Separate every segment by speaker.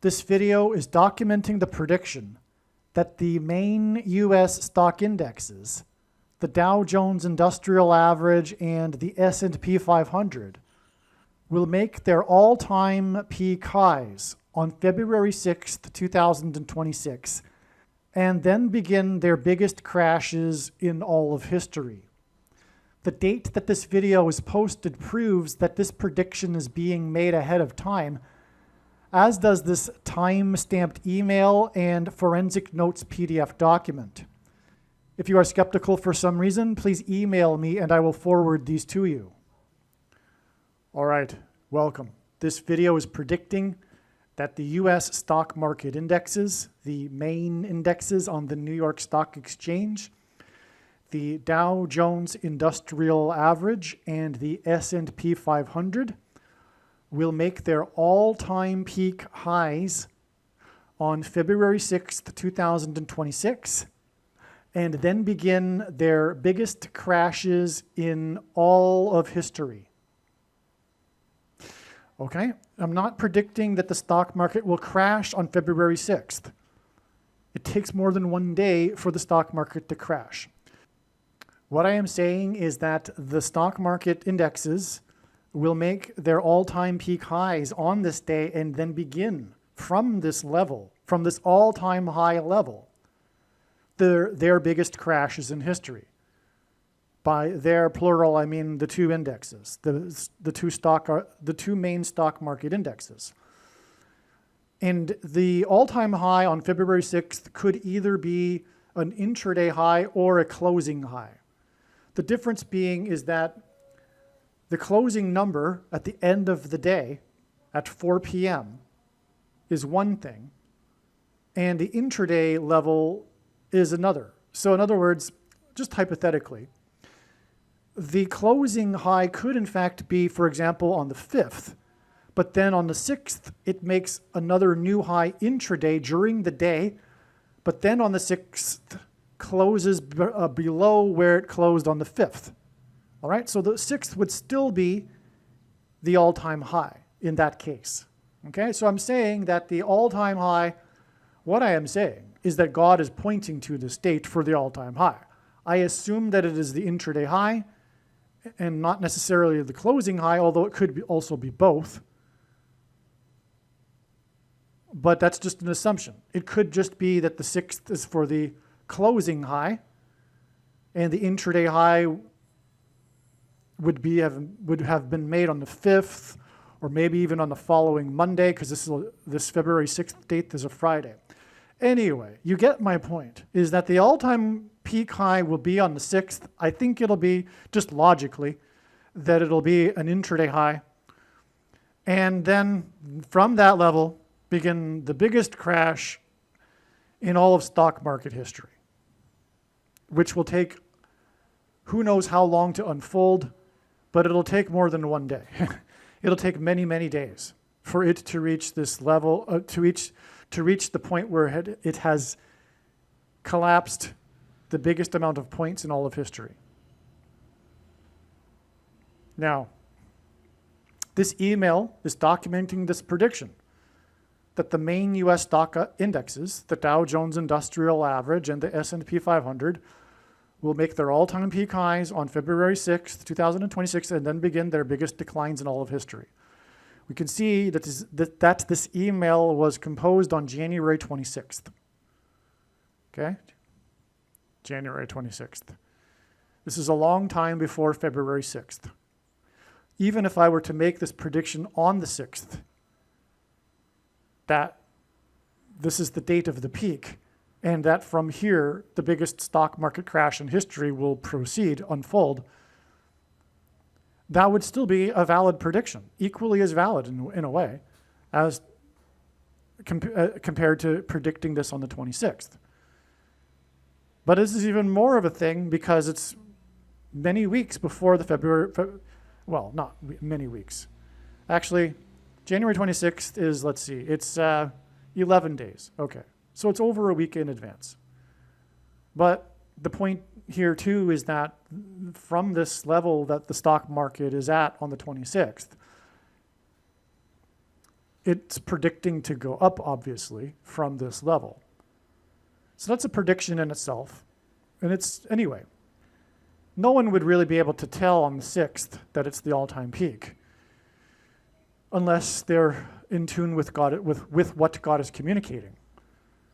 Speaker 1: This video is documenting the prediction that the main US stock indexes, the Dow Jones Industrial Average and the S&P 500, will make their all-time peak highs on February 6th, 2026, and then begin their biggest crashes in all of history. The date that this video is posted proves that this prediction is being made ahead of time, as does this time-stamped email and forensic notes PDF document. If you are skeptical for some reason, please email me and I will forward these to you. All right, welcome. This video is predicting that the US stock market indexes, the main indexes on the New York Stock Exchange, the Dow Jones Industrial Average and the S&P 500 will make their all-time peak highs on February 6th, 2026, and then begin their biggest crashes in all of history. Okay, I'm not predicting that the stock market will crash on February 6th. It takes more than one day for the stock market to crash. What I am saying is that the stock market indexes will make their all-time peak highs on this day and then begin from this level, from this all-time high level, their biggest crashes in history. By their plural, I mean the two indexes, the two main stock market indexes. And the all-time high on February 6th could either be an intraday high or a closing high. The difference being is that the closing number at the end of the day at 4 p.m. is one thing, and the intraday level is another. So in other words, just hypothetically, the closing high could in fact be, for example, on the 5th, but then on the 6th, it makes another new high intraday during the day, but then on the 6th, closes below where it closed on the 5th. All right, so the 6th would still be the all-time high in that case. Okay, so I'm saying that the all-time high, what I am saying is that God is pointing to this date for the all-time high. I assume that it is the intraday high and not necessarily the closing high, although it could also be both. But that's just an assumption. It could just be that the 6th is for the closing high and the intraday high would have been made on the 5th or maybe even on the following Monday, because this February 6th date is a Friday. Anyway, you get my point, is that the all-time peak high will be on the 6th. I think it'll be, just logically, that it'll be an intraday high. And then from that level, begin the biggest crash in all of stock market history, which will take who knows how long to unfold, but it'll take more than one day. It'll take many, many days for it to reach this level, to reach the point where it has collapsed the biggest amount of points in all of history. Now, this email is documenting this prediction that the main US stock indexes, the Dow Jones Industrial Average and the S&P 500, will make their all-time peak highs on February 6th, 2026, and then begin their biggest declines in all of history. We can see that this email was composed on January 26th. Okay? January 26th. This is a long time before February 6th. Even if I were to make this prediction on the 6th, that this is the date of the peak, and that from here, the biggest stock market crash in history will proceed, unfold, that would still be a valid prediction, equally as valid in a way, as compared to predicting this on the 26th. But this is even more of a thing because it's many weeks before the well, not many weeks. Actually, January 26th is, let's see, it's 11 days. Okay. So it's over a week in advance. But the point here too is that from this level that the stock market is at on the 26th, it's predicting to go up, obviously, from this level. So that's a prediction in itself. And it's, anyway, no one would really be able to tell on the 6th that it's the all-time peak unless they're in tune with God, with what God is communicating,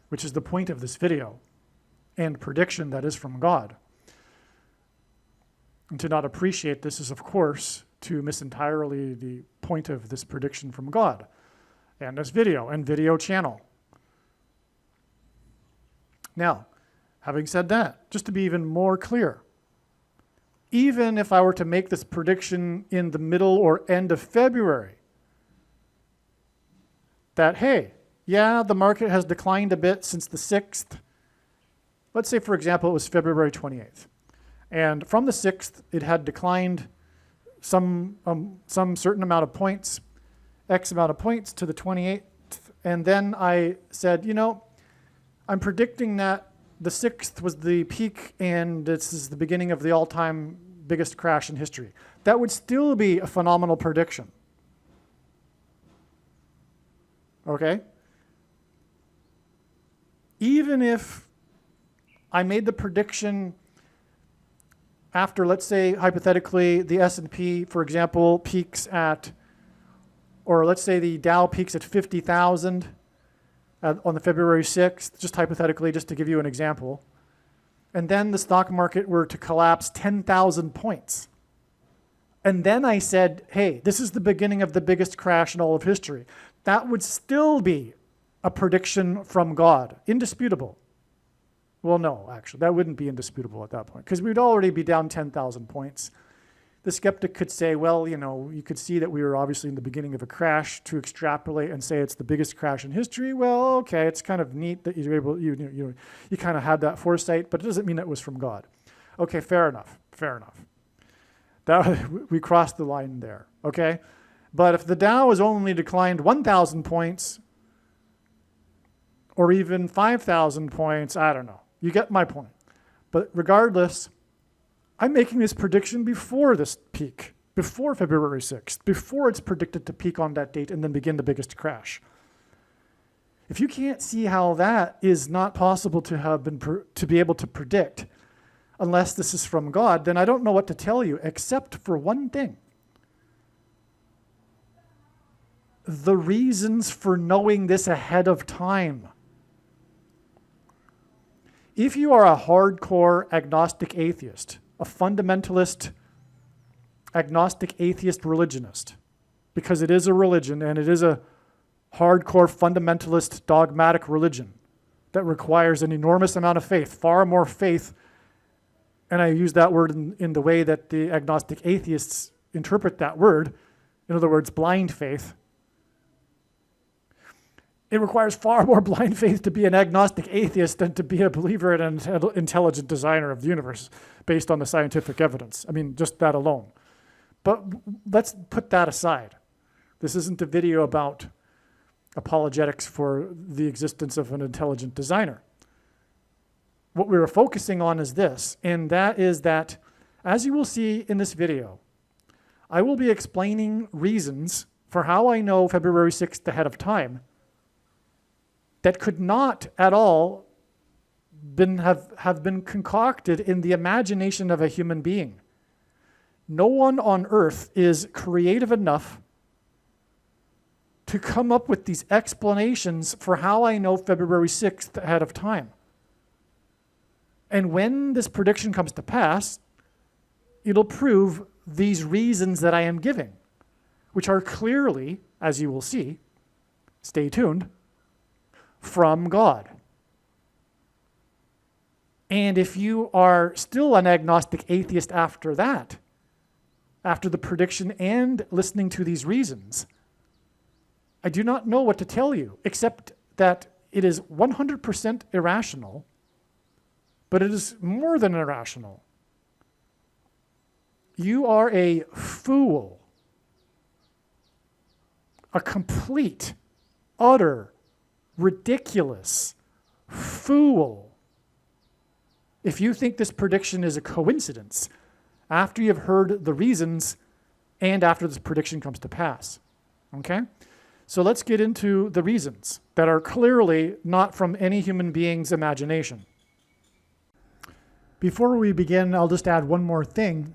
Speaker 1: which is the point of this video and prediction that is from God. And to not appreciate this is, of course, to miss entirely the point of this prediction from God and this video and video channel. Now, having said that, just to be even more clear, even if I were to make this prediction in the middle or end of February, that, hey, yeah, the market has declined a bit since the 6th. Let's say, for example, it was February 28th. And from the 6th, it had declined some certain amount of points, X amount of points to the 28th. And then I said, you know, I'm predicting that the 6th was the peak and this is the beginning of the all-time biggest crash in history. That would still be a phenomenal prediction. Okay? Even if I made the prediction after, let's say, hypothetically, the S&P, for example, peaks at, or let's say the Dow peaks at 50,000 on the February 6th, just hypothetically, just to give you an example. And then the stock market were to collapse 10,000 points. And then I said, hey, this is the beginning of the biggest crash in all of history. That would still be a prediction from God, indisputable. Well, no, actually, that wouldn't be indisputable at that point because we'd already be down 10,000 points. The skeptic could say, well, you know, you could see that we were obviously in the beginning of a crash. To extrapolate and say it's the biggest crash in history, well, okay, it's kind of neat that you're able, you kind of had that foresight, but it doesn't mean it was from God. Okay, fair enough, fair enough. That, we crossed the line there, okay? But if the Dow has only declined 1,000 points or even 5,000 points, I don't know. You get my point. But regardless, I'm making this prediction before this peak, before February 6th, before it's predicted to peak on that date and then begin the biggest crash. If you can't see how that is not possible to have been to be able to predict unless this is from God, then I don't know what to tell you except for one thing. The reasons for knowing this ahead of time. If you are a hardcore agnostic atheist, a fundamentalist agnostic atheist religionist, because it is a religion and it is a hardcore fundamentalist dogmatic religion that requires an enormous amount of faith, far more faith, and I use that word in the way that the agnostic atheists interpret that word, in other words, blind faith. It requires far more blind faith to be an agnostic atheist than to be a believer in an intelligent designer of the universe based on the scientific evidence. I mean, just that alone. But let's put that aside. This isn't a video about apologetics for the existence of an intelligent designer. What we were focusing on is this, and that is that, as you will see in this video, I will be explaining reasons for how I know February 6th ahead of time that could not at all have been concocted in the imagination of a human being. No one on earth is creative enough to come up with these explanations for how I know February 6th ahead of time. And when this prediction comes to pass, it'll prove these reasons that I am giving, which are clearly, as you will see, stay tuned, from God. And if you are still an agnostic atheist after that, after the prediction and listening to these reasons, I do not know what to tell you, except that it is 100% irrational, but it is more than irrational. You are a fool, a complete, utter, ridiculous fool if you think this prediction is a coincidence after you've heard the reasons and after this prediction comes to pass. Okay? So let's get into the reasons that are clearly not from any human being's imagination. Before we begin, I'll just add one more thing.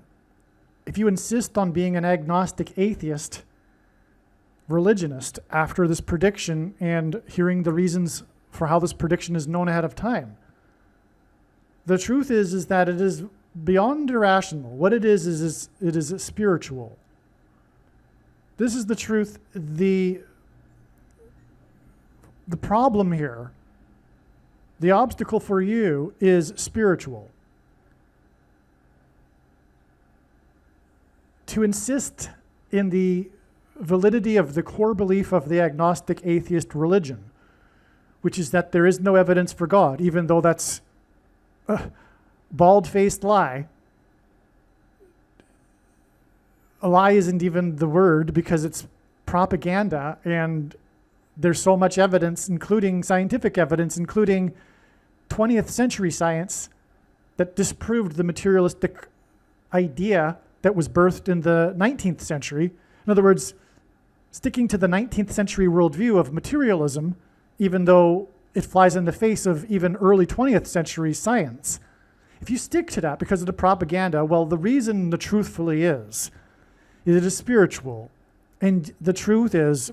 Speaker 1: If you insist on being an agnostic atheist, religionist after this prediction and hearing the reasons for how this prediction is known ahead of time, the truth is that it is beyond irrational. What it is it is spiritual. This is the truth. The problem here, the obstacle for you is spiritual. To insist in the validity of the core belief of the agnostic atheist religion, which is that there is no evidence for God, even though that's a bald-faced lie. A lie isn't even the word because it's propaganda, and there's so much evidence, including scientific evidence, including 20th century science, that disproved the materialistic idea that was birthed in the 19th century. In other words, sticking to the 19th century worldview of materialism, even though it flies in the face of even early 20th century science. If you stick to that because of the propaganda, well, the reason the truthfully is it is spiritual. And the truth is,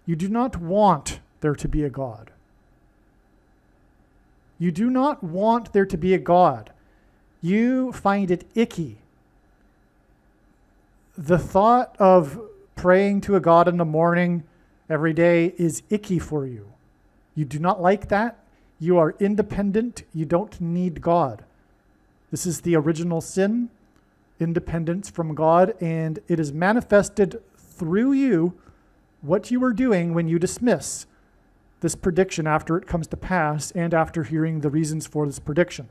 Speaker 1: you do not want there to be a God. You do not want there to be a God. You find it icky. The thought of praying to a God in the morning every day is icky for you. You do not like that. You are independent. You don't need God. This is the original sin, independence from God, and it is manifested through you what you are doing when you dismiss this prediction after it comes to pass and after hearing the reasons for this prediction.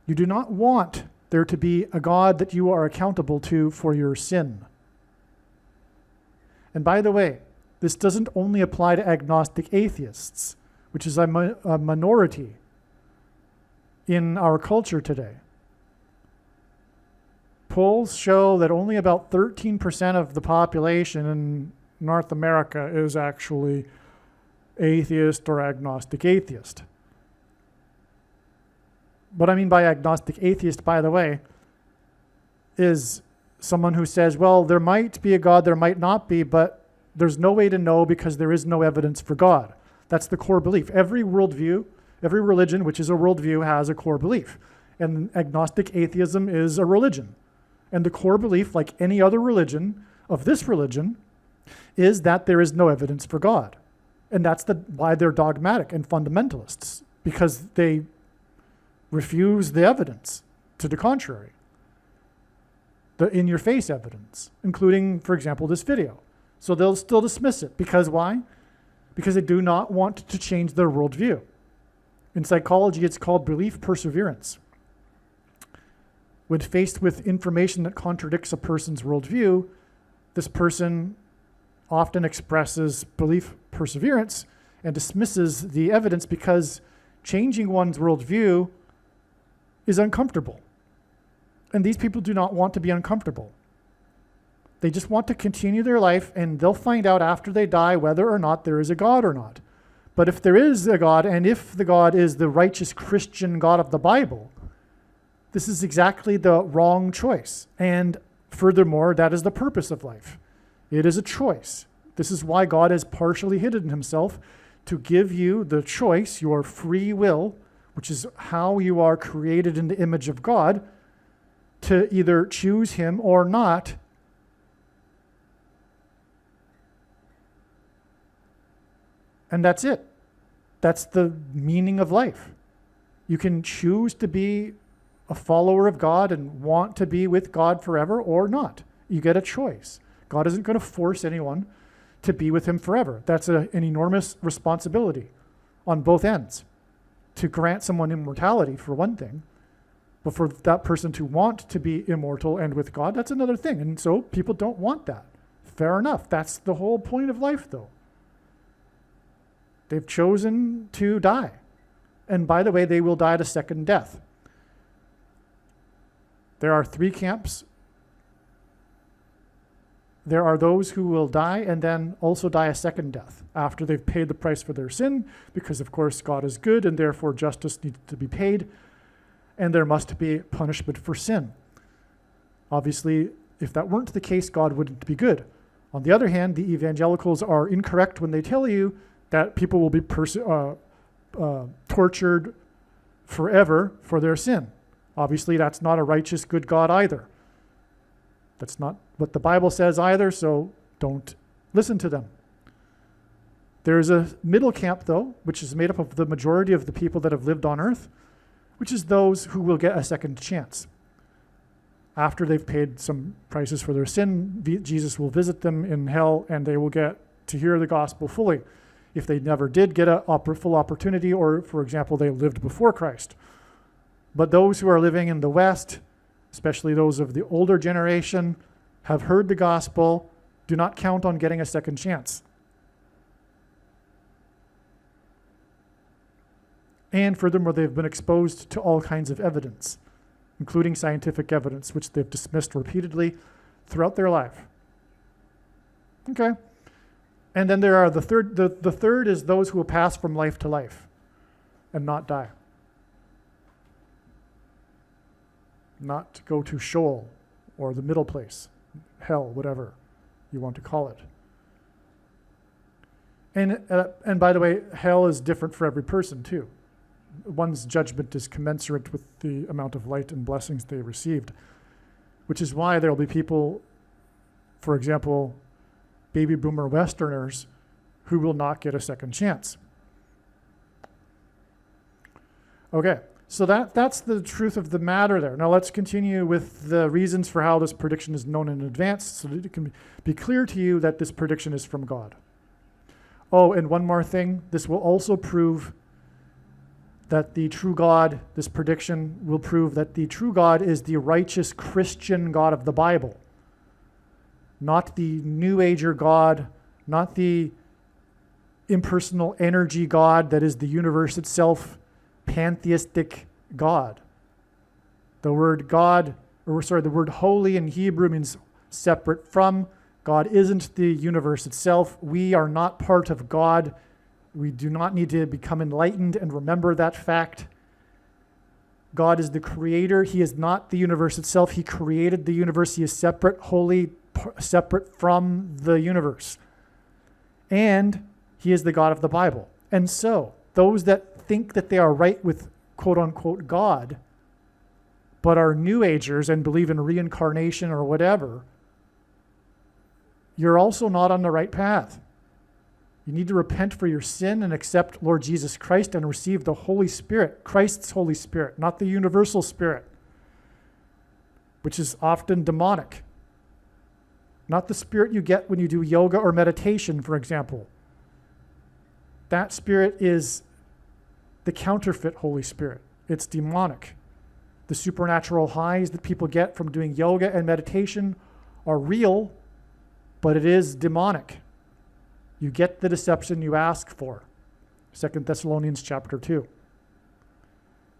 Speaker 1: You do not want there to be a God that you are accountable to for your sin. And by the way, this doesn't only apply to agnostic atheists, which is a minority in our culture today. Polls show that only about 13% of the population in North America is actually atheist or agnostic atheist. What I mean by agnostic atheist, by the way, is someone who says, well, there might be a God, there might not be, but there's no way to know because there is no evidence for God. That's the core belief. Every worldview, every religion, which is a worldview, has a core belief. And agnostic atheism is a religion. And the core belief, like any other religion of this religion, is that there is no evidence for God. And that's why they're dogmatic and fundamentalists, because they refuse the evidence to the contrary. The in-your-face evidence, including, for example, this video. So they'll still dismiss it. Because why? Because they do not want to change their worldview. In psychology, it's called belief perseverance. When faced with information that contradicts a person's worldview, this person often expresses belief perseverance and dismisses the evidence because changing one's worldview is uncomfortable. And these people do not want to be uncomfortable. They just want to continue their life, and they'll find out after they die whether or not there is a God or not. But if there is a God, and if the God is the righteous Christian God of the Bible, this is exactly the wrong choice. And furthermore, that is the purpose of life. It is a choice. This is why God has partially hidden himself, to give you the choice, your free will, which is how you are created in the image of God, to either choose him or not. And that's it. That's the meaning of life. You can choose to be a follower of God and want to be with God forever or not. You get a choice. God isn't going to force anyone to be with him forever. That's an enormous responsibility on both ends. To grant someone immortality, for one thing, but for that person to want to be immortal and with God, that's another thing. And so people don't want that. Fair enough. That's the whole point of life, though. They've chosen to die. And by the way, they will die the second death. There are 3 camps there are those who will die and then also die a second death after they've paid the price for their sin, because of course God is good and therefore justice needs to be paid, and there must be punishment for sin. Obviously, if that weren't the case, God wouldn't be good. On the other hand, the evangelicals are incorrect when they tell you that people will be tortured forever for their sin. Obviously, that's not a righteous, good God either. That's not what the Bible says either, so don't listen to them. There's a middle camp, though, which is made up of the majority of the people that have lived on earth, which is those who will get a second chance. After they've paid some prices for their sin, Jesus will visit them in hell and they will get to hear the gospel fully. If they never did get a full opportunity, or, for example, they lived before Christ. But those who are living in the West, especially those of the older generation, have heard the gospel, do not count on getting a second chance. And furthermore, they've been exposed to all kinds of evidence, including scientific evidence, which they've dismissed repeatedly throughout their life. Okay. And then there are the third is those who will pass from life to life and not die. Not go to Sheol or the middle place, hell, whatever you want to call it. And by the way, hell is different for every person too. One's judgment is commensurate with the amount of light and blessings they received, which is why there will be people, for example, baby boomer Westerners, who will not get a second chance. Okay, so that's the truth of the matter there. Now let's continue with the reasons for how this prediction is known in advance, so that it can be clear to you that this prediction is from God. Oh, and one more thing, this will also prove that the true God, this prediction will prove that the true God is the righteous Christian God of the Bible. Not the New Ager God, not the impersonal energy God that is the universe itself, pantheistic God. The word God, the word holy in Hebrew means separate from. God isn't the universe itself. We are not part of God. We do not need to become enlightened and remember that fact. God is the creator. He is not the universe itself. He created the universe. He is separate, holy, separate from the universe. And he is the God of the Bible. And so, those that think that they are right with quote-unquote God, but are New Agers and believe in reincarnation or whatever, you're also not on the right path. You need to repent for your sin and accept Lord Jesus Christ and receive the Holy Spirit, Christ's Holy Spirit, not the universal Spirit, which is often demonic. Not the spirit you get when you do yoga or meditation, for example. That spirit is the counterfeit Holy Spirit. It's demonic. The supernatural highs that people get from doing yoga and meditation are real, but it is demonic. You get the deception you ask for. 2 Thessalonians chapter 2.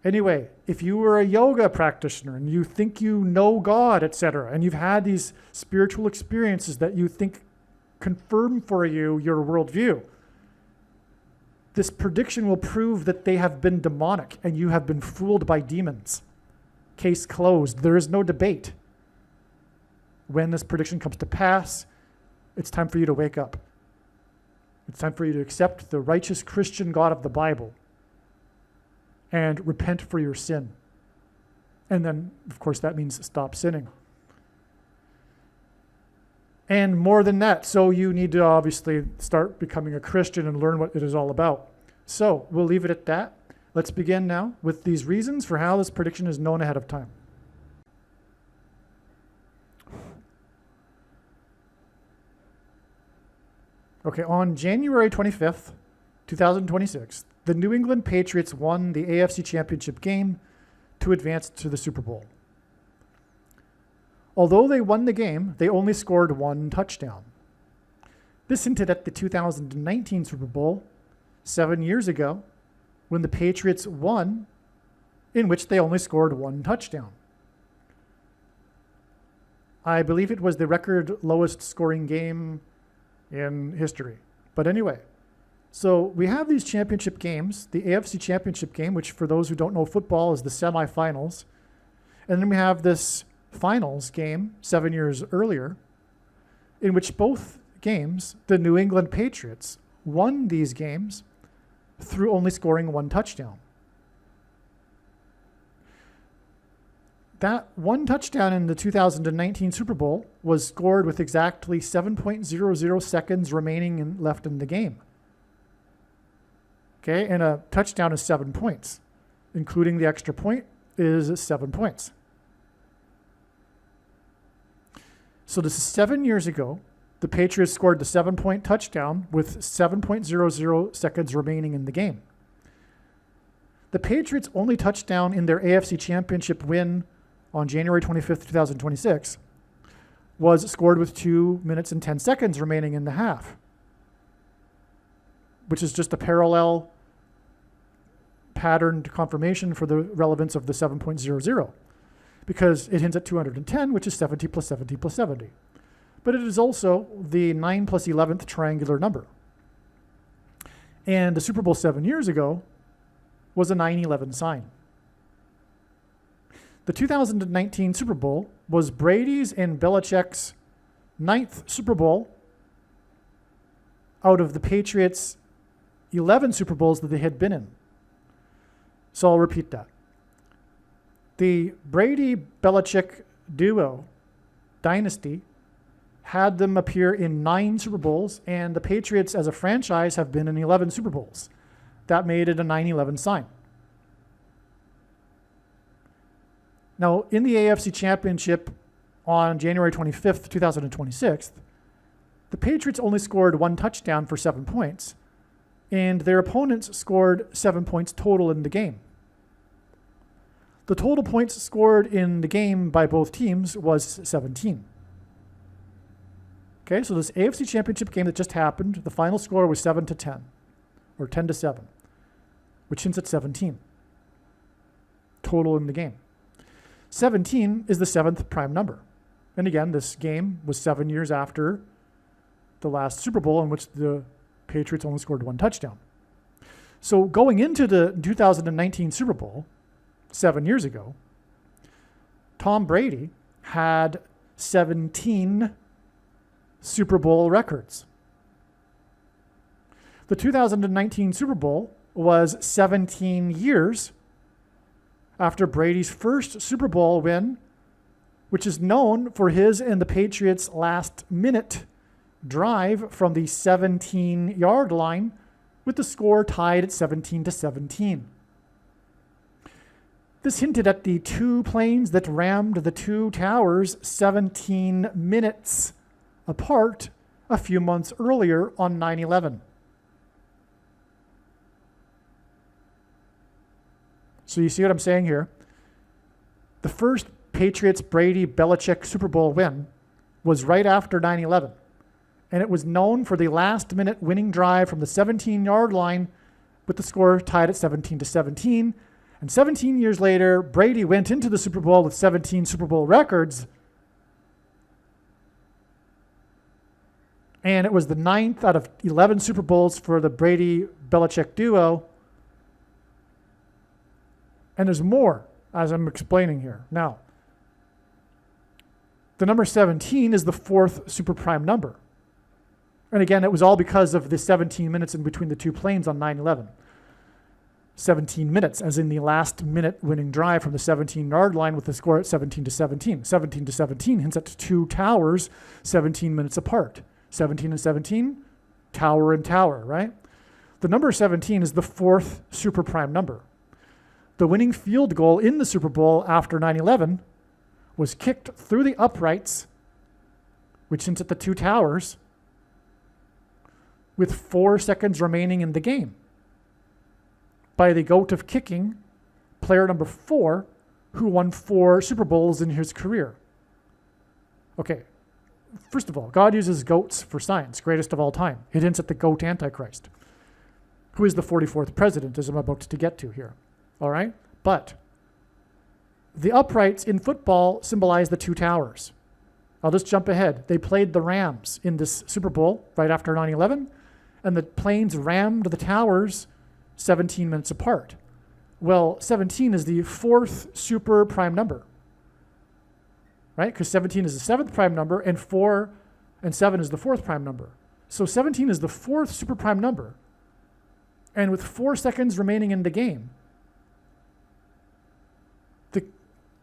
Speaker 1: Anyway, if you were a yoga practitioner and you think you know God, etc., and you've had these spiritual experiences that you think confirm for you your worldview, this prediction will prove that they have been demonic and you have been fooled by demons. Case closed. There is no debate. When this prediction comes to pass, it's time for you to wake up. It's time for you to accept the righteous Christian God of the Bible and repent for your sin. And then, of course, that means stop sinning. And more than that, so you need to obviously start becoming a Christian and learn what it is all about. So we'll leave it at that. Let's begin now with these reasons for how this prediction is known ahead of time. Okay, on January 25th, 2026, the New England Patriots won the AFC Championship game to advance to the Super Bowl. Although they won the game, they only scored one touchdown. This hinted at the 2019 Super Bowl, 7 years ago, when the Patriots won, in which they only scored one touchdown. I believe it was the record lowest scoring game in history. But anyway, so we have these championship games, the AFC Championship game, which for those who don't know football is the semifinals. And then we have this finals game 7 years earlier, in which both games, the New England Patriots won these games through only scoring one touchdown. That one touchdown in the 2019 Super Bowl was scored with exactly 7.00 seconds remaining left in the game. Okay, and a touchdown is 7 points, including the extra point is 7 points. So this is 7 years ago. The Patriots scored the 7-point touchdown with 7.00 seconds remaining in the game. The Patriots' only touchdown in their AFC Championship win on January 25th, 2026 was scored with 2 minutes and 10 seconds remaining in the half, which is just a parallel patterned confirmation for the relevance of the 7.00, because it hints at 210, which is 70 plus 70 plus 70. But it is also the 9 plus 11th triangular number. And the Super Bowl 7 years ago was a 9-11 sign. The 2019 Super Bowl was Brady's and Belichick's 9th Super Bowl out of the Patriots' 11 Super Bowls that they had been in. So I'll repeat that. The Brady-Belichick duo dynasty had them appear in 9 Super Bowls, and the Patriots as a franchise have been in 11 Super Bowls. That made it a 9-11 sign. Now, in the AFC Championship on January 25th, 2026, the Patriots only scored one touchdown for 7 points, and their opponents scored 7 points total in the game. The total points scored in the game by both teams was 17. Okay, so this AFC Championship game that just happened, the final score was 7-10, or 10-7, which hints at 17 total in the game. 17 is the 7th prime number. And again, this game was 7 years after the last Super Bowl in which the Patriots only scored one touchdown. So going into the 2019 Super Bowl, 7 years ago, Tom Brady had 17 Super Bowl records. The 2019 Super Bowl was 17 years after Brady's first Super Bowl win, which is known for his and the Patriots' last-minute drive from the 17-yard line with the score tied at 17-17. This hinted at the two planes that rammed the two towers 17 minutes apart a few months earlier on 9/11. So you see what I'm saying here? The first Patriots-Brady-Belichick Super Bowl win was right after 9/11. And it was known for the last-minute winning drive from the 17-yard line with the score tied at 17-17. And 17 years later, Brady went into the Super Bowl with 17 Super Bowl records. And it was the 9th out of 11 Super Bowls for the Brady-Belichick duo. And there's more, as I'm explaining here. Now, the number 17 is the 4th super prime number. And again, it was all because of the 17 minutes in between the two planes on 9/11. 17 minutes, as in the last minute winning drive from the 17-yard line with the score at 17-17. 17-17 hints at two towers 17 minutes apart. 17 and 17, tower and tower, right? The number 17 is the 4th super prime number. The winning field goal in the Super Bowl after 9/11 was kicked through the uprights, which hints at the two towers, with 4 seconds remaining in the game, by the GOAT of kicking, player number 4, who won 4 Super Bowls in his career. Okay, first of all, God uses goats for science, greatest of all time. It hints at the goat Antichrist, who is the 44th president, as I'm about to get to here. All right? But the uprights in football symbolize the two towers. I'll just jump ahead. They played the Rams in this Super Bowl right after 9/11, and the planes rammed the towers 17 minutes apart. Well, 17 is the fourth super prime number, right? Because 17 is the seventh prime number, and 4 and 7 is the fourth prime number. So 17 is the fourth super prime number. And with 4 seconds remaining in the game,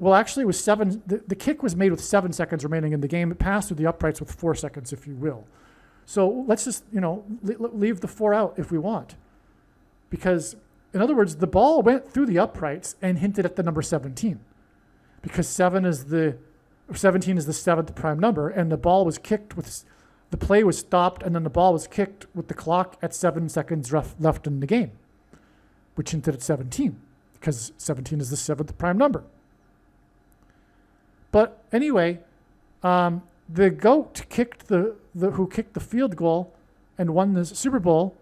Speaker 1: actually it was 7. The kick was made with 7 seconds remaining in the game. It passed through the uprights with 4 seconds, if you will. So let's just, leave the 4 out if we want. Because, in other words, the ball went through the uprights and hinted at the number 17. Because 17 is the 7th prime number, and the ball was kicked the play was stopped, and then the ball was kicked with the clock at 7 seconds left in the game, which hinted at 17, because 17 is the 7th prime number. But anyway, the GOAT who kicked the field goal and won the Super Bowl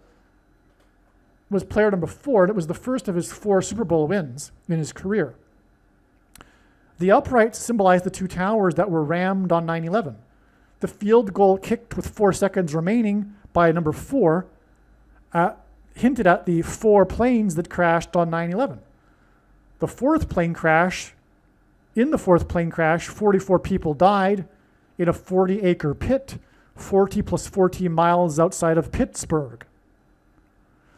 Speaker 1: was player number 4, and it was the first of his 4 Super Bowl wins in his career. The uprights symbolize the 2 towers that were rammed on 9/11. The field goal kicked with 4 seconds remaining by number 4 hinted at the 4 planes that crashed on 9/11. The fourth plane crash, 44 people died in a 40-acre pit, 40 plus 14 miles outside of Pittsburgh.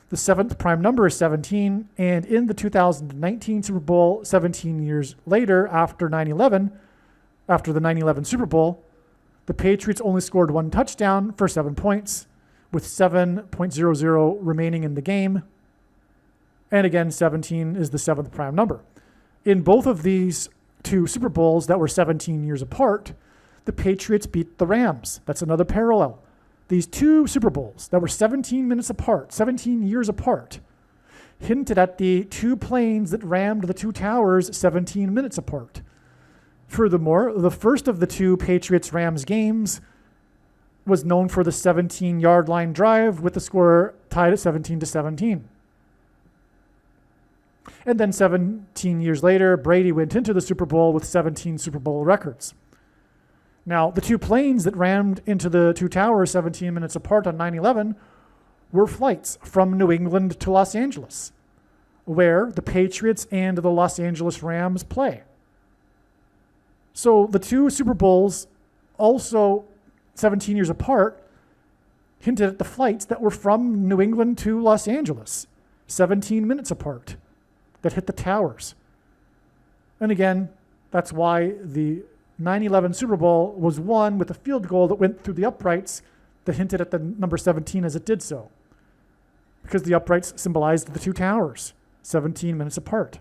Speaker 1: The 7th prime number is 17, and in the 2019 Super Bowl, 17 years later, after the 9/11 Super Bowl, the Patriots only scored 1 touchdown for 7 points, with 7.00 remaining in the game. And again, 17 is the 7th prime number. In both of these 2 Super Bowls that were 17 years apart, the Patriots beat the Rams. That's another parallel. These 2 Super Bowls that were 17 years apart, hinted at the 2 planes that rammed the 2 towers 17 minutes apart. Furthermore, the first of the 2 Patriots-Rams games was known for the 17-yard line drive with the score tied at 17-17. And then 17 years later, Brady went into the Super Bowl with 17 Super Bowl records. Now, the 2 planes that rammed into the 2 towers 17 minutes apart on 9/11 were flights from New England to Los Angeles, where the Patriots and the Los Angeles Rams play. So the 2 Super Bowls, also 17 years apart, hinted at the flights that were from New England to Los Angeles, 17 minutes apart, that hit the towers. And again, that's why the 9/11 Super Bowl was won with a field goal that went through the uprights that hinted at the number 17 as it did so, because the uprights symbolized the 2 towers, 17 minutes apart.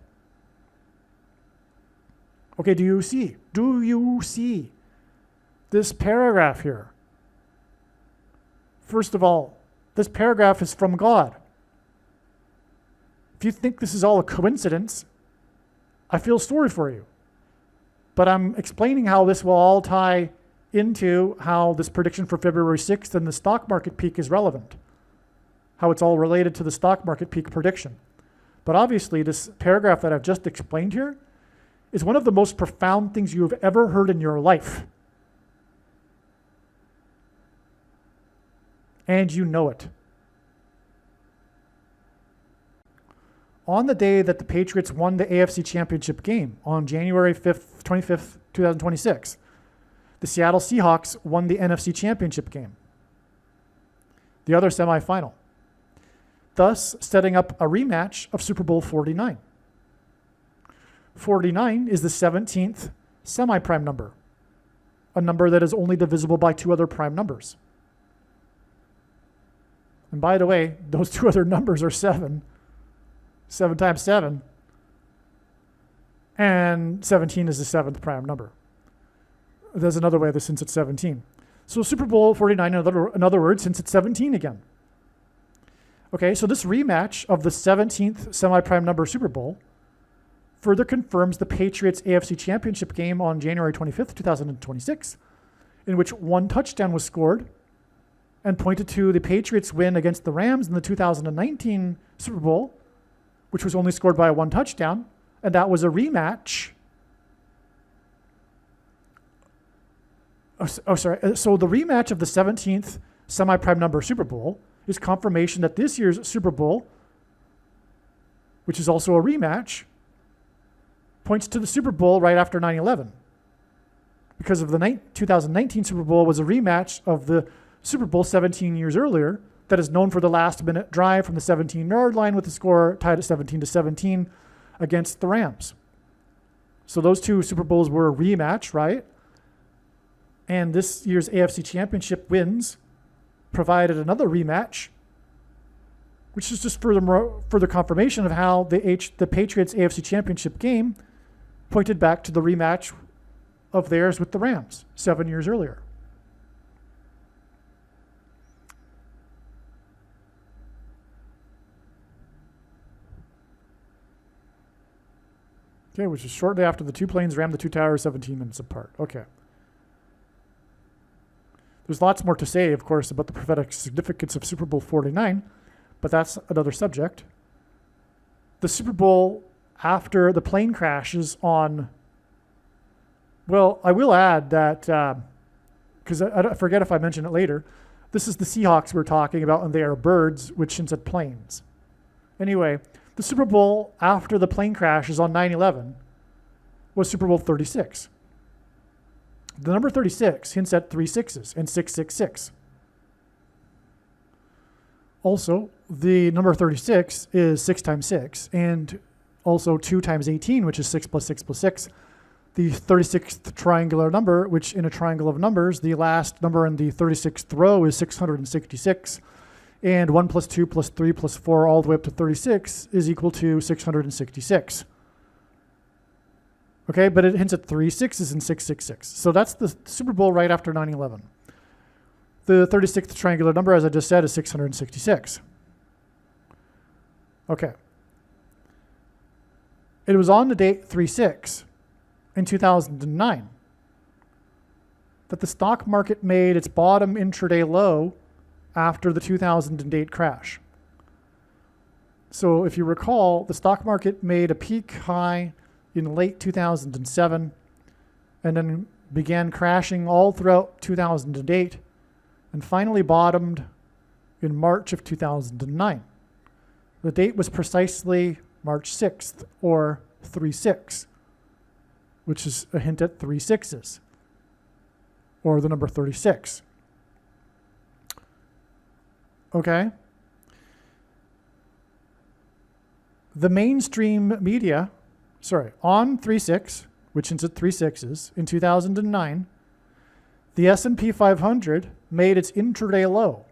Speaker 1: Okay, do you see this paragraph here? First of all, this paragraph is from God. If you think this is all a coincidence, I feel sorry for you. But I'm explaining how this will all tie into how this prediction for February 6th and the stock market peak is relevant, how it's all related to the stock market peak prediction. But obviously, this paragraph that I've just explained here is one of the most profound things you have ever heard in your life. And you know it. On the day that the Patriots won the AFC Championship game on January 25th, 2026, the Seattle Seahawks won the NFC Championship game, the other semifinal, thus setting up a rematch of Super Bowl 49. 49 is the 17th semi-prime number, a number that is only divisible by 2 other prime numbers. And by the way, those 2 other numbers are 7. 7 times 7, and 17 is the 7th prime number. There's another way of this since it's 17. So Super Bowl 49, in other words, since it's 17 again. Okay, so this rematch of the 17th semi-prime number Super Bowl further confirms the Patriots AFC Championship game on January 25th, 2026, in which 1 touchdown was scored, and pointed to the Patriots' win against the Rams in the 2019 Super Bowl, which was only scored by 1 touchdown, and that was a rematch So the rematch of the 17th semi-prime number Super Bowl is confirmation that this year's Super Bowl, which is also a rematch, points to the Super Bowl right after 9/11. Because of the 2019 Super Bowl was a rematch of the Super Bowl 17 years earlier that is known for the last-minute drive from the 17-yard line with the score tied at 17-17 against the Rams. So those two Super Bowls were a rematch, right? And this year's AFC Championship wins provided another rematch, which is just further confirmation of how the Patriots AFC Championship game pointed back to the rematch of theirs with the Rams 7 years earlier. Okay, which is shortly after the two planes rammed the two towers 17 minutes apart. Okay. There's lots more to say, of course, about the prophetic significance of Super Bowl 49, but that's another subject. The Super Bowl after the plane crashes on, well, I will add that, because I forget if I mention it later, this is the Seahawks we're talking about, and they are birds, which hints at planes. Anyway, the Super Bowl after the plane crashes on 9/11 was Super Bowl 36. The number 36 hints at 3 6s and 666. Also, the number 36 is 6 times 6, and also 2 times 18, which is 6 plus 6 plus 6. The 36th triangular number, which in a triangle of numbers, the last number in the 36th row is 666. And 1 plus 2 plus 3 plus 4 all the way up to 36 is equal to 666. Okay, but it hints at 3 6s and 666. So that's the Super Bowl right after 9/11. The 36th triangular number, as I just said, is 666. Okay. It was on the date 3/6 in 2009 that the stock market made its bottom intraday low after the 2008 crash. So if you recall, the stock market made a peak high in late 2007 and then began crashing all throughout 2008 and finally bottomed in March of 2009. The date was precisely March 6th, or 3/6, which is a hint at 3 6s, or the number 36. Okay? The mainstream media, on 3/6, which hints at 3 6s, in 2009, the S&P 500 made its intraday low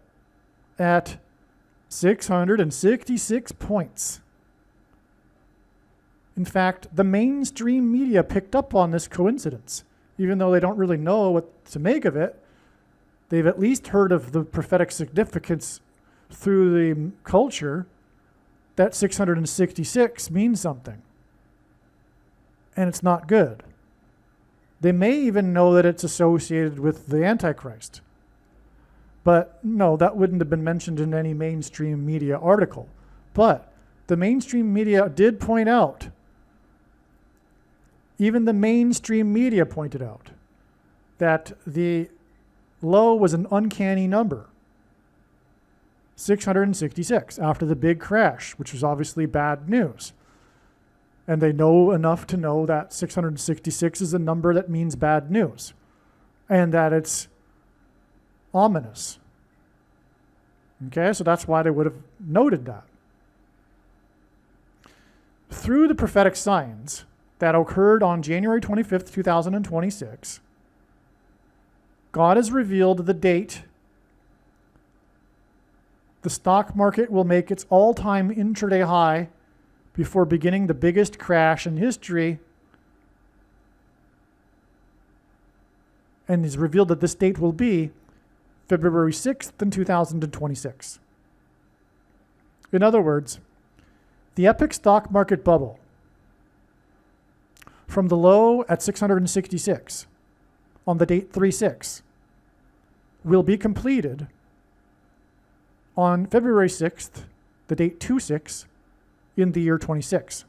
Speaker 1: at 666 points. In fact, the mainstream media picked up on this coincidence. Even though they don't really know what to make of it, they've at least heard of the prophetic significance through the culture that 666 means something. And it's not good. They may even know that it's associated with the Antichrist. But no, that wouldn't have been mentioned in any mainstream media article. But the mainstream media did point out, even the mainstream media pointed out, that the low was an uncanny number, 666, after the big crash, which was obviously bad news. And they know enough to know that 666 is a number that means bad news and that it's ominous. Okay, so that's why they would have noted that. Through the prophetic signs that occurred on January 25th, 2026, God has revealed the date the stock market will make its all-time intraday high before beginning the biggest crash in history, and has revealed that this date will be February 6th in 2026. In other words, the epic stock market bubble from the low at 666 on the date 3/6 will be completed on February 6th, the date 2/6, in the year 26.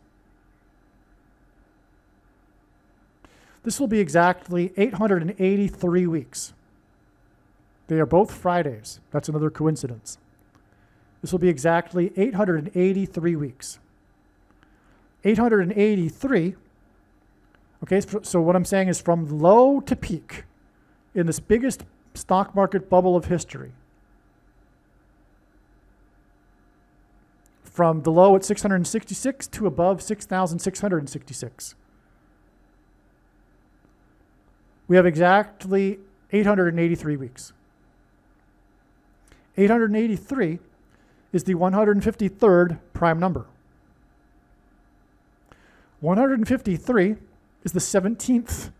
Speaker 1: This will be exactly 883 weeks. They are both Fridays. That's another coincidence. This will be exactly 883 weeks. 883, okay, so what I'm saying is from low to peak in this biggest stock market bubble of history. From the low at 666 to above 6,666. We have exactly 883 weeks. 883 is the 153rd prime number. 153 is the 17th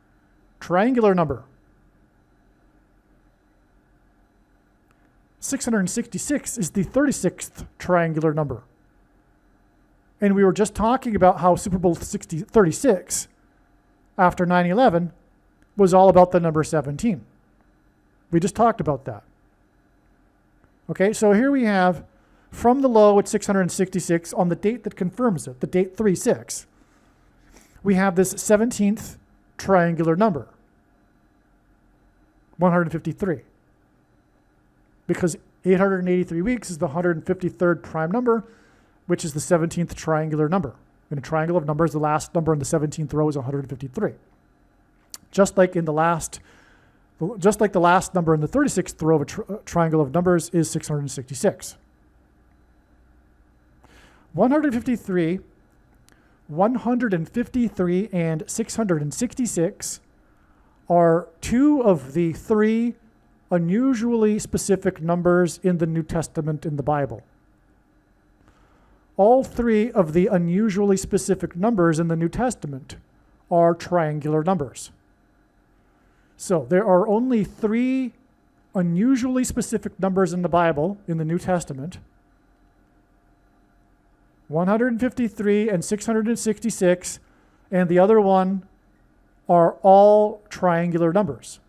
Speaker 1: triangular number. 666 is the 36th triangular number. And we were just talking about how Super Bowl 36 after 9/11 was all about the number 17. We just talked about that. Okay, so here we have from the low at 666 on the date that confirms it, the date 36, we have this 17th triangular number, 153. Because 883 weeks is the 153rd prime number, which is the 17th triangular number. In a triangle of numbers, the last number in the 17th row is 153. Just like the last number in the 36th row of a triangle of numbers is 666. 153, 153, and 666 are two of the three unusually specific numbers in the New Testament in the Bible. All three of the unusually specific numbers in the New Testament are triangular numbers. So there are only three unusually specific numbers in the Bible in the New Testament. 153 and 666, and the other one are all triangular numbers.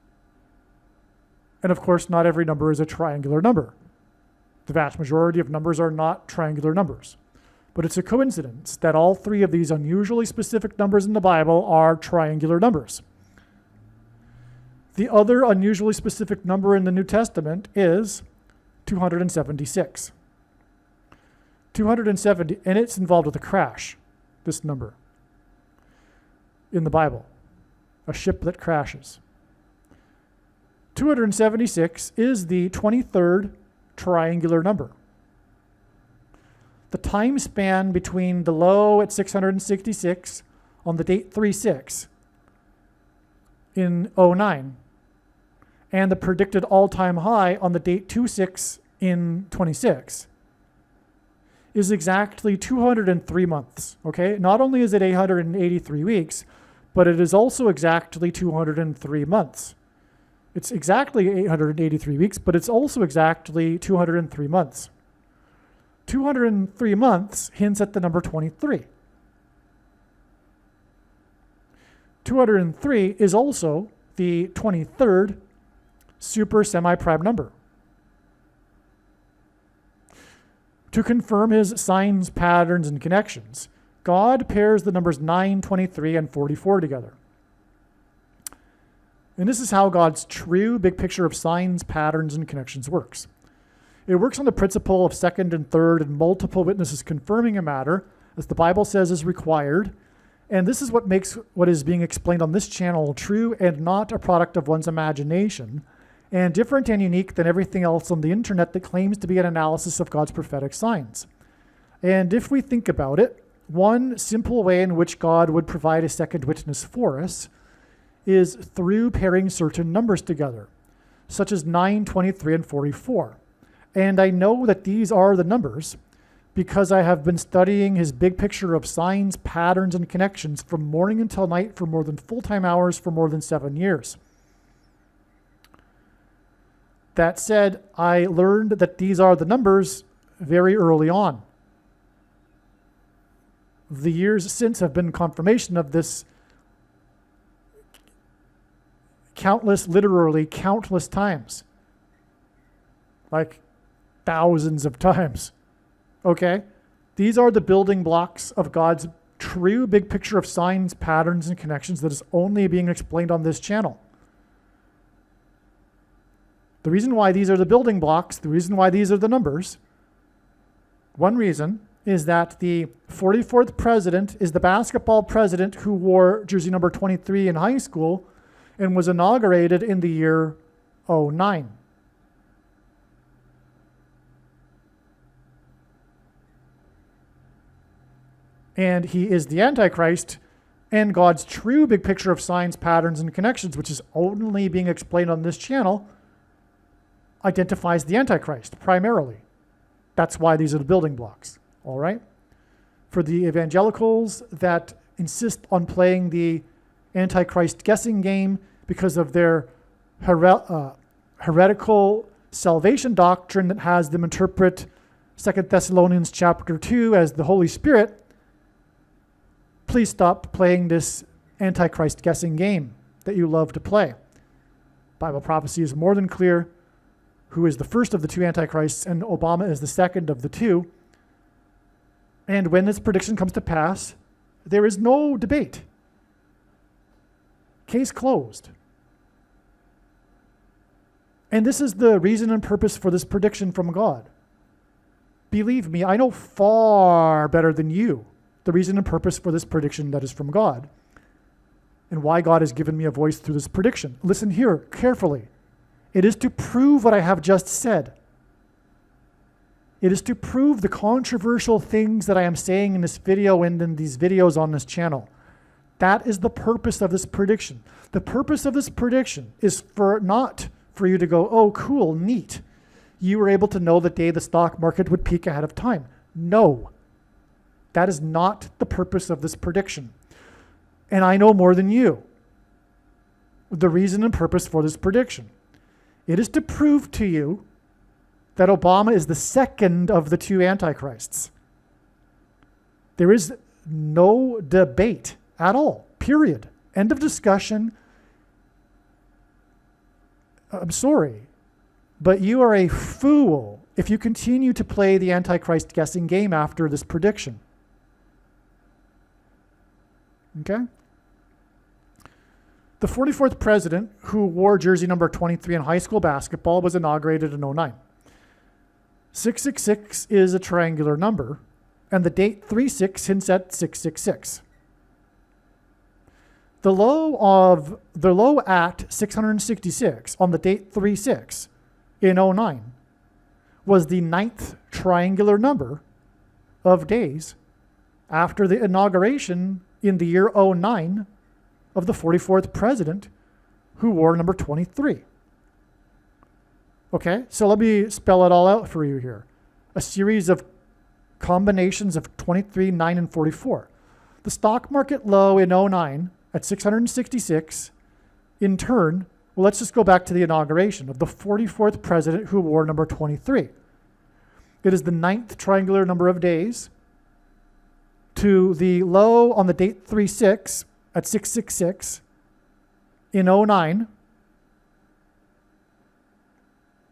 Speaker 1: And of course, not every number is a triangular number. The vast majority of numbers are not triangular numbers. But it's a coincidence that all three of these unusually specific numbers in the Bible are triangular numbers. The other unusually specific number in the New Testament is 276. 270, and it's involved with a crash, this number, in the Bible, a ship that crashes. 276 is the 23rd triangular number. The time span between the low at 666 on the date 36 in 09 and the predicted all-time high on the date 26 in 26 is exactly 203 months, okay? Not only is it 883 weeks, but it is also exactly 203 months. It's exactly 883 weeks, but it's also exactly 203 months. 203 months hints at the number 23. 203 is also the 23rd super semi-prime number. To confirm his signs, patterns, and connections, God pairs the numbers 9, 23, and 44 together. And this is how God's true big picture of signs, patterns, and connections works. It works on the principle of second and third and multiple witnesses confirming a matter, as the Bible says is required. And this is what makes what is being explained on this channel true and not a product of one's imagination, and different and unique than everything else on the internet that claims to be an analysis of God's prophetic signs. And if we think about it, one simple way in which God would provide a second witness for us is through pairing certain numbers together, such as 9, 23, and 44. And I know that these are the numbers because I have been studying his big picture of signs, patterns, and connections from morning until night for more than full-time hours for more than 7 years. That said, I learned that these are the numbers very early on. The years since have been confirmation of this literally countless times. Like thousands of times. Okay? These are the building blocks of God's true big picture of signs, patterns, and connections that is only being explained on this channel. The reason why these are the building blocks, the reason why these are the numbers, one reason is that the 44th president is the basketball president who wore jersey number 23 in high school and was inaugurated in the year 09. And he is the Antichrist, and God's true big picture of signs, patterns, and connections, which is only being explained on this channel, identifies the Antichrist primarily. That's why these are the building blocks, all right? For the evangelicals that insist on playing the Antichrist guessing game because of their heretical salvation doctrine that has them interpret 2 Thessalonians chapter 2 as the Holy Spirit, please stop playing this Antichrist guessing game that you love to play. Bible prophecy is more than clear who is the first of the two Antichrists, and Obama is the second of the two. And when this prediction comes to pass, there is no debate. Case closed. And this is the reason and purpose for this prediction from God. Believe me, I know far better than you the reason and purpose for this prediction that is from God, and why God has given me a voice through this prediction. Listen here carefully. It is to prove what I have just said. It is to prove the controversial things that I am saying in this video and in these videos on this channel. That is the purpose of this prediction. The purpose of this prediction is not for you to go, oh, cool, neat. You were able to know the day the stock market would peak ahead of time. No. That is not the purpose of this prediction. And I know more than you the reason and purpose for this prediction. It is to prove to you that Obama is the second of the two antichrists. There is no debate at all, period. End of discussion. I'm sorry, but you are a fool if you continue to play the Antichrist guessing game after this prediction. Okay? The 44th president who wore jersey number 23 in high school basketball was inaugurated in 09. 666 is a triangular number, and the date 36 hints at 666. The low at 666 on the date 36 in 09 was the 9th triangular number of days after the inauguration in the year 09 of the 44th president who wore number 23. Okay, so let me spell it all out for you here. A series of combinations of 23, 9, and 44. The stock market low in 09 at 666, in turn, well, let's just go back to the inauguration of the 44th president who wore number 23. It is the 9th triangular number of days to the low on the date 36 at 666 in 09.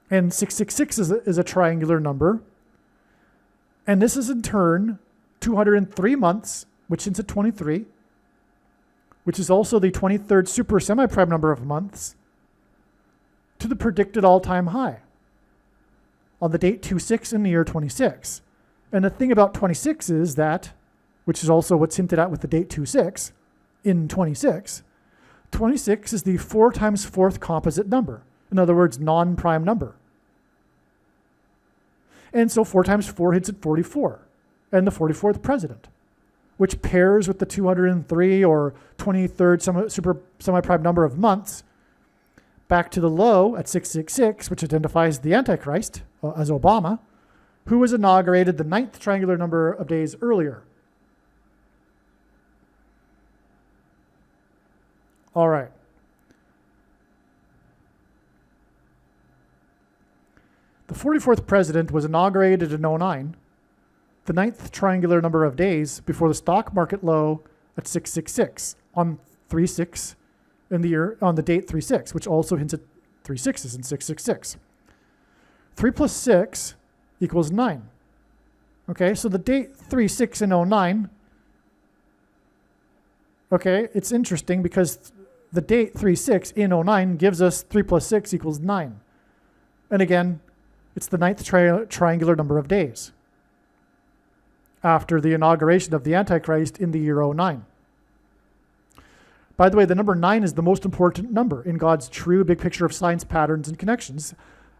Speaker 1: And 666 is a triangular number. And this is in turn 203 months, which hints at 23, which is also the 23rd super semi-prime number of months, to the predicted all-time high on the date 26 in the year 26. And the thing about 26 is that, which is also what's hinted at with the date 26 in 26, 26 is the 4 times 4th composite number. In other words, non-prime number. And so 4 times 4 hits at 44, and the 44th president, which pairs with the 203 or 23rd super semi-prime number of months, back to the low at 666, which identifies the Antichrist as Obama, who was inaugurated the 9th triangular number of days earlier. All right. The 44th president was inaugurated in 09, the 9th triangular number of days before the stock market low at 666 on 36 in the year, on the date 36, which also hints at 3 6s and 666. 3 plus 6 equals 9. Okay, so the date 36 in 09 Okay, it's interesting because the date 3/6 in 09 gives us 3 plus 6 equals 9. And again, it's the ninth triangular number of days after the inauguration of the Antichrist in the year 09. By the way, the number 9 is the most important number in God's true big picture of science, patterns, and connections,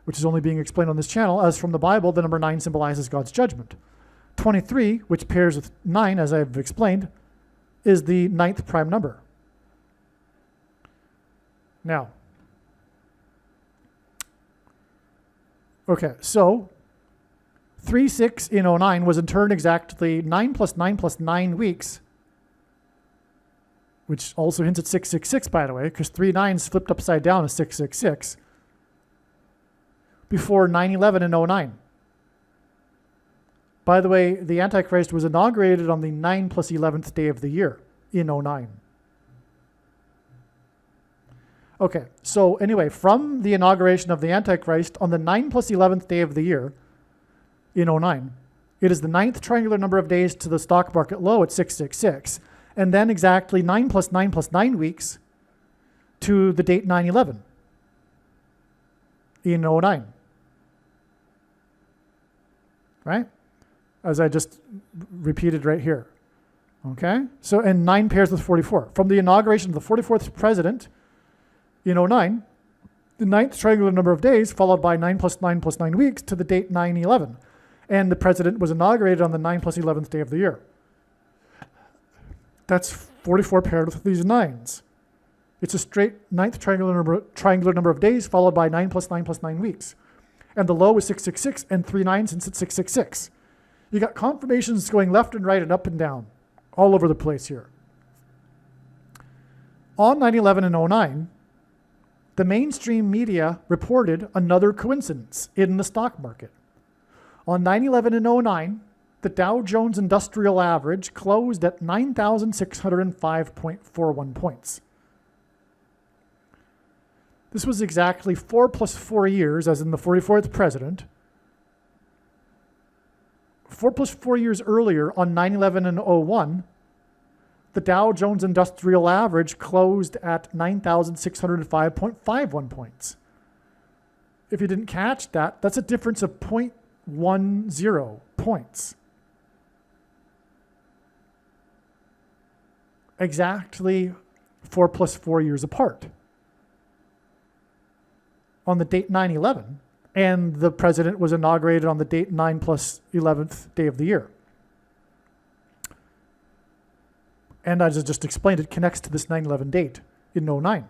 Speaker 1: which is only being explained on this channel. As from the Bible, the number 9 symbolizes God's judgment. 23, which pairs with 9, as I've explained, is the ninth prime number. Now, okay, so 3/6 in 09 was in turn exactly 9 plus 9 plus 9 weeks, which also hints at 666, by the way, because 3 9s flipped upside down is 666, before 9/11 in 09. By the way, the Antichrist was inaugurated on the 9 plus 11th day of the year in 09. Okay, so anyway, from the inauguration of the Antichrist on the 9 plus 11th day of the year in 09, it is the ninth triangular number of days to the stock market low at 666, and then exactly 9 plus 9 plus 9 weeks to the date 9/11 in 09. Right? As I just repeated right here. Okay? So, and 9 pairs with 44. From the inauguration of the 44th president in 09, the ninth triangular number of days, followed by 9 plus 9 plus 9 weeks to the date 9/11. And the president was inaugurated on the 9 plus 11th day of the year. That's 44 paired with these 9s. It's a straight ninth triangular number of days, followed by 9 plus 9 plus 9 weeks. And the low is 666, and 3 9s since it's 666. You got confirmations going left and right and up and down, all over the place here. On 9/11 and 09, the mainstream media reported another coincidence in the stock market. On 9/11 and 09, the Dow Jones Industrial Average closed at 9,605.41 points. This was exactly 4 plus 4 years, as in the 44th president. 4 plus 4 years earlier, on 9/11 and 01, the Dow Jones Industrial Average closed at 9,605.51 points. If you didn't catch that, that's a difference of 0.10 points. Exactly 4 plus 4 years apart. On the date 9/11, and the president was inaugurated on the date 9 plus 11th day of the year. And as I just explained, it connects to this 9/11 date in 09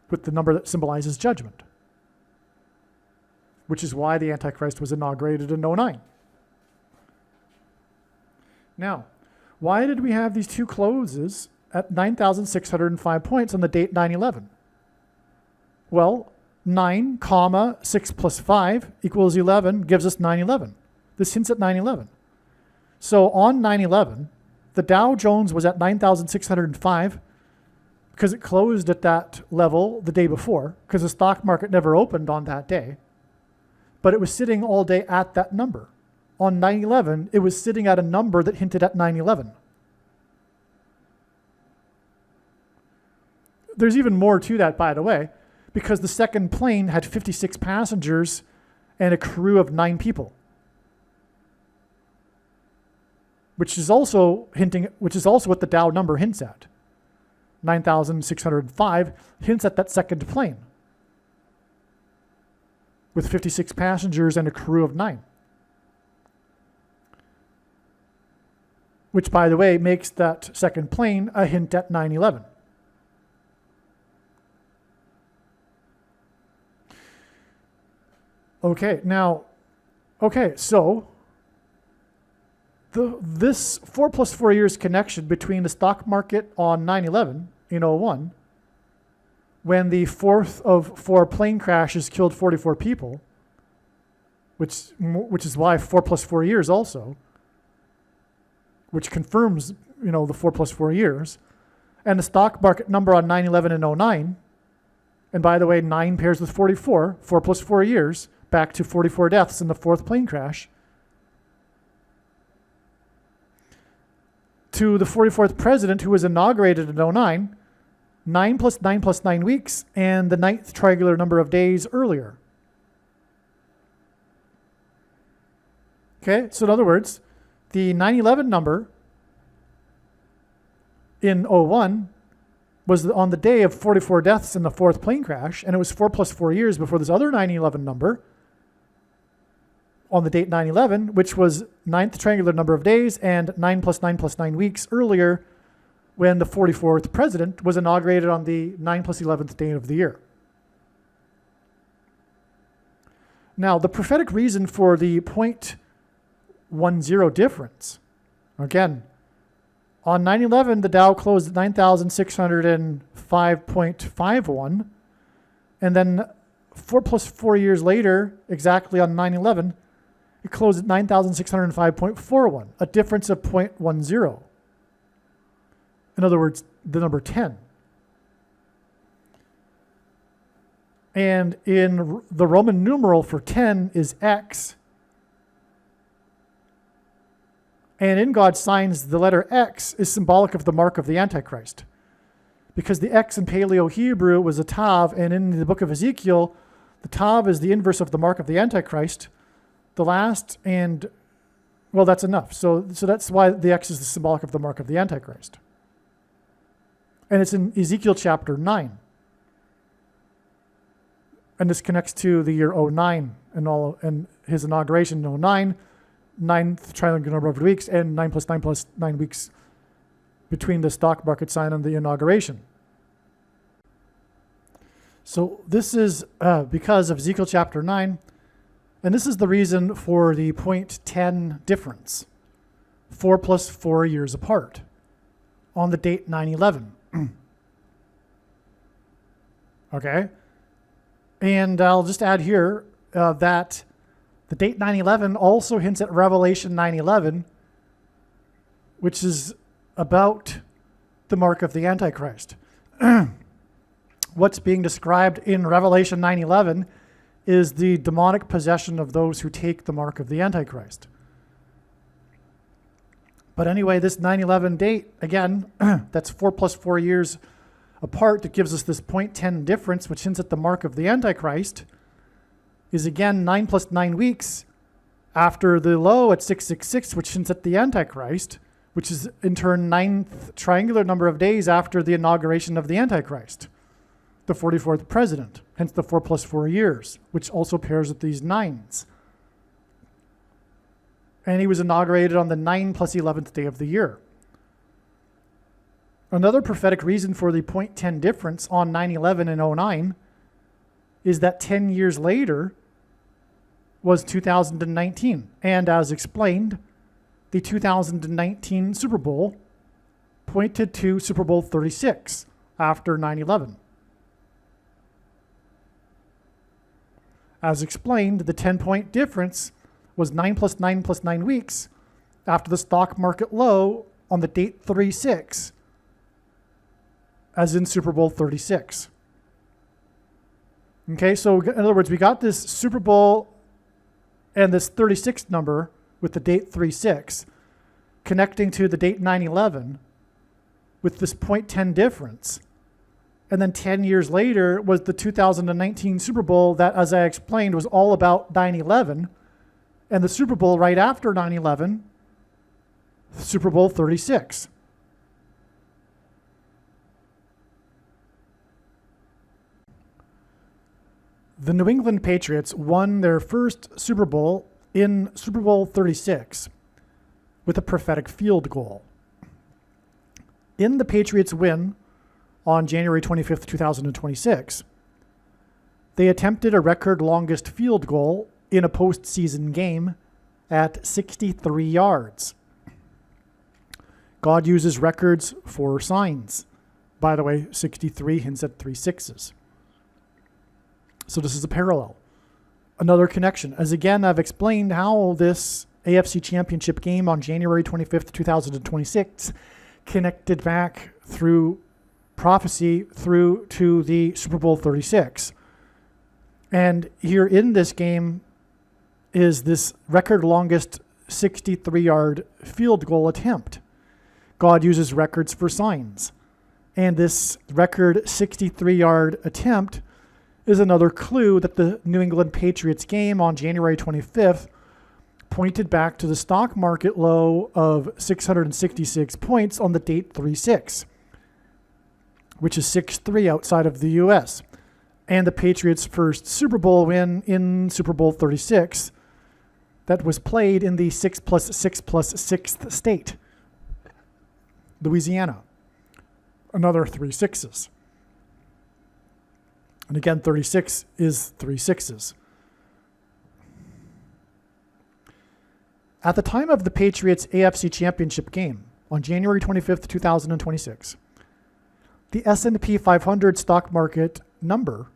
Speaker 1: with the number that symbolizes judgment, which is why the Antichrist was inaugurated in 09. Now, why did we have these two closes at 9,605 points on the date 9/11? Well, 9, 6 plus 5 equals 11 gives us 9/11. This hints at 9/11. So on 9/11, the Dow Jones was at 9,605 because it closed at that level the day before, because the stock market never opened on that day. But it was sitting all day at that number. On 9/11, it was sitting at a number that hinted at 9/11. There's even more to that, by the way, because the second plane had 56 passengers and a crew of 9 people, which is also what the Dow number hints at. 9,605 hints at that second plane with 56 passengers and a crew of 9. Which, by the way, makes that second plane a hint at 9/11. So this 4 plus 4 years connection between the stock market on 9/11 in 01, when the fourth of 4 plane crashes killed 44 people, which is why 4 plus 4 years also, which confirms, the 4 plus 4 years, and the stock market number on 9/11 and 09, and by the way, 9 pairs with 44, 4 plus 4 years, back to 44 deaths in the 4th plane crash. to the 44th president who was inaugurated in 09, 9 plus 9 plus 9 weeks, and the 9th triangular number of days earlier. Okay, so in other words, the 9/11 number in 01 was on the day of 44 deaths in the 4th plane crash, and it was 4 plus 4 years before this other 9/11 number on the date 9/11, which was 9th triangular number of days and 9 plus 9 plus 9 weeks earlier when the 44th president was inaugurated on the 9 plus 11th day of the year. Now, the prophetic reason for the 0.10 difference, again, on 9/11, the Dow closed at 9,605.51, and then 4 plus 4 years later, exactly on 9/11, it closed at 9,605.41, a difference of 0.10. In other words, the number 10. And in the Roman numeral for 10 is X. And in God's signs, the letter X is symbolic of the mark of the Antichrist. Because the X in Paleo-Hebrew was a Tav, and in the book of Ezekiel, the Tav is the inverse of the mark of the Antichrist. The last and, well, that's enough. So that's why the X is the symbolic of the mark of the Antichrist. And it's in Ezekiel chapter 9. And this connects to the year 09 and his inauguration in 09, 9th triangular number of weeks, and 9 plus 9 weeks between the stock market sign and the inauguration. So this is because of Ezekiel chapter 9, and this is the reason for the 0.10 difference, 4 plus 4 years apart, on the date 9/11. Okay? And I'll just add here that the date 9/11 also hints at Revelation 9/11, which is about the mark of the Antichrist. What's being described in Revelation 9/11 is the demonic possession of those who take the mark of the Antichrist. But anyway, this 9/11 date, again, that's 4 plus 4 years apart, that gives us this 0.10 difference, which hints at the mark of the Antichrist, is again 9 plus 9 weeks after the low at 666, which hints at the Antichrist, which is in turn 9th triangular number of days after the inauguration of the Antichrist, the 44th president, hence the 4 plus 4 years, which also pairs with these 9s. And he was inaugurated on the 9 plus 11th day of the year. Another prophetic reason for the 0.10 difference on 9/11 and 09 is that 10 years later was 2019. And as explained, the 2019 Super Bowl pointed to Super Bowl 36 after 9/11. As explained, the 10-point difference was 9 plus 9 plus 9 weeks after the stock market low on the date 36, as in Super Bowl 36. Okay, so in other words, we got this Super Bowl and this 36 number with the date 36 connecting to the date 9/11 with this 0.10 difference. And then 10 years later was the 2019 Super Bowl that, as I explained, was all about 9/11. And the Super Bowl right after 9/11, Super Bowl 36. The New England Patriots won their first Super Bowl in Super Bowl 36 with a prophetic field goal. In the Patriots' win on January 25th, 2026, they attempted a record longest field goal in a postseason game at 63 yards. God uses records for signs. By the way, 63 hints at 3 sixes. So this is a parallel. Another connection. As again, I've explained how this AFC Championship game on January 25th, 2026 connected back through prophecy through to the Super Bowl 36. And here in this game is this record longest 63-yard field goal attempt. God uses records for signs. And this record 63-yard attempt is another clue that the New England Patriots game on January 25th pointed back to the stock market low of 666 points on the date 3/6, which is 6-3 outside of the U.S., and the Patriots' first Super Bowl win in Super Bowl 36 that was played in the 6+6+6th state, Louisiana. Another 3 6s. And again, 36 is 3 6s. At the time of the Patriots' AFC Championship game on January 25th, 2026, the S&P 500 stock market number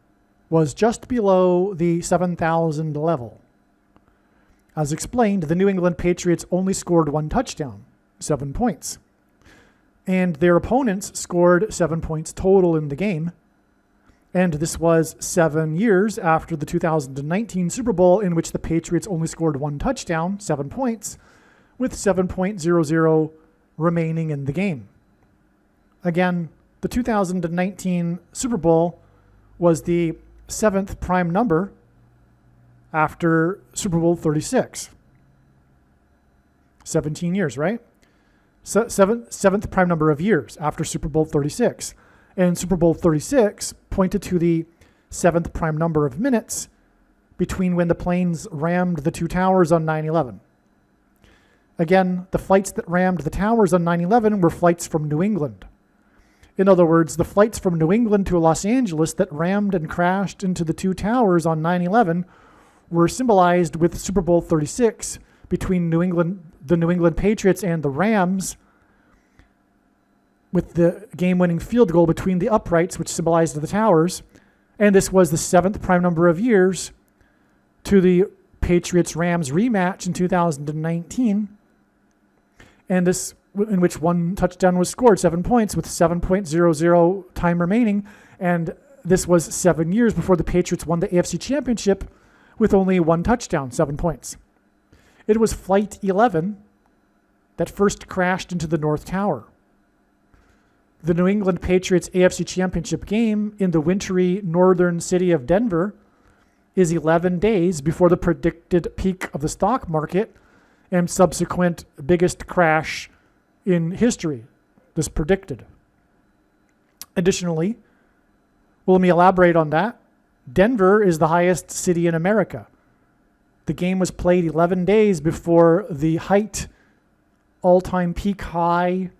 Speaker 1: was just below the 7,000 level. As explained, the New England Patriots only scored 1 touchdown, 7 points. And their opponents scored 7 points total in the game. And this was 7 years after the 2019 Super Bowl, in which the Patriots only scored 1 touchdown, 7 points, with 7.00 remaining in the game. Again, the 2019 Super Bowl was the 7th prime number after Super Bowl 36. 17 years, right? Seventh prime number of years after Super Bowl 36. And Super Bowl 36 pointed to the 7th prime number of minutes between when the planes rammed the 2 towers on 9/11. Again, the flights that rammed the towers on 9/11 were flights from New England. In other words, the flights from New England to Los Angeles that rammed and crashed into the 2 towers on 9/11 were symbolized with Super Bowl 36 between the New England Patriots and the Rams, with the game-winning field goal between the uprights, which symbolized the towers. And this was the 7th prime number of years to the Patriots-Rams rematch in 2019. And this, in which 1 touchdown was scored, 7 points, with 7.00 time remaining. And this was 7 years before the Patriots won the AFC Championship with only 1 touchdown, 7 points. It was Flight 11 that first crashed into the North Tower. The New England Patriots AFC Championship game in the wintry northern city of Denver is 11 days before the predicted peak of the stock market and subsequent biggest crash in history, this predicted. Additionally, well, let me elaborate on that. Denver is the highest city in America. The game was played 11 days before the height, all-time peak high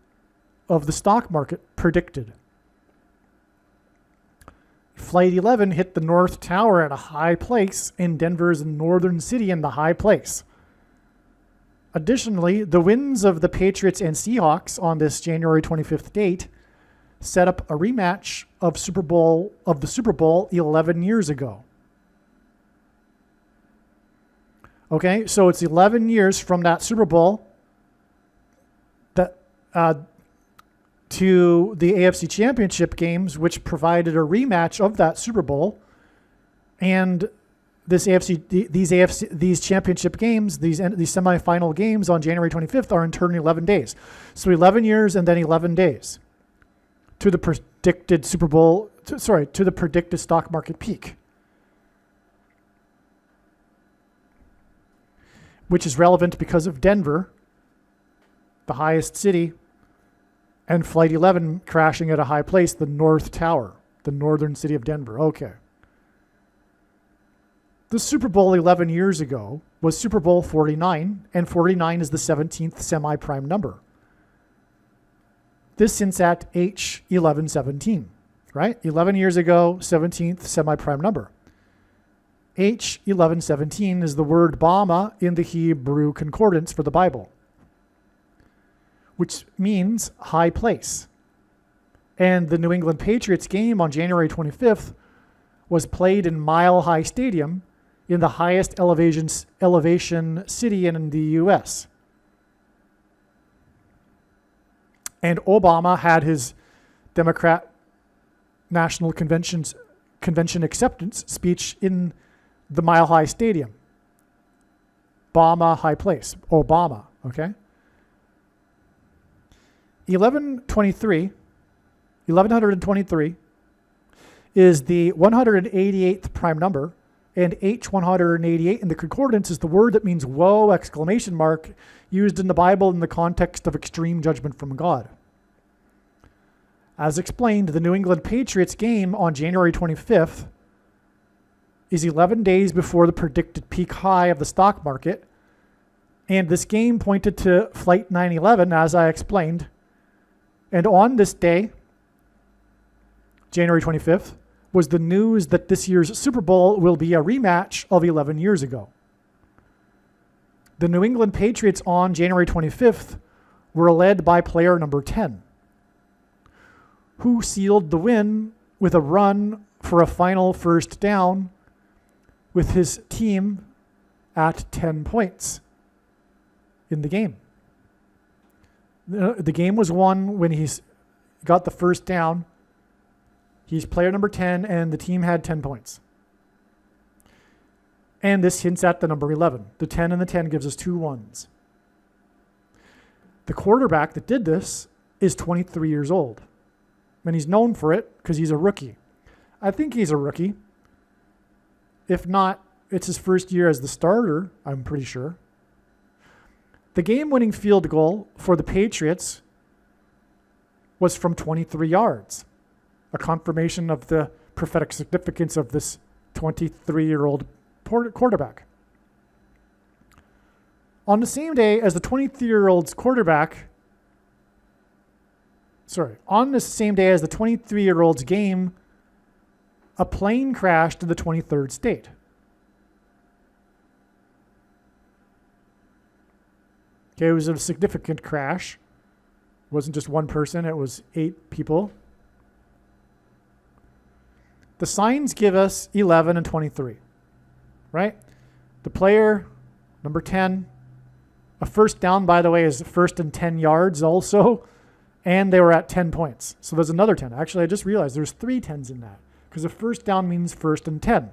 Speaker 1: of the stock market predicted. Flight 11 hit the North Tower at a high place in Denver's northern city in the high place. Additionally, the wins of the Patriots and Seahawks on this January 25th date set up a rematch of the Super Bowl 11 years ago. Okay, so it's 11 years from that Super Bowl that to the AFC Championship games, which provided a rematch of that Super Bowl, and these championship games, these semifinal games on January 25th are in turn 11 days. So 11 years and then 11 days to the predicted to the predicted stock market peak, which is relevant because of Denver, the highest city, and Flight 11 crashing at a high place, the North Tower, the northern city of Denver. Okay. The Super Bowl 11 years ago was Super Bowl 49, and 49 is the 17th semi-prime number. This since at H1117, right? 11 years ago, 17th semi-prime number. H1117 is the word Bama in the Hebrew concordance for the Bible, which means high place. And the New England Patriots game on January 25th was played in Mile High Stadium in the highest elevation city in the U.S. And Obama had his Democrat National Convention acceptance speech in the Mile High Stadium. Obama, high place. Obama, okay? 1123 is the 188th prime number, and H188 in the concordance is the word that means woe, exclamation mark, used in the Bible in the context of extreme judgment from God. As explained, the New England Patriots game on January 25th is 11 days before the predicted peak high of the stock market, and this game pointed to Flight 911, as I explained. And on this day, January 25th, was the news that this year's Super Bowl will be a rematch of 11 years ago. The New England Patriots on January 25th were led by player number 10, who sealed the win with a run for a final first down with his team at 10 points in the game. The game was won when he's got the first down. He's player number 10, and the team had 10 points. And this hints at the number 11. The 10 and the 10 gives us 2 ones. The quarterback that did this is 23 years old. And he's known for it because he's a rookie. I think he's a rookie. If not, it's his first year as the starter, I'm pretty sure. The game-winning field goal for the Patriots was from 23 yards. A confirmation of the prophetic significance of this 23-year-old quarterback. On the same day as the 23-year-old's game, a plane crashed in the 23rd state. Okay, it was a significant crash. It wasn't just one person, it was 8 people. The signs give us 11 and 23, right? The player, number 10, a first down, by the way, is first and 10 yards also, and they were at 10 points. So there's another 10. Actually, I just realized there's 3 10s in that, because a first down means first and 10.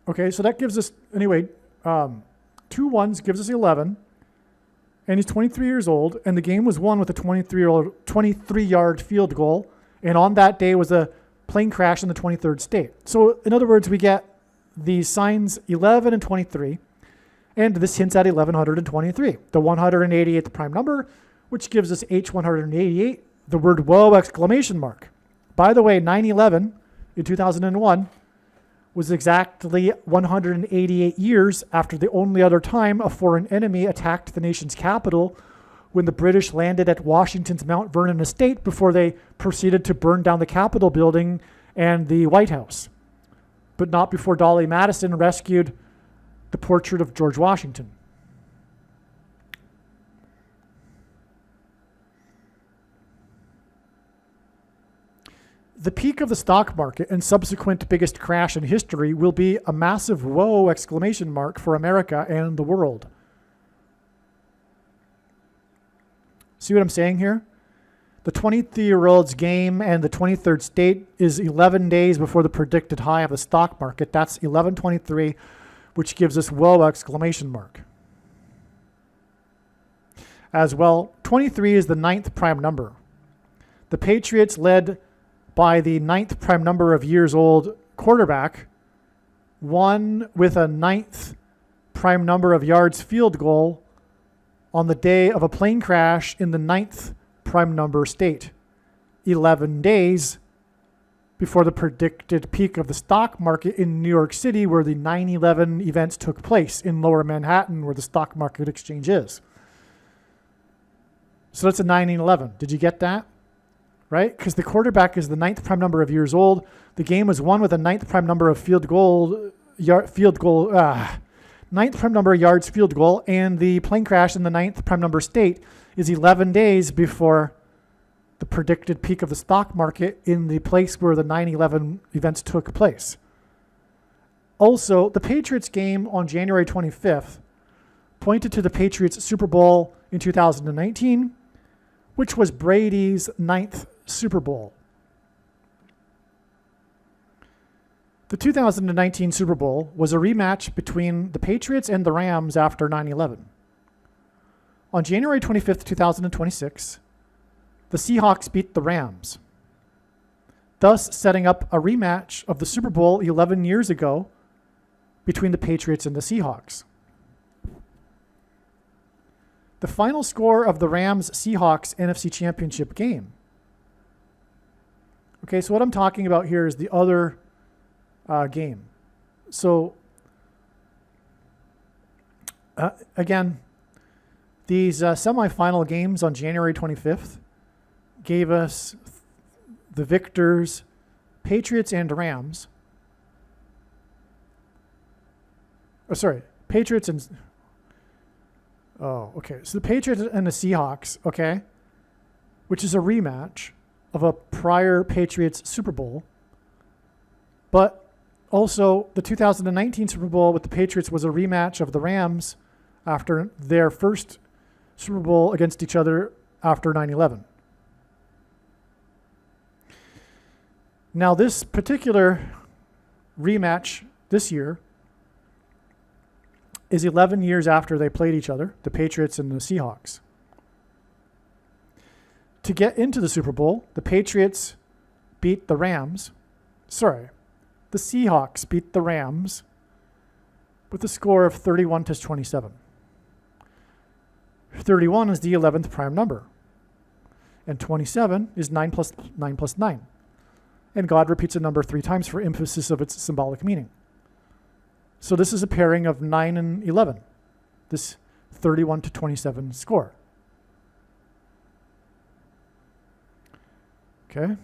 Speaker 1: Okay, so that gives us, anyway, 2 ones gives us 11. And he's 23 years old, and the game was won with a 23-yard field goal. And on that day was a plane crash in the 23rd state. So in other words, we get the signs 11 and 23, and this hints at 1123, the 188th prime number, which gives us H188, the word whoa, exclamation mark. By the way, 9/11 in 2001 was exactly 188 years after the only other time a foreign enemy attacked the nation's capital, when the British landed at Washington's Mount Vernon estate before they proceeded to burn down the Capitol building and the White House, but not before Dolly Madison rescued the portrait of George Washington. The peak of the stock market and subsequent biggest crash in history will be a massive whoa, exclamation mark, for America and the world. See what I'm saying here? The 23-year-old's game and the 23rd state is 11 days before the predicted high of the stock market. That's 1123, which gives us whoa, exclamation mark. As well, 23 is the 9th prime number. The Patriots, led by the 9th prime number of years old quarterback, won with a 9th prime number of yards field goal on the day of a plane crash in the 9th prime number state, 11 days before the predicted peak of the stock market in New York City, where the 9/11 events took place, in Lower Manhattan, where the stock market exchange is. So that's a 9/11. Did you get that? Right? Because the quarterback is the 9th prime number of years old. The game was won with a 9th prime number of 9th prime number yards field goal, and the plane crash in the 9th prime number state is 11 days before the predicted peak of the stock market in the place where the 9/11 events took place. Also, the Patriots game on January 25th pointed to the Patriots Super Bowl in 2019, which was Brady's 9th Super Bowl. The 2019 Super Bowl was a rematch between the Patriots and the Rams after 9/11. On January 25th, 2026, the Seahawks beat the Rams, thus setting up a rematch of the Super Bowl 11 years ago between the Patriots and the Seahawks. The final score of the Rams-Seahawks NFC Championship game. Okay, so what I'm talking about here is the other game. So, again, these semifinal games on January 25th gave us the victors, Patriots and Rams. Patriots and... Oh, okay. So the Patriots and the Seahawks, okay, which is a rematch of a prior Patriots Super Bowl. But also the 2019 Super Bowl with the Patriots was a rematch of the Rams after their first Super Bowl against each other after 9/11. Now this particular rematch this year is 11 years after they played each other, the Patriots and the Seahawks. To get into the Super Bowl, the Patriots beat the Rams. The Seahawks beat the Rams with a score of 31-27. 31 is the 11th prime number, and 27 is 9 plus 9 plus 9. And God repeats a number 3 times for emphasis of its symbolic meaning. So this is a pairing of 9 and 11, this 31-27 score. Okay.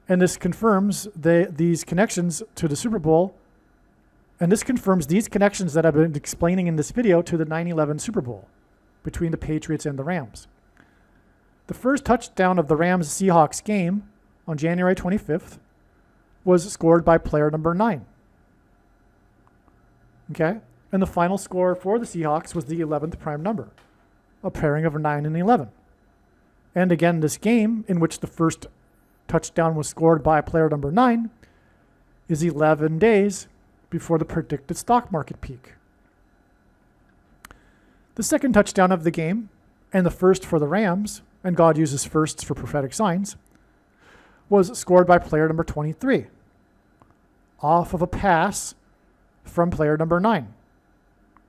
Speaker 1: And this confirms these connections to the Super Bowl, and this confirms these connections that I've been explaining in this video to the 9/11 Super Bowl between the Patriots and the Rams. The first touchdown of the Rams-Seahawks game on January 25th was scored by player number 9. Okay? And the final score for the Seahawks was the 11th prime number, a pairing of 9 and 11. And again, this game in which the first touchdown was scored by player number 9 is 11 days before the predicted stock market peak. The second touchdown of the game, and the first for the Rams, and God uses firsts for prophetic signs, was scored by player number 23, off of a pass from player number 9.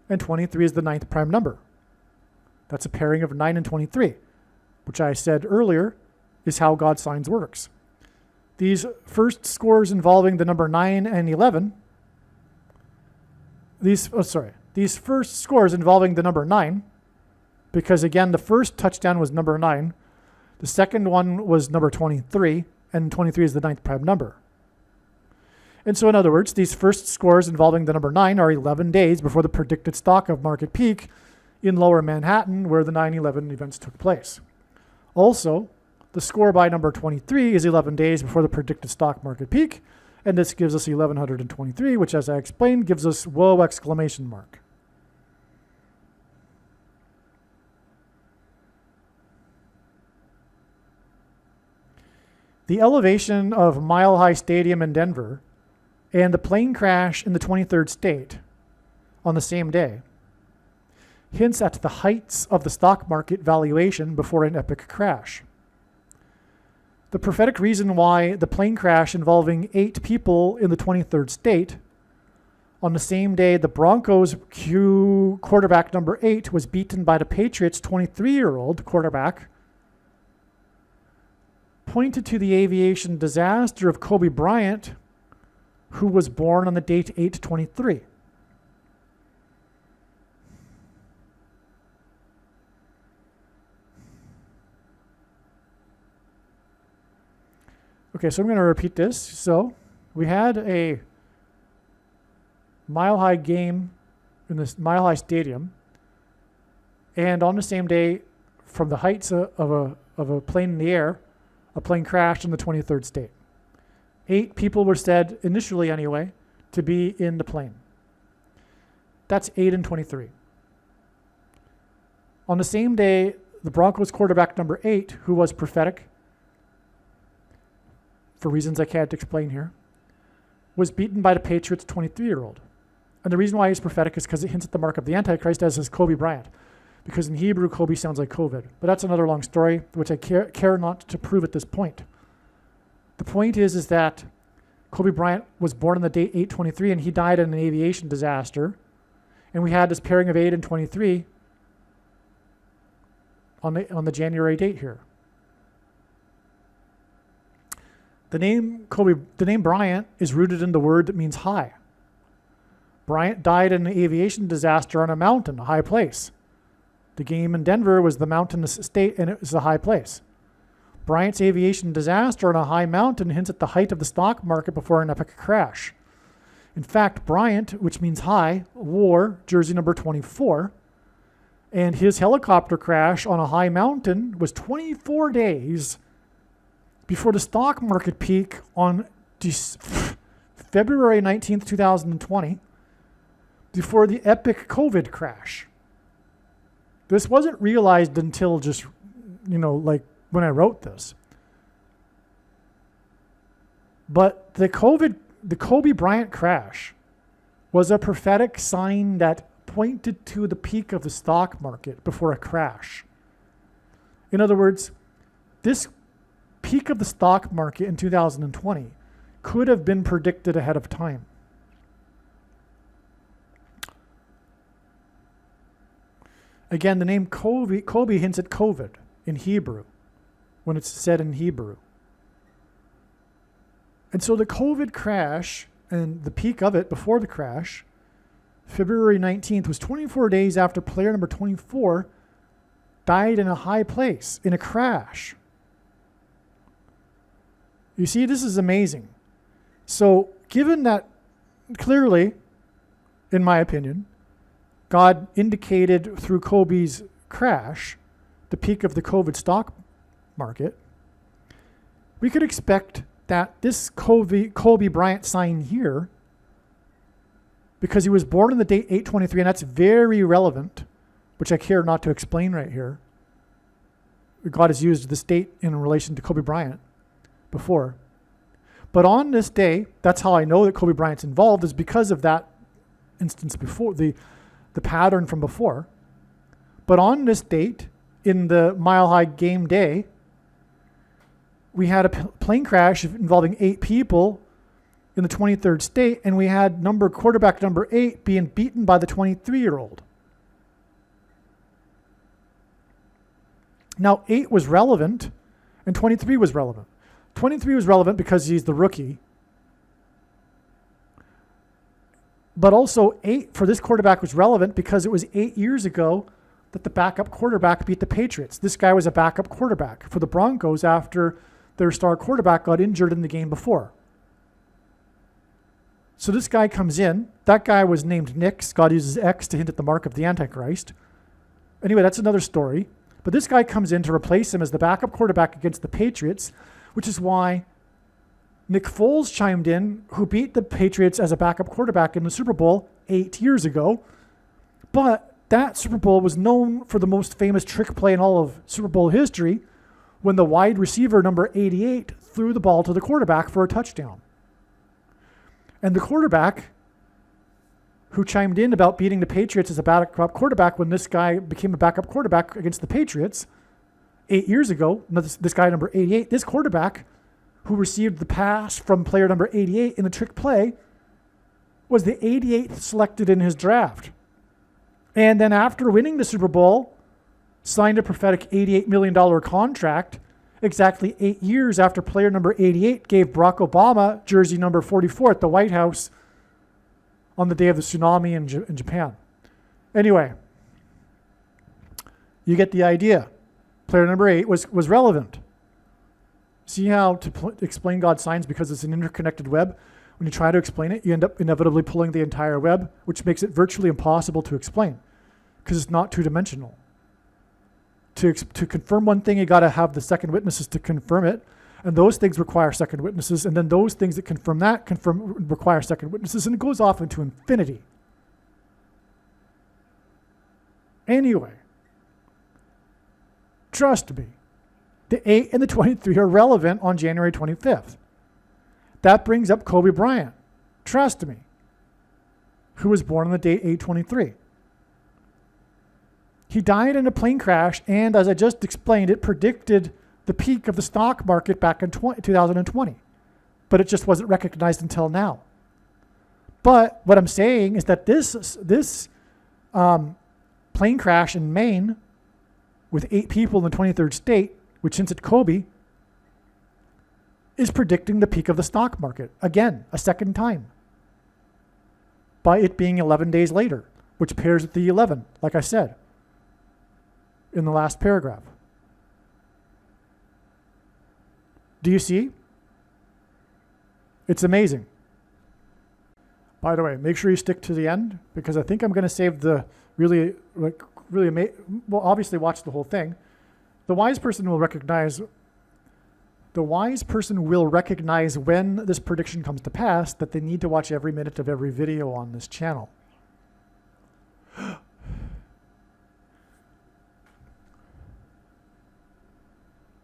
Speaker 1: And 23 is the 9th prime number. That's a pairing of 9 and 23, which I said earlier is how God's signs works. These first scores involving the number 9 and 11, these first scores involving the number 9, because again, the first touchdown was number 9, the second one was number 23, and 23 is the 9th prime number. And so in other words, these first scores involving the number 9 are 11 days before the predicted stock of market peak in lower Manhattan where the 9/11 events took place. Also, the score by number 23 is 11 days before the predicted stock market peak, and this gives us 1123, which as I explained gives us whoa exclamation mark. The elevation of Mile High Stadium in Denver and the plane crash in the 23rd state on the same day hints at the heights of the stock market valuation before an epic crash. The prophetic reason why the plane crash involving 8 people in the 23rd state on the same day the Broncos quarterback number 8 was beaten by the Patriots 23-year-old quarterback pointed to the aviation disaster of Kobe Bryant, who was born on the date 8/23. Okay, so I'm going to repeat this. So we had a Mile High game in this Mile High Stadium, and on the same day, from the heights of a plane in the air, a plane crashed in the 23rd state. 8 people were said, initially anyway, to be in the plane. That's 8 and 23. On the same day, the Broncos quarterback number 8, who was prophetic, for reasons I can't explain here, was beaten by the Patriots 23-year-old. And the reason why it's prophetic is because it hints at the mark of the Antichrist, as is Kobe Bryant. Because in Hebrew, Kobe sounds like COVID. But that's another long story, which I care not to prove at this point. The point is that Kobe Bryant was born on the date 8/23, and he died in an aviation disaster. And we had this pairing of 8 and 23 on the January date here. The name Bryant is rooted in the word that means high. Bryant died in an aviation disaster on a mountain, a high place. The game in Denver was the mountainous state, and it was a high place. Bryant's aviation disaster on a high mountain hints at the height of the stock market before an epic crash. In fact, Bryant, which means high, wore jersey number 24, and his helicopter crash on a high mountain was 24 days before the stock market peak on February 19th, 2020, before the epic COVID crash. This wasn't realized until just, like when I wrote this. But the Kobe Bryant crash was a prophetic sign that pointed to the peak of the stock market before a crash. In other words, this peak of the stock market in 2020 could have been predicted ahead of time. Again, the name Kobe hints at COVID in Hebrew, when it's said in Hebrew. And so the COVID crash and the peak of it before the crash, February 19th, was 24 days after player number 24 died in a high place, in a crash. You see, this is amazing. So given that clearly, in my opinion, God indicated through Kobe's crash the peak of the COVID stock market, we could expect that this Kobe Bryant sign here, because he was born on the date 8/23, and that's very relevant, which I care not to explain right here. God has used this date in relation to Kobe Bryant before. But on this day, that's how I know that Kobe Bryant's involved, is because of that instance before, the pattern from before. But on this date, in the Mile High game day, we had a plane crash involving 8 people in the 23rd state, and we had quarterback number 8 being beaten by the 23-year-old. Now, 8 was relevant, and 23 was relevant. 23 was relevant because he's the rookie. But also 8 for this quarterback was relevant because it was 8 years ago that the backup quarterback beat the Patriots. This guy was a backup quarterback for the Broncos after their star quarterback got injured in the game before. So this guy comes in. That guy was named Nix. God uses X to hint at the mark of the Antichrist. Anyway, that's another story. But this guy comes in to replace him as the backup quarterback against the Patriots, which is why Nick Foles chimed in, who beat the Patriots as a backup quarterback in the Super Bowl 8 years ago. But that Super Bowl was known for the most famous trick play in all of Super Bowl history, when the wide receiver number 88 threw the ball to the quarterback for a touchdown. And the quarterback who chimed in about beating the Patriots as a backup quarterback when this guy became a backup quarterback against the Patriots 8 years ago, this guy number 88, this quarterback who received the pass from player number 88 in the trick play was the 88th selected in his draft. And then after winning the Super Bowl, signed a prophetic $88 million contract exactly 8 years after player number 88 gave Barack Obama jersey number 44 at the White House on the day of the tsunami in Japan. Anyway, you get the idea. Player number 8 was relevant. See how to explain God's signs, because it's an interconnected web, when you try to explain it, you end up inevitably pulling the entire web, which makes it virtually impossible to explain because it's not two-dimensional. To confirm one thing, you got to have the second witnesses to confirm it, and those things require second witnesses, and then those things that confirm require second witnesses, and it goes off into infinity. Anyway, trust me, the 8 and the 23 are relevant on January 25th. That brings up Kobe Bryant. Trust me. who was born on the date 8/23. He died in a plane crash, and as I just explained, it predicted the peak of the stock market back in 2020, but it just wasn't recognized until now. But what I'm saying is that this plane crash in Maine with 8 people in the 23rd state, which hints at Kobe, is predicting the peak of the stock market again, a second time, by it being 11 days later, which pairs with the 11, like I said in the last paragraph. Do you see? It's amazing. By the way, make sure you stick to the end, because I think I'm going to save the well, obviously watch the whole thing. The wise person will recognize when this prediction comes to pass that they need to watch every minute of every video on this channel.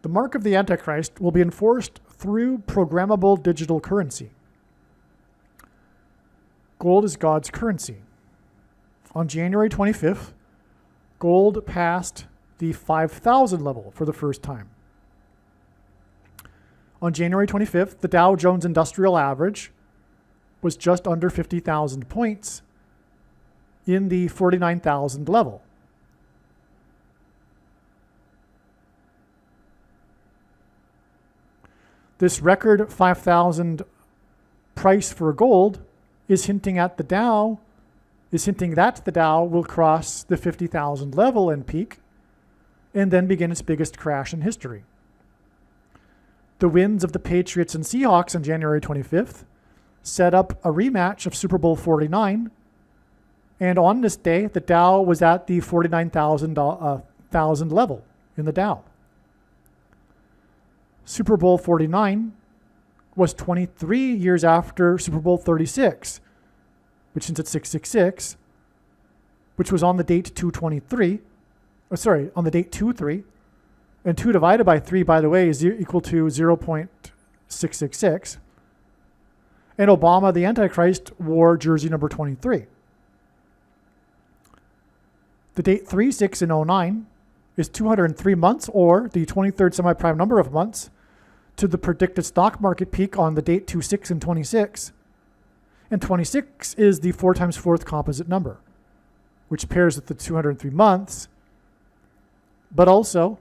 Speaker 1: The mark of the Antichrist will be enforced through programmable digital currency. Gold is God's currency. On January 25th, gold passed the 5,000 level for the first time. On January 25th, the Dow Jones Industrial Average was just under 50,000 points in the 49,000 level. This record 5,000 price for gold is hinting that the Dow will cross the 50,000 level and peak, and then begin its biggest crash in history. The wins of the Patriots and Seahawks on January 25th set up a rematch of Super Bowl 49, and on this day, the Dow was at the 49,000 level in the Dow. Super Bowl 49 was 23 years after Super Bowl 36, which ends at 666, which was on the date 223. On the date 23. And 2 divided by 3, by the way, is equal to 0.666. And Obama, the Antichrist, wore jersey number 23. The date 36 in 09 is 203 months, or the 23rd semi-prime number of months, to the predicted stock market peak on the date 26 and 26. And 26 is the 4 times 4th composite number, which pairs with the 203 months. But also,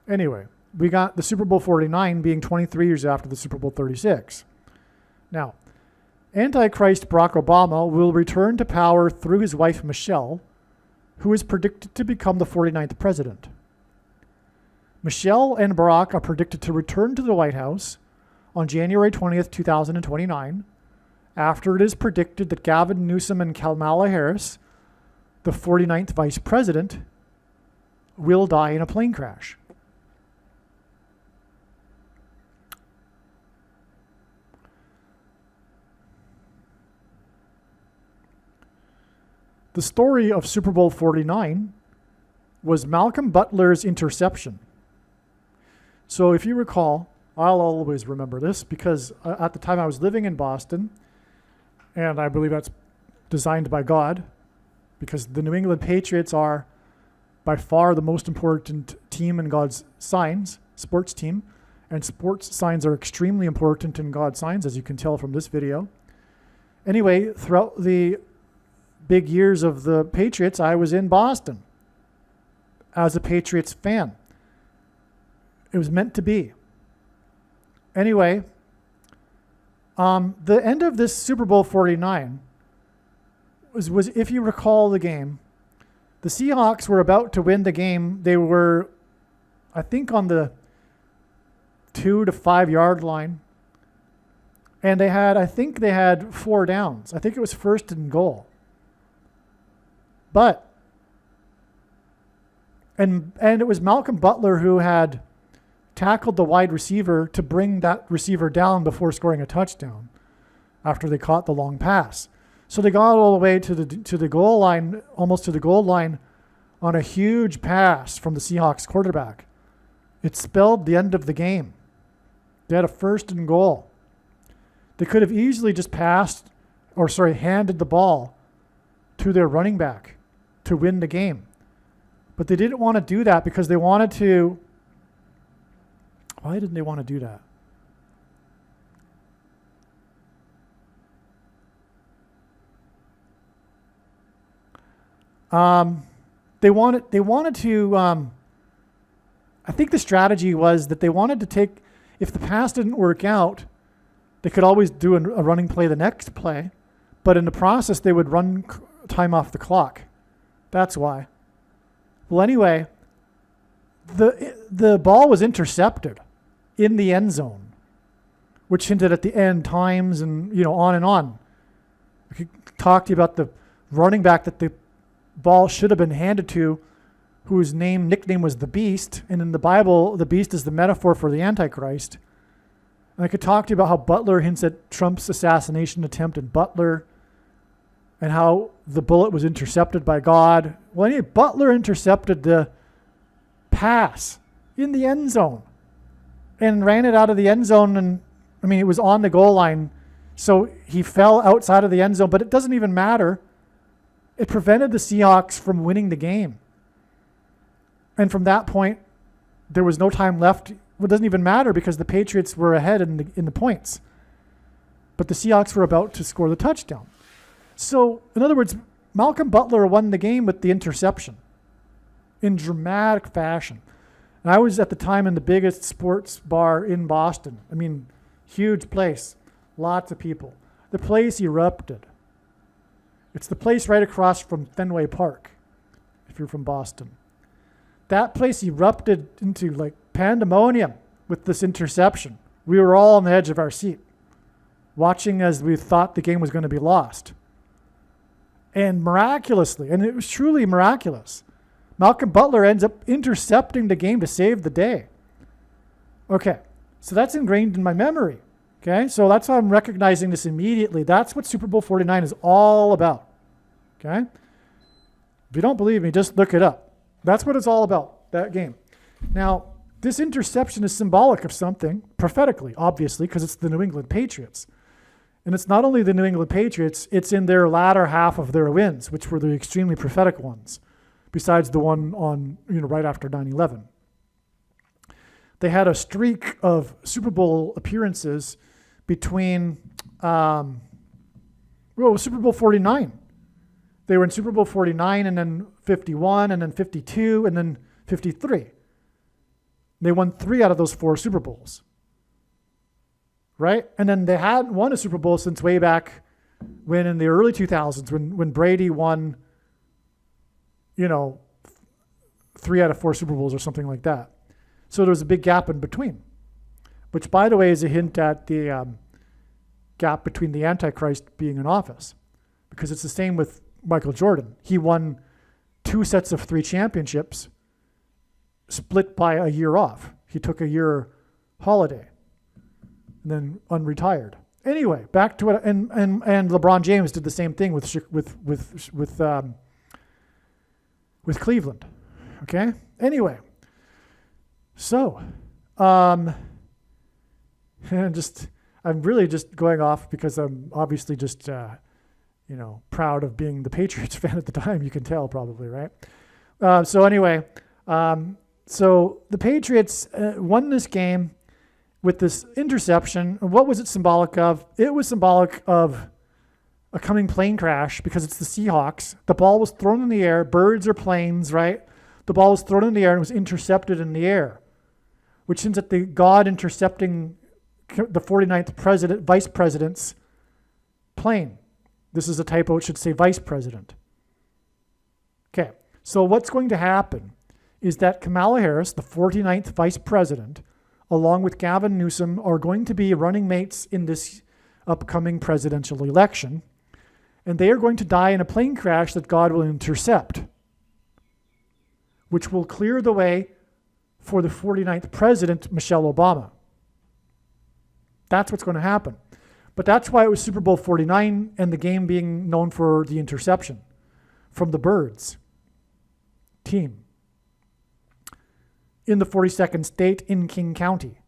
Speaker 1: anyway, we got the Super Bowl 49 being 23 years after the Super Bowl 36. Now, Antichrist Barack Obama will return to power through his wife Michelle, who is predicted to become the 49th president. Michelle and Barack are predicted to return to the White House on January 20th, 2029, after it is predicted that Gavin Newsom and Kamala Harris, the 49th vice president, will die in a plane crash. The story of Super Bowl 49 was Malcolm Butler's interception. So if you recall, I'll always remember this because at the time I was living in Boston, and I believe that's designed by God, because the New England Patriots are by far the most important team in God's signs, sports team, and sports signs are extremely important in God's signs, as you can tell from this video. Anyway, throughout the big years of the Patriots, I was in Boston as a Patriots fan. It was meant to be. Anyway, the end of this Super Bowl 49 was, if you recall the game, the Seahawks were about to win the game. They were, I think, on the 2 to 5 yard line. And they had 4 downs. I think it was 1st and goal. But, and it was Malcolm Butler who had tackled the wide receiver to bring that receiver down before scoring a touchdown after they caught the long pass. So they got all the way to the goal line, almost to the goal line, on a huge pass from the Seahawks quarterback. It spelled the end of the game. They had a 1st and goal. They could have easily just handed the ball to their running back to win the game. But they didn't want to do that because they wanted to. Why didn't they want to do that? They wanted to, I think the strategy was that they wanted to take, if the pass didn't work out, they could always do a running play the next play, but in the process they would run time off the clock. That's why. Well, anyway, the ball was intercepted in the end zone, which hinted at the end times and, on and on. I could talk to you about the running back that the ball should have been handed to, whose nickname was the Beast, and in the Bible, the Beast is the metaphor for the Antichrist. And I could talk to you about how Butler hints at Trump's assassination attempt in Butler, and how the bullet was intercepted by God. Well, anyway, Butler intercepted the pass in the end zone and ran it out of the end zone, and it was on the goal line, so he fell outside of the end zone, but it doesn't even matter. It prevented the Seahawks from winning the game. And from that point, there was no time left. Well, it doesn't even matter because the Patriots were ahead in the points. But the Seahawks were about to score the touchdown. So, in other words, Malcolm Butler won the game with the interception in dramatic fashion. And I was at the time in the biggest sports bar in Boston. Huge place, lots of people. The place erupted. It's the place right across from Fenway Park, if you're from Boston. That place erupted into like pandemonium with this interception. We were all on the edge of our seat, watching as we thought the game was going to be lost. And miraculously, and it was truly miraculous, Malcolm Butler ends up intercepting the game to save the day. Okay, so that's ingrained in my memory. Okay, so that's how I'm recognizing this immediately. That's what Super Bowl 49 is all about. Okay? If you don't believe me, just look it up. That's what it's all about, that game. Now, this interception is symbolic of something, prophetically, obviously, because it's the New England Patriots. And it's not only the New England Patriots, it's in their latter half of their wins, which were the extremely prophetic ones, besides the one on, right after 9/11. They had a streak of Super Bowl appearances between, Super Bowl 49. They were in Super Bowl 49 and then 51 and then 52 and then 53. They won 3 out of those 4 Super Bowls. Right? And then they hadn't won a Super Bowl since way back when in the early 2000s when Brady won, 3 out of 4 Super Bowls or something like that. So there was a big gap in between, which, by the way, is a hint at the gap between the Antichrist being in office, because it's the same with Michael Jordan. He won 2 sets of 3 championships split by a year off. He took a year holiday and then unretired. Anyway, back to it. And LeBron James did the same thing with Cleveland. Okay? Anyway. So, I'm really just going off because I'm obviously just, proud of being the Patriots fan at the time. You can tell probably, right? So anyway, so the Patriots won this game with this interception. What was it symbolic of? It was symbolic of a coming plane crash because it's the Seahawks. The ball was thrown in the air. Birds are planes, right? The ball was thrown in the air and was intercepted in the air, which hints at the God intercepting the 49th vice president's plane. This is a typo. It should say vice president. Okay, so what's going to happen is that Kamala Harris, the 49th vice president, along with Gavin Newsom, are going to be running mates in this upcoming presidential election, and they are going to die in a plane crash that God will intercept, which will clear the way for the 49th president, Michelle Obama. That's what's going to happen. But that's why it was Super Bowl 49 and the game being known for the interception from the Birds team in the 42nd state in King County.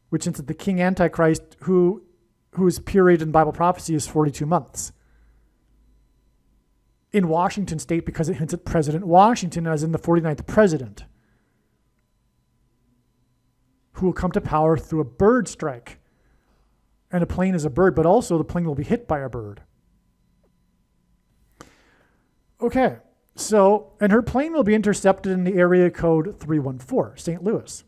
Speaker 1: which hints at the king Antichrist, whose period in Bible prophecy is 42 months. In Washington state, because it hints at President Washington as in the 49th president, who will come to power through a bird strike. And a plane is a bird, but also the plane will be hit by a bird. Okay, so, and her plane will be intercepted in the area code 314, St. Louis.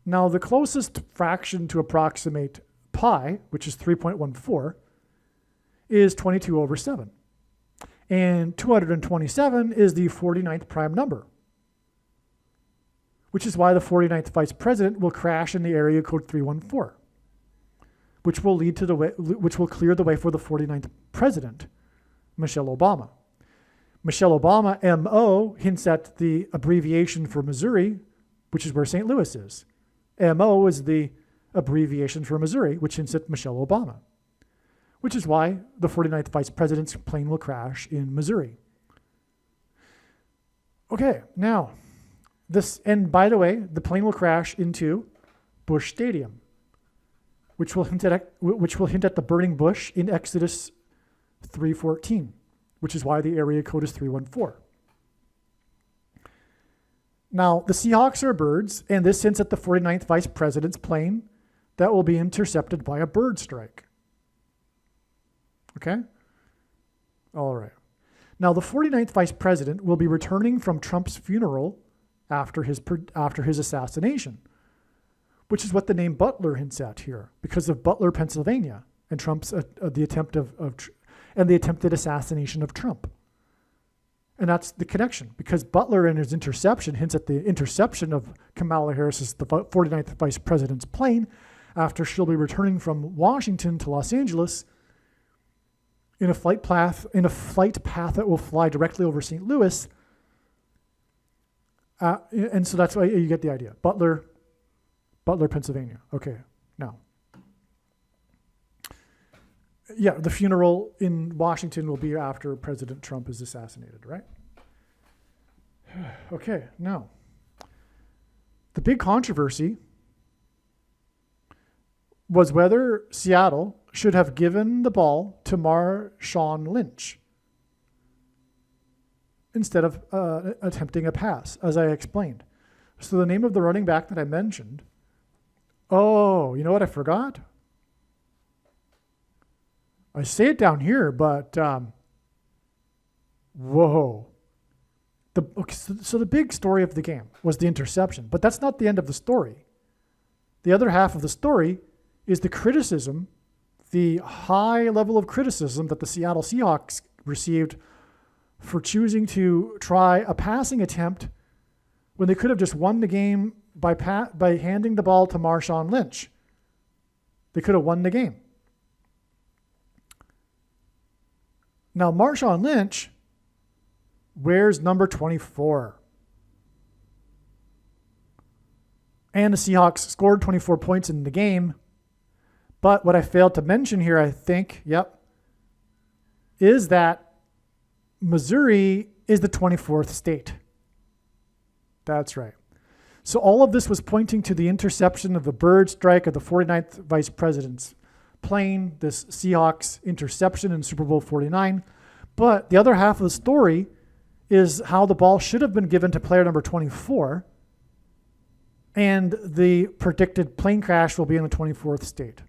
Speaker 1: Now, the closest fraction to approximate pi, which is 3.14, is 22 over 7. And 227 is the 49th prime number, which is why the 49th vice president will crash in the area code 314, which will clear the way for the 49th president, Michelle Obama. Michelle Obama, MO, hints at the abbreviation for Missouri, which is where St. Louis is. MO is the abbreviation for Missouri, which hints at Michelle Obama, which is why the 49th vice president's plane will crash in Missouri. Okay, now, and by the way, the plane will crash into Bush Stadium, which will hint at the burning bush in Exodus 3:14, which is why the area code is 314. Now, the Seahawks are birds, and this hints at the 49th vice president's plane that will be intercepted by a bird strike. Okay? All right. Now, the 49th vice president will be returning from Trump's funeral after his assassination, which is what the name Butler hints at here, because of Butler, Pennsylvania, and Trump's the attempted assassination of Trump. And that's the connection, because Butler in his interception hints at the interception of Kamala Harris's, the 49th vice president's plane, after she'll be returning from Washington to Los Angeles in a flight path that will fly directly over St. Louis. And so that's why you get the idea. Butler, Pennsylvania. Okay, now. Yeah, the funeral in Washington will be after President Trump is assassinated, right? Okay, now. The big controversy was whether Seattle should have given the ball to Marshawn Lynch instead of attempting a pass, as I explained. So the name of the running back that I mentioned, oh, you know what I forgot? I say it down here, but whoa. So the big story of the game was the interception, but that's not the end of the story. The other half of the story is the criticism, the high level of criticism that the Seattle Seahawks received for choosing to try a passing attempt when they could have just won the game by handing the ball to Marshawn Lynch. They could have won the game. Now, Marshawn Lynch wears number 24. And the Seahawks scored 24 points in the game. But what I failed to mention here, I think, is that Missouri is the 24th state. That's right. So all of this was pointing to the interception of the bird strike of the 49th vice president's plane, this Seahawks interception in Super Bowl 49. But the other half of the story is how the ball should have been given to player number 24, and the predicted plane crash will be in the 24th state,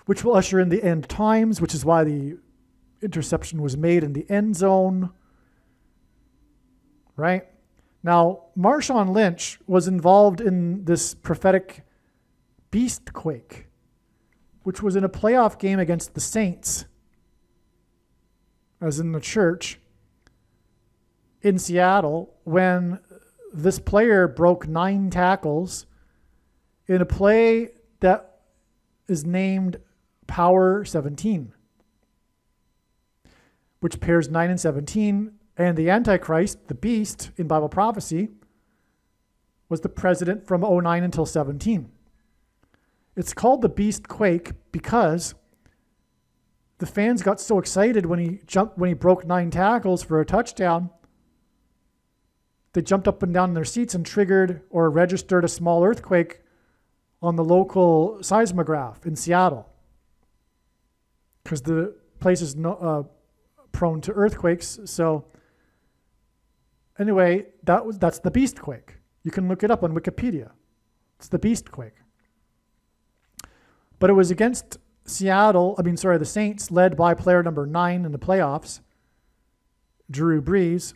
Speaker 1: which will usher in the end times, which is why the interception was made in the end zone. Right? Now, Marshawn Lynch was involved in this prophetic beast quake, which was in a playoff game against the Saints, as in the church, in Seattle, when this player broke 9 tackles in a play that is named Power 17, which pairs 9 and 17, and the Antichrist, the beast in Bible prophecy, was the president from 09 until 17. It's called the Beast Quake because the fans got so excited when he broke 9 tackles for a touchdown. They jumped up and down in their seats and triggered or registered a small earthquake on the local seismograph in Seattle, because the place is prone to earthquakes. So anyway, that's the beast quake. You can look it up on Wikipedia. It's the beast quake. But it was against the Saints, led by player number 9 in the playoffs, Drew Brees,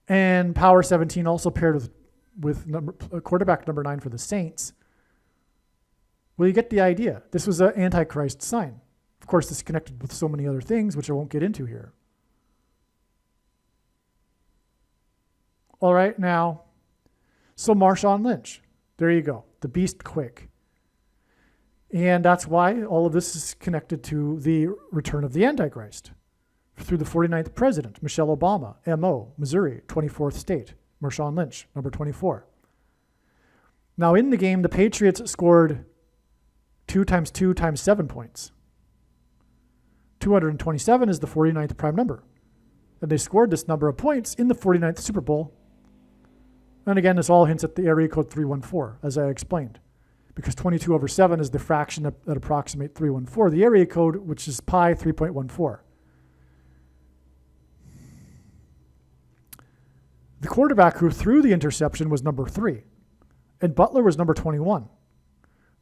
Speaker 1: and Power 17 also paired with quarterback number 9 for the Saints. Well, you get the idea. This was an Antichrist sign. Of course, this is connected with so many other things, which I won't get into here. All right, now, so Marshawn Lynch. There you go, the beast quake. And that's why all of this is connected to the return of the Antichrist through the 49th president, Michelle Obama, M.O., Missouri, 24th state, Marshawn Lynch, number 24. Now in the game, the Patriots scored 2 times 2 times 7 points. 227 is the 49th prime number. And they scored this number of points in the 49th Super Bowl. And again, this all hints at the area code 314, as I explained. Because 22 over 7 is the fraction that approximates 314. The area code, which is pi 3.14. The quarterback who threw the interception was number 3. And Butler was number 21.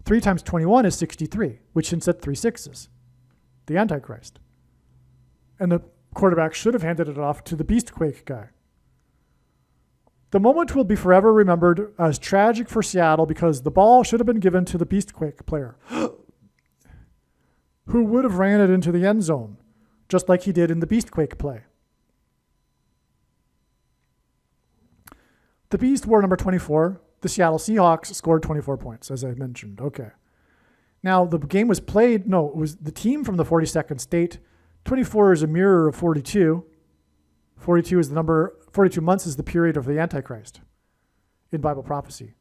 Speaker 1: 3 times 21 is 63, which hints at 3 sixes. The Antichrist. And the quarterback should have handed it off to the Beastquake guy. The moment will be forever remembered as tragic for Seattle because the ball should have been given to the Beastquake player, who would have ran it into the end zone, just like he did in the Beastquake play. The Beast wore number 24. The Seattle Seahawks scored 24 points, as I mentioned. Okay. Now, the game was played, it was the team from the 42nd state. 24 is a mirror of 42. 42 is the number, 42 months is the period of the Antichrist in Bible prophecy.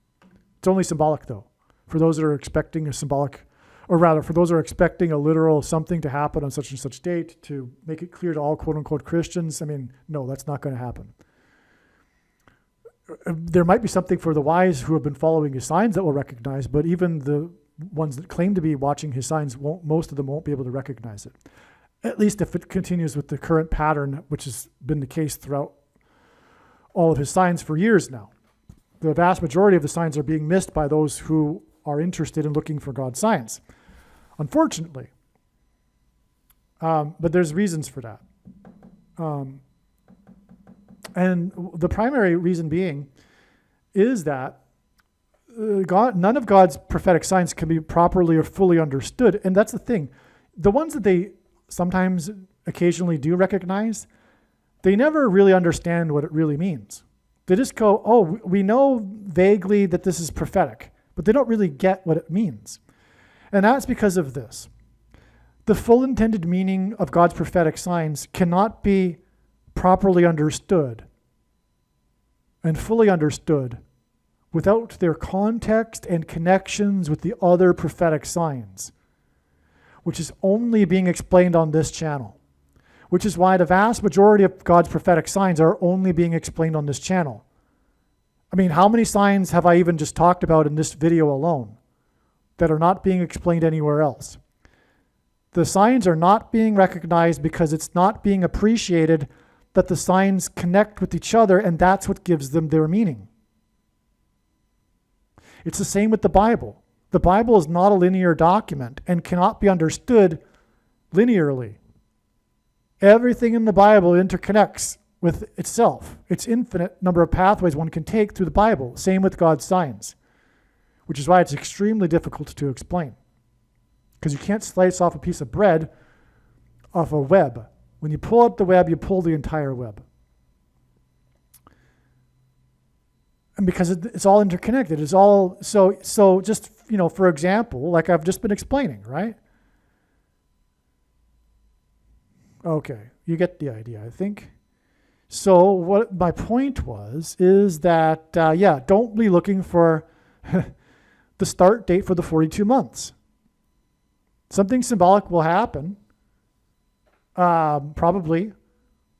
Speaker 1: It's only symbolic, though, for those that are expecting a symbolic, or rather, for those that are expecting a literal something to happen on such and such date to make it clear to all quote-unquote Christians. I mean, no, that's not going to happen. There might be something for the wise who have been following his signs that will recognize, but even the ones that claim to be watching his signs, most of them won't be able to recognize it. At least if it continues with the current pattern, which has been the case throughout all of his signs for years now. The vast majority of the signs are being missed by those who are interested in looking for God's signs, unfortunately. But there's reasons for that. And the primary reason being is that none of God's prophetic signs can be properly or fully understood. And that's the thing. The ones that they sometimes occasionally do recognize, they never really understand what it really means. They just go, oh, we know vaguely that this is prophetic, but they don't really get what it means. And that's because of this. The full intended meaning of God's prophetic signs cannot be properly understood and fully understood without their context and connections with the other prophetic signs, which is only being explained on this channel, which is why the vast majority of God's prophetic signs are only being explained on this channel. I mean, how many signs have I even just talked about in this video alone that are not being explained anywhere else? The signs are not being recognized because it's not being appreciated that the signs connect with each other, and that's what gives them their meaning. It's the same with the Bible. The Bible is not a linear document and cannot be understood linearly. Everything in the Bible interconnects with itself. It's infinite number of pathways one can take through the Bible. Same with God's signs, which is why it's extremely difficult to explain. Because you can't slice off a piece of bread off a web. When you pull out the web, you pull the entire web. And because it's all interconnected, it's all, so just, for example, like I've just been explaining, right? Okay, you get the idea, I think. So what my point is that, don't be looking for the start date for the 42 months. Something symbolic will happen, probably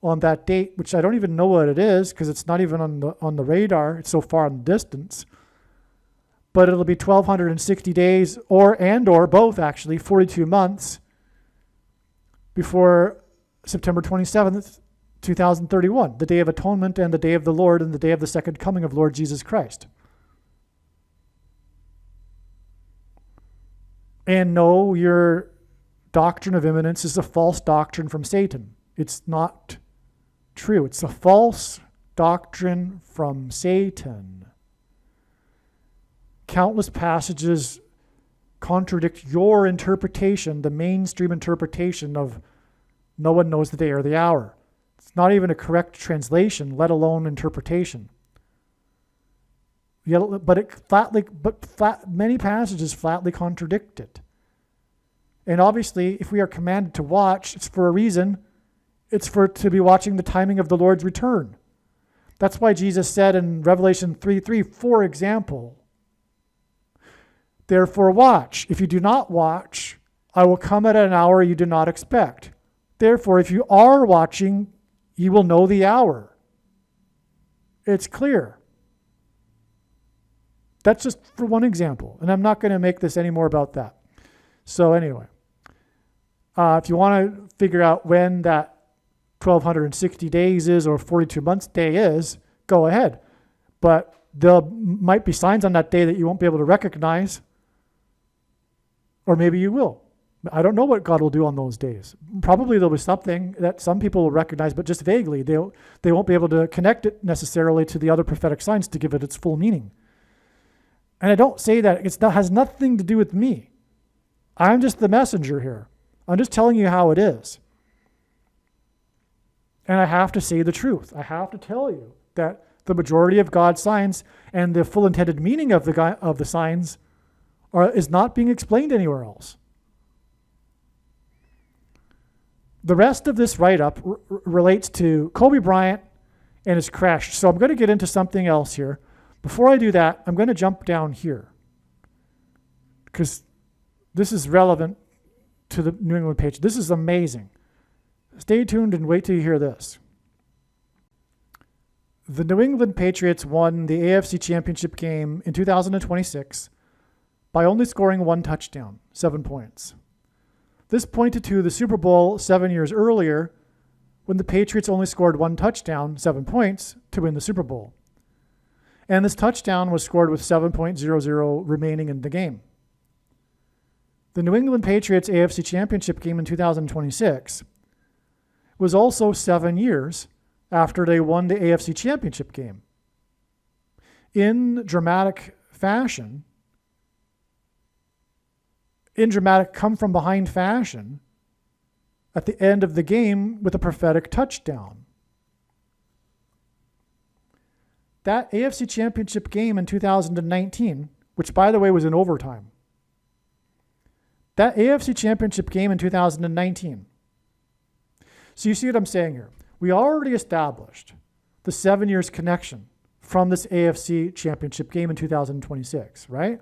Speaker 1: on that date, which I don't even know what it is because it's not even on the radar. It's so far in the distance. but it'll be 1,260 days or both actually, 42 months before September 27th, 2031, the Day of Atonement and the Day of the Lord and the day of the second coming of Lord Jesus Christ. And no, your doctrine of imminence is a false doctrine from Satan. It's not true. It's a false doctrine from Satan. Countless passages contradict your interpretation, the mainstream interpretation of no one knows the day or the hour. It's not even a correct translation, let alone interpretation. Many passages flatly contradict it. And obviously, if we are commanded to watch, it's for a reason. It's to be watching the timing of the Lord's return. That's why Jesus said in Revelation 3:3, for example, therefore watch. If you do not watch, I will come at an hour you do not expect. Therefore, if you are watching, you will know the hour. It's clear. That's just for one example. And I'm not going to make this any more about that. So anyway, if you want to figure out when that 1,260 days is or 42 months day is, go ahead. But there might be signs on that day that you won't be able to recognize. Or maybe you will. I don't know what God will do on those days. Probably there'll be something that some people will recognize, but just vaguely. They won't be able to connect it necessarily to the other prophetic signs to give it its full meaning. And I don't say that. It has nothing to do with me. I'm just the messenger here. I'm just telling you how it is. And I have to say the truth. I have to tell you that the majority of God's signs and the full intended meaning of the signs is not being explained anywhere else. The rest of this write-up relates to Kobe Bryant and his crash. So I'm going to get into something else here. Before I do that, I'm going to jump down here because this is relevant to the New England Patriots. This is amazing. Stay tuned and wait till you hear this. The New England Patriots won the AFC Championship game in 2026 by only scoring one touchdown, 7 points. This pointed to the Super Bowl 7 years earlier when the Patriots only scored one touchdown, 7 points, to win the Super Bowl. And this touchdown was scored with 7.00 remaining in the game. The New England Patriots AFC Championship game in 2026 was also 7 years after they won the AFC Championship game. In dramatic come-from-behind fashion, at the end of the game with a prophetic touchdown. That AFC Championship game in 2019, which by the way was in overtime, that AFC Championship game in 2019. So you see what I'm saying here. We already established the 7 years connection from this AFC Championship game in 2026, right?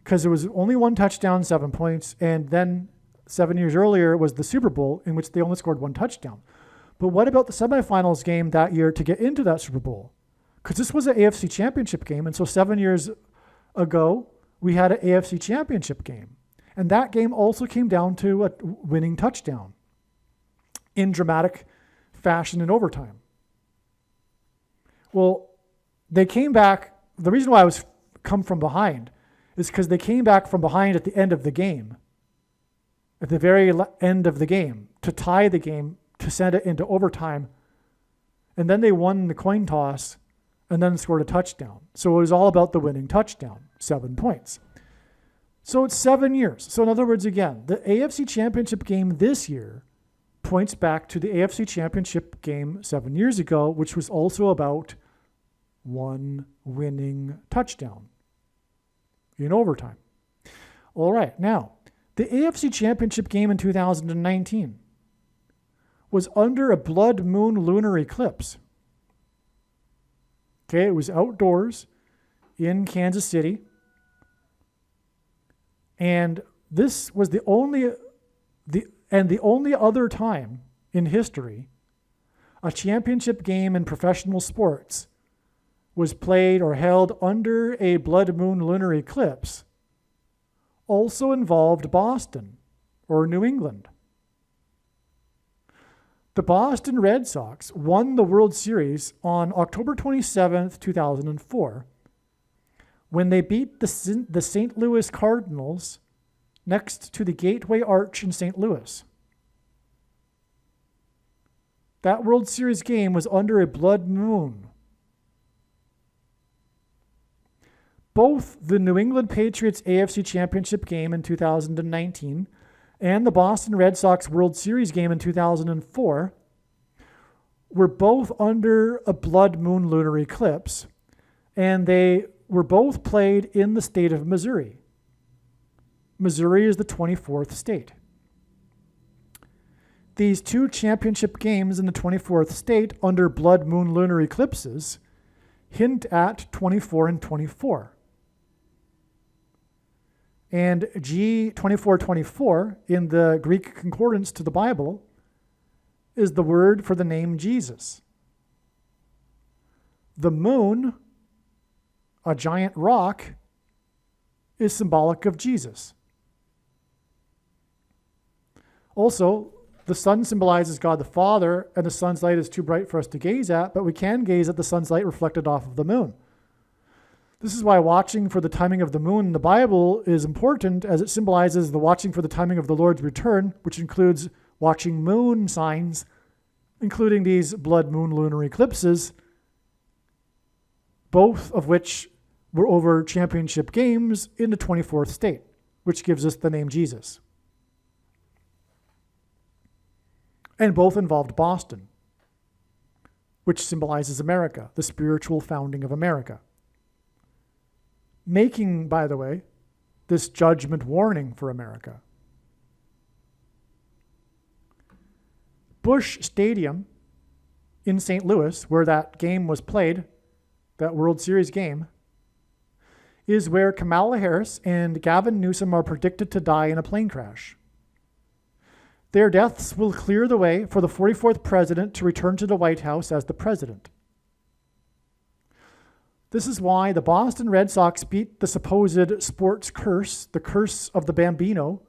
Speaker 1: Because there was only one touchdown, 7 points, and then 7 years earlier was the Super Bowl in which they only scored one touchdown. But what about the semifinals game that year to get into that Super Bowl? Because this was an AFC Championship game, and so 7 years ago, we had an AFC Championship game. And that game also came down to a winning touchdown in dramatic fashion in overtime. Well, they came back. The reason why I was come from behind is because they came back from behind at the end of the game, at the very end of the game, to tie the game, to send it into overtime. And then they won the coin toss and then scored a touchdown. So it was all about the winning touchdown, 7 points. So it's 7 years. So in other words, again, the AFC Championship game this year points back to the AFC Championship game 7 years ago, which was also about one winning touchdown in overtime. All right, now, the AFC Championship game in 2019 was under a blood moon lunar eclipse. Okay, it was outdoors in Kansas City. And this was the only other time in history a championship game in professional sports was played or held under a blood moon lunar eclipse also involved Boston or New England. The Boston Red Sox won the World Series on October 27th, 2004, when they beat the St. Louis Cardinals next to the Gateway Arch in St. Louis. That World Series game was under a blood moon. Both the New England Patriots AFC Championship game in 2019 and the Boston Red Sox World Series game in 2004 were both under a blood moon lunar eclipse, and they were both played in the state of Missouri. Missouri is the 24th state. These two championship games in the 24th state under blood moon lunar eclipses hint at 24 and 24. And G2424 in the Greek concordance to the Bible is the word for the name Jesus. The moon, a giant rock, is symbolic of Jesus. Also, the sun symbolizes God the Father, and the sun's light is too bright for us to gaze at, but we can gaze at the sun's light reflected off of the moon. This is why watching for the timing of the moon in the Bible is important, as it symbolizes the watching for the timing of the Lord's return, which includes watching moon signs, including these blood moon lunar eclipses, both of which were over championship games in the 24th state, which gives us the name Jesus. And both involved Boston, which symbolizes America, the spiritual founding of America. Making, by the way, this judgment warning for America. Busch Stadium in St. Louis, where that game was played, that World Series game, is where Kamala Harris and Gavin Newsom are predicted to die in a plane crash. Their deaths will clear the way for the 44th president to return to the White House as the president. This is why the Boston Red Sox beat the supposed sports curse, the Curse of the Bambino,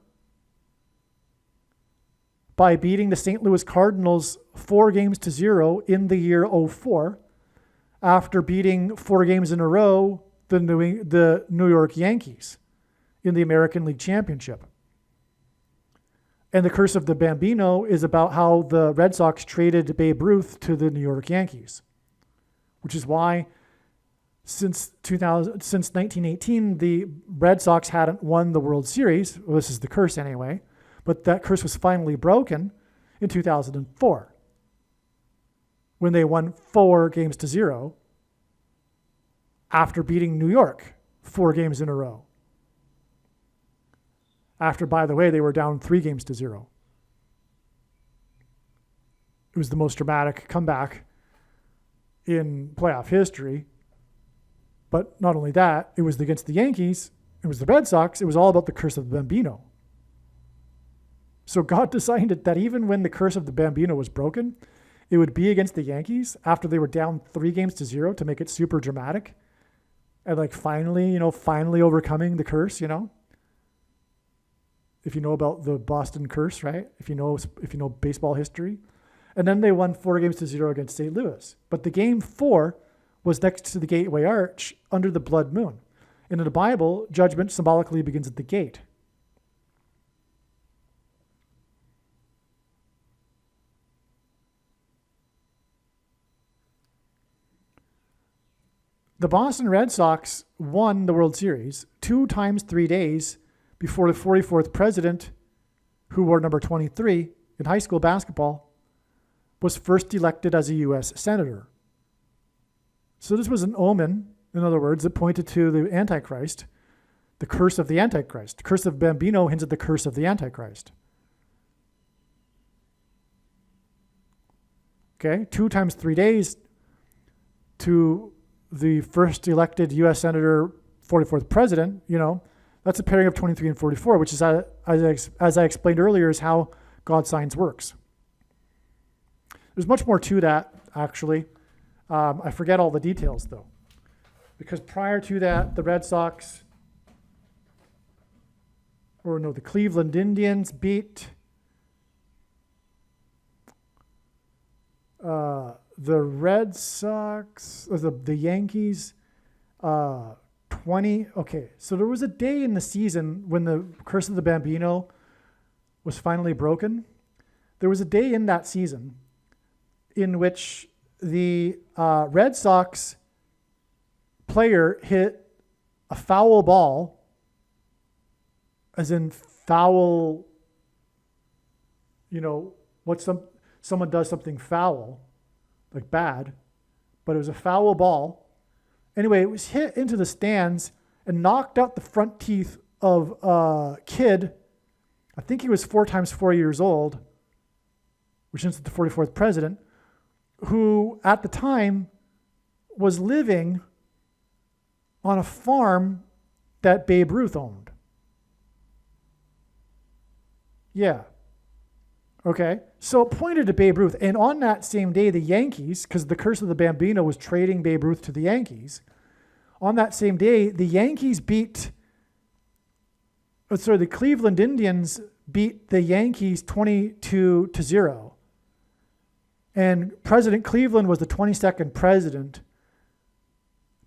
Speaker 1: by beating the St. Louis Cardinals 4-0 in the year 2004, after beating 4 games in a row the New York Yankees in the American League Championship. And the Curse of the Bambino is about how the Red Sox traded Babe Ruth to the New York Yankees, which is why since 1918, the Red Sox hadn't won the World Series. Well, this is the curse anyway, but that curse was finally broken in 2004 when they won 4-0 after beating New York 4 games in a row. After, by the way, they were down 3-0. It was the most dramatic comeback in playoff history. But not only that, it was against the Yankees, it was the Red Sox, it was all about the Curse of the Bambino. So God decided that even when the Curse of the Bambino was broken, it would be against the Yankees after they were down 3-0 to make it super dramatic. And finally overcoming the curse, If you know about the Boston curse, right? If you know baseball history. And then they won 4-0 against St. Louis. But the game 4 was next to the Gateway Arch under the blood moon. And in the Bible, judgment symbolically begins at the gate. The Boston Red Sox won the World Series 2 times 3 days before the 44th president, who wore number 23 in high school basketball, was first elected as a U.S. Senator. So this was an omen, in other words, that pointed to the Antichrist, the curse of the Antichrist. The Curse of Bambino hints at the curse of the Antichrist. Okay, 2 times 3 days to the first elected U.S. Senator, 44th president, that's a pairing of 23 and 44, which is, as I explained earlier, is how God's signs works. There's much more to that, actually. I forget all the details, though. because prior to that, the Cleveland Indians beat the Red Sox, or the Yankees, 20. Okay, so there was a day in the season when the Curse of the Bambino was finally broken. There was a day in that season in which the Red Sox player hit a foul ball, as in foul, someone does something foul, like bad, but it was a foul ball. Anyway, it was hit into the stands and knocked out the front teeth of a kid. I think he was 4 times 4 years old, which is the 44th president, who at the time was living on a farm that Babe Ruth owned. Yeah. Okay. So it pointed to Babe Ruth. And on that same day, the Yankees, because the Curse of the Bambino was trading Babe Ruth to the Yankees, on that same day, the Cleveland Indians beat the Yankees 22-0. And President Cleveland was the 22nd president.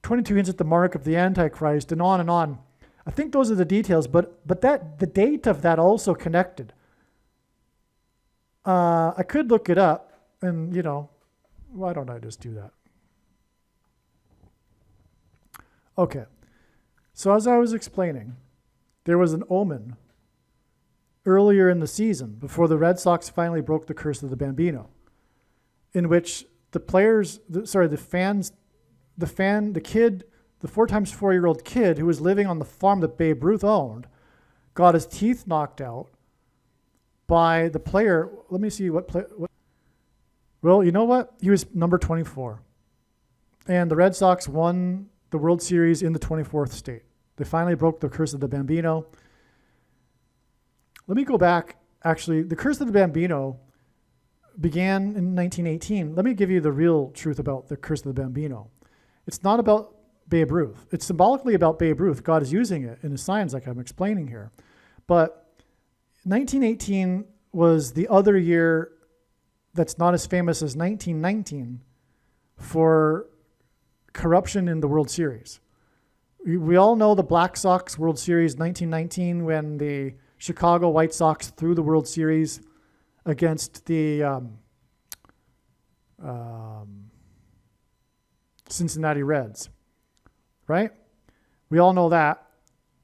Speaker 1: 22 hints at the mark of the Antichrist, and on and on. I think those are the details, but the date of that also connected. I could look it up, and why don't I just do that? Okay. So as I was explaining, there was an omen earlier in the season, before the Red Sox finally broke the Curse of the Bambino, in which the 4 times 4 year old kid who was living on the farm that Babe Ruth owned got his teeth knocked out by the player. Let me see what. Well, you know what? He was number 24. And the Red Sox won the World Series in the 24th state. They finally broke the Curse of the Bambino. Let me go back. Actually, the Curse of the Bambino began in 1918. Let me give you the real truth about the Curse of the Bambino. It's not about Babe Ruth. It's symbolically about Babe Ruth. God is using it in his signs, like I'm explaining here. But 1918 was the other year that's not as famous as 1919 for corruption in the World Series. We all know the Black Sox World Series 1919, when the Chicago White Sox threw the World Series against the Cincinnati Reds, right? We all know that.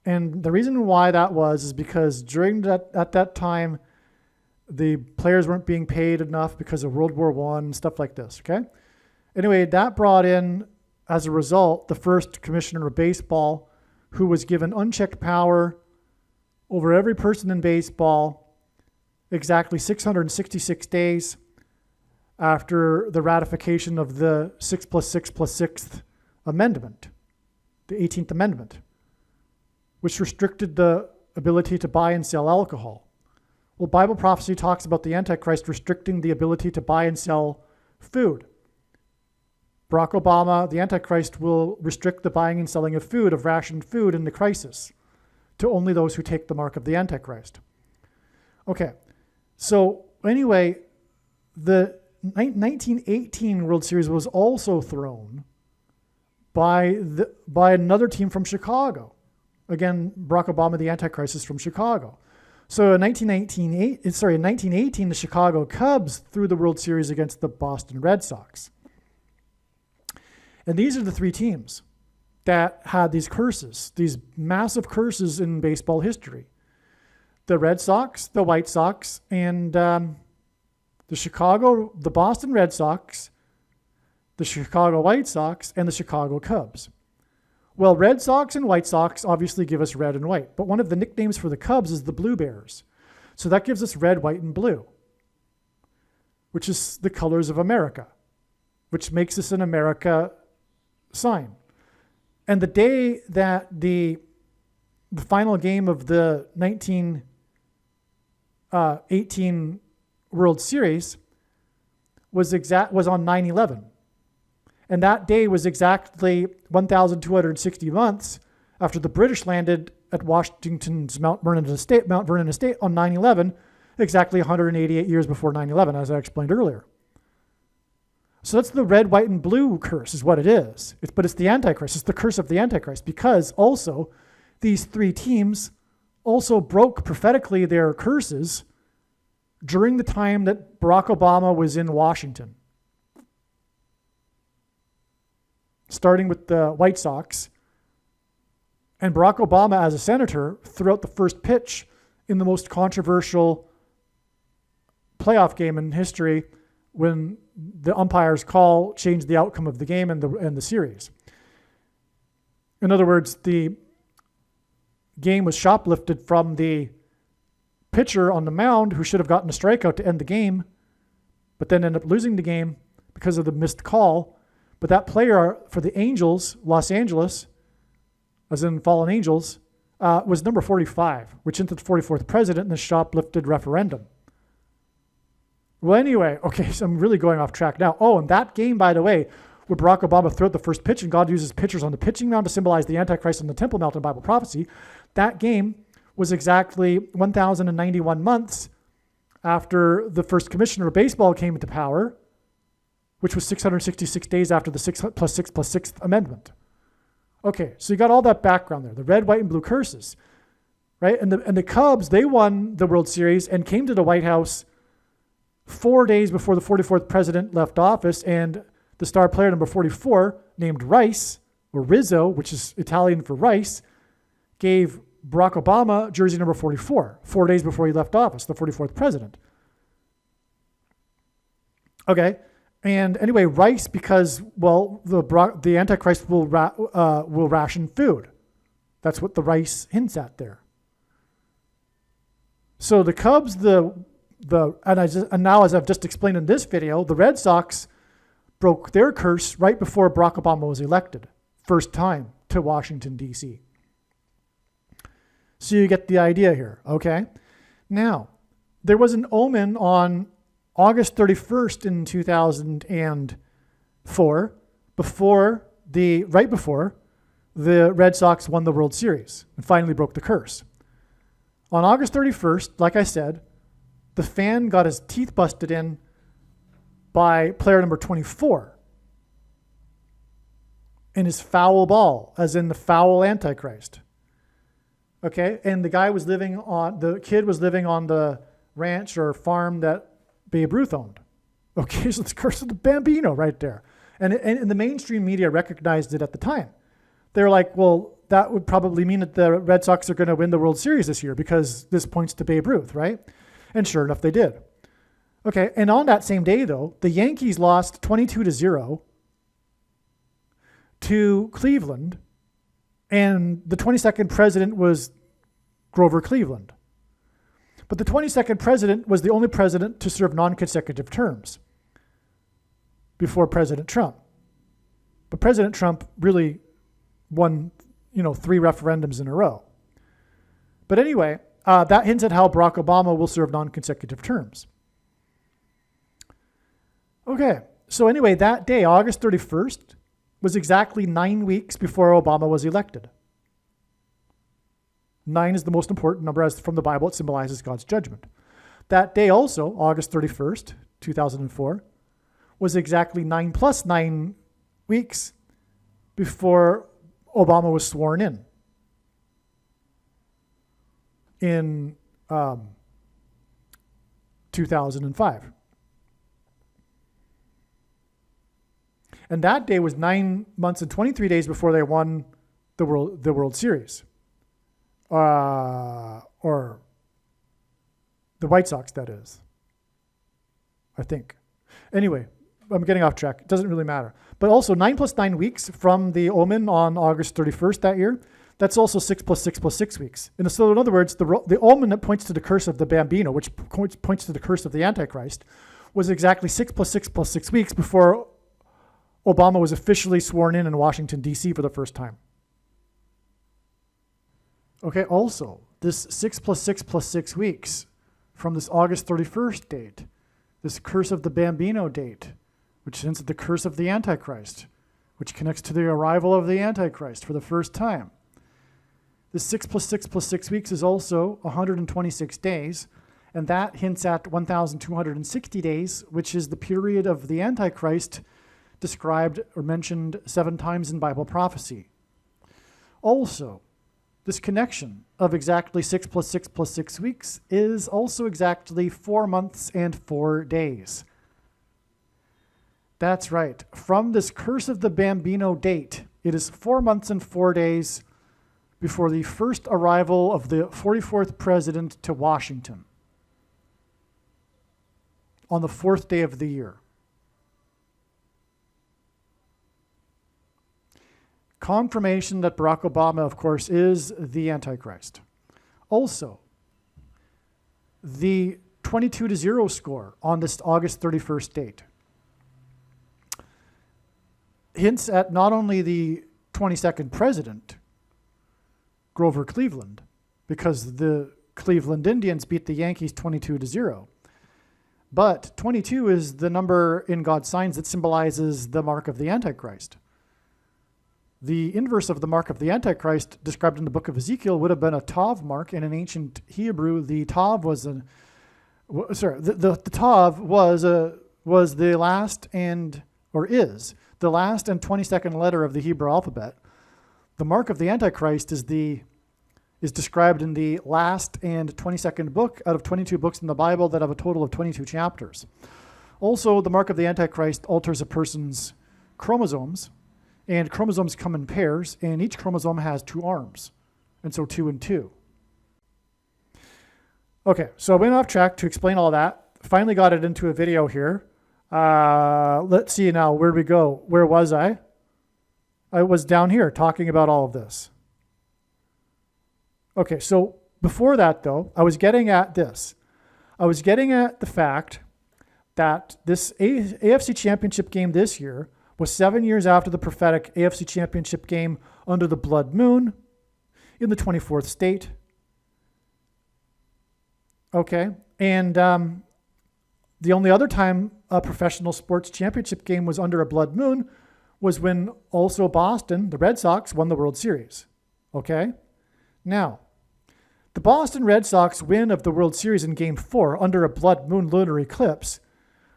Speaker 1: And the reason why that was is because at that time, the players weren't being paid enough because of World War I and stuff like this, okay? Anyway, that brought in, as a result, the first commissioner of baseball, who was given unchecked power over every person in baseball exactly 666 days after the ratification of the 6+6+6th Amendment, the 18th Amendment, which restricted the ability to buy and sell alcohol. Well, Bible prophecy talks about the Antichrist restricting the ability to buy and sell food. Barack Obama, the Antichrist, will restrict the buying and selling of food, of rationed food in the crisis, to only those who take the mark of the Antichrist. Okay, so anyway, the 1918 World Series was also thrown by another team from Chicago. Again, Barack Obama, the Antichrist, is from Chicago. So in 1918, the Chicago Cubs threw the World Series against the Boston Red Sox. And these are the three teams that had these curses, these massive curses in baseball history. The Red Sox, the White Sox, and the Boston Red Sox, the Chicago White Sox, and the Chicago Cubs. Well, Red Sox and White Sox obviously give us red and white, but one of the nicknames for the Cubs is the Blue Bears. So that gives us red, white, and blue, which is the colors of America, which makes us an America sign. And the day that the final game of the 1918 World Series was on 9/11. And that day was exactly 1,260 months after the British landed at Washington's Mount Vernon Estate on 9/11, exactly 188 years before 9/11, as I explained earlier. So that's the red, white, and blue curse is what it is. But it's the Antichrist. It's the curse of the Antichrist, because also these three teams also broke prophetically their curses during the time that Barack Obama was in Washington. Starting with the White Sox. And Barack Obama, as a senator, threw out the first pitch in the most controversial playoff game in history when the umpire's call changed the outcome of the game and the series. In other words, the game was shoplifted from the pitcher on the mound who should have gotten a strikeout to end the game, but then ended up losing the game because of the missed call. But that player for the Angels, Los Angeles, as in fallen angels, was number 45, which into the 44th president in the shoplifted referendum. Well, anyway, okay, so I'm really going off track now. Oh, and that game, by the way, where Barack Obama threw out the first pitch and God uses pitchers on the pitching mound to symbolize the Antichrist on the Temple Mount in Bible prophecy, that game was exactly 1,091 months after the first commissioner of baseball came into power, which was 666 days after the 6+6+6 amendment. Okay, so you got all that background there, the red, white, and blue curses, right? And the Cubs, they won the World Series and came to the White House 4 days before the 44th president left office, and the star player number 44, named Rice, or Rizzo, which is Italian for rice, gave Barack Obama jersey number 44, 4 days before he left office, the 44th president. Okay, and anyway, Rice, because, well, the Antichrist will ration food. That's what the Rice hints at there. So the Cubs, and now, as I've just explained in this video, the Red Sox broke their curse right before Barack Obama was elected, first time to Washington, D.C. So you get the idea here, okay? Now, there was an omen on August 31st in 2004, right before the Red Sox won the World Series and finally broke the curse. On August 31st, like I said, the fan got his teeth busted in by player number 24 in his foul ball, as in the foul Antichrist. Okay, and the kid was living on the ranch or farm that Babe Ruth owned. Okay, so it's Curse of the Bambino right there. And the mainstream media recognized it at the time. They were like, well, that would probably mean that the Red Sox are going to win the World Series this year because this points to Babe Ruth, right? And sure enough, they did. Okay, and on that same day, though, the Yankees lost 22-0 to Cleveland, and the 22nd president was Grover Cleveland. But the 22nd president was the only president to serve non-consecutive terms before President Trump. But President Trump really won, 3 referendums in a row. But anyway, that hints at how Barack Obama will serve non-consecutive terms. Okay, so anyway, that day, August 31st, was exactly 9 weeks before Obama was elected. 9 is the most important number, as from the Bible, it symbolizes God's judgment. That day also, August 31st, 2004, was exactly 9 plus 9 weeks before Obama was sworn in 2005. And that day was 9 months and 23 days before they won the World Series. Or the White Sox, that is. I think. Anyway, I'm getting off track. It doesn't really matter. But also 9 plus 9 weeks from the omen on August 31st that year, that's also 6 plus 6 plus 6 weeks. And so in other words, the omen that points to the curse of the Bambino, which points to the curse of the Antichrist, was exactly 6 plus 6 plus 6 weeks before Obama was officially sworn in Washington, D.C. for the first time. Okay, also, this 6 plus 6 plus 6 weeks from this August 31st date, this Curse of the Bambino date, which hints at the curse of the Antichrist, which connects to the arrival of the Antichrist for the first time. This 6 plus 6 plus 6 weeks is also 126 days, and that hints at 1,260 days, which is the period of the Antichrist described or mentioned 7 times in Bible prophecy. Also, this connection of exactly 6 plus 6 plus 6 weeks is also exactly 4 months and 4 days. That's right. From this Curse of the Bambino date, it is 4 months and 4 days before the first arrival of the 44th president to Washington on the 4th day of the year. Confirmation that Barack Obama, of course, is the Antichrist. Also, the 22-0 score on this August 31st date hints at not only the 22nd president, Grover Cleveland, because the Cleveland Indians beat the Yankees 22-0, but 22 is the number in God's signs that symbolizes the mark of the Antichrist. The inverse of the mark of the Antichrist described in the book of Ezekiel would have been a tav mark. In an ancient Hebrew, the tav was the tav was the last and, or is, the last and 22nd letter of the Hebrew alphabet. The mark of the Antichrist is described in the last and 22nd book out of 22 books in the Bible that have a total of 22 chapters. Also, the mark of the Antichrist alters a person's chromosomes, and chromosomes come in pairs, and each chromosome has 2 arms, and so 2 and 2. Okay, so I went off track to explain all that. Finally got it into a video here. Let's see now, where'd we go? Where was I? I was down here talking about all of this. Okay, so before that though, I was getting at this. I was getting at the fact that this AFC Championship game this year was 7 years after the prophetic AFC Championship game under the blood moon in the 24th state. Okay, and the only other time a professional sports championship game was under a blood moon was when also Boston, the Red Sox, won the World Series. Okay? Now, the Boston Red Sox win of the World Series in Game 4 under a blood moon lunar eclipse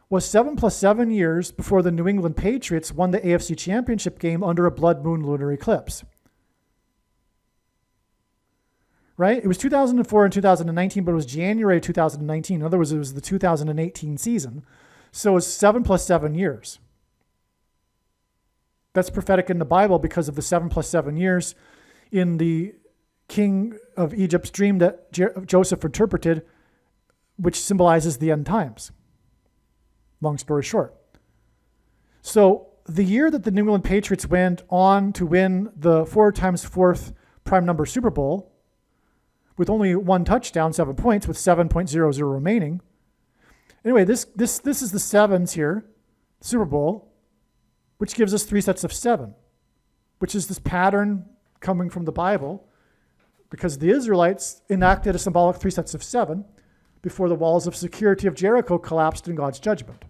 Speaker 1: was 7 plus 7 years before the New England Patriots won the AFC Championship game under a blood moon lunar eclipse. Right? It was 2004 and 2019, but it was January 2019. In other words, it was the 2018 season. So it was 7 plus 7 years. That's prophetic in the Bible because of the 7 plus 7 years in the king of Egypt's dream that Joseph interpreted, which symbolizes the end times. Long story short. So the year that the New England Patriots went on to win the 4 times 4th prime number Super Bowl, with only 1 touchdown, 7 points, with 7.00 remaining. Anyway, this is the sevens here, Super Bowl, which gives us 3 sets of 7, which is this pattern coming from the Bible, because the Israelites enacted a symbolic 3 sets of 7 before the walls of security of Jericho collapsed in God's judgment.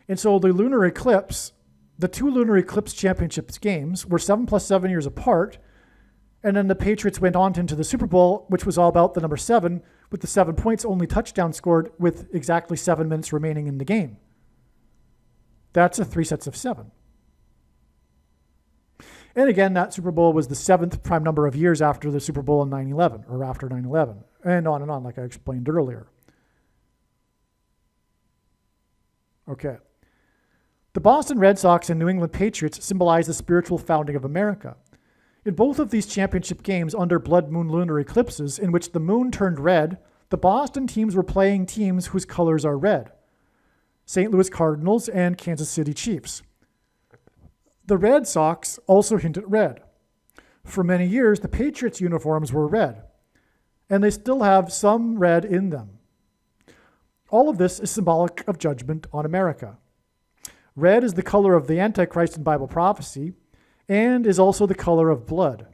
Speaker 1: And so the lunar eclipse, the 2 lunar eclipse championships games were 7 plus 7 years apart. And then the Patriots went on into the Super Bowl, which was all about the number 7, with the 7 points, only touchdown scored with exactly 7 minutes remaining in the game. That's a 3 sets of 7. And again, that Super Bowl was the 7th prime number of years after the Super Bowl in 9/11, or after 9/11, and on, like I explained earlier. Okay. The Boston Red Sox and New England Patriots symbolize the spiritual founding of America. In both of these championship games under blood moon lunar eclipses, in which the moon turned red, the Boston teams were playing teams whose colors are red: St. Louis Cardinals and Kansas City Chiefs. The Red Sox also hint at red. For many years, the Patriots' uniforms were red, and they still have some red in them. All of this is symbolic of judgment on America. Red is the color of the Antichrist in Bible prophecy, and is also the color of blood,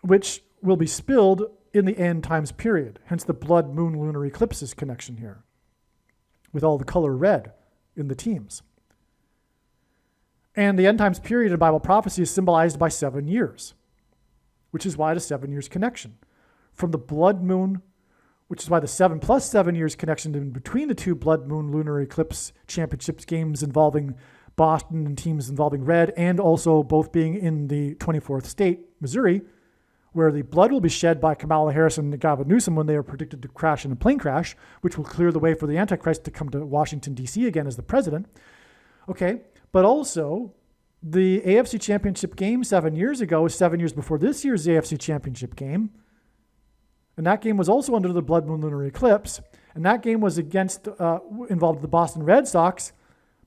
Speaker 1: which will be spilled in the end times period, hence the blood moon lunar eclipses connection here, with all the color red in the teams. And the end times period in Bible prophecy is symbolized by 7 years, which is why the 7 years connection. From the blood moon, which is why the 7 plus 7 years connection in between the two blood moon lunar eclipse championships games involving Boston and teams involving red, and also both being in the 24th state, Missouri, where the blood will be shed by Kamala Harris and Gavin Newsom when they are predicted to crash in a plane crash, which will clear the way for the Antichrist to come to Washington, D.C. again as the president. Okay, but also the AFC Championship game 7 years ago was 7 years before this year's AFC Championship game. And that game was also under the blood moon lunar eclipse. And that game was involved the Boston Red Sox,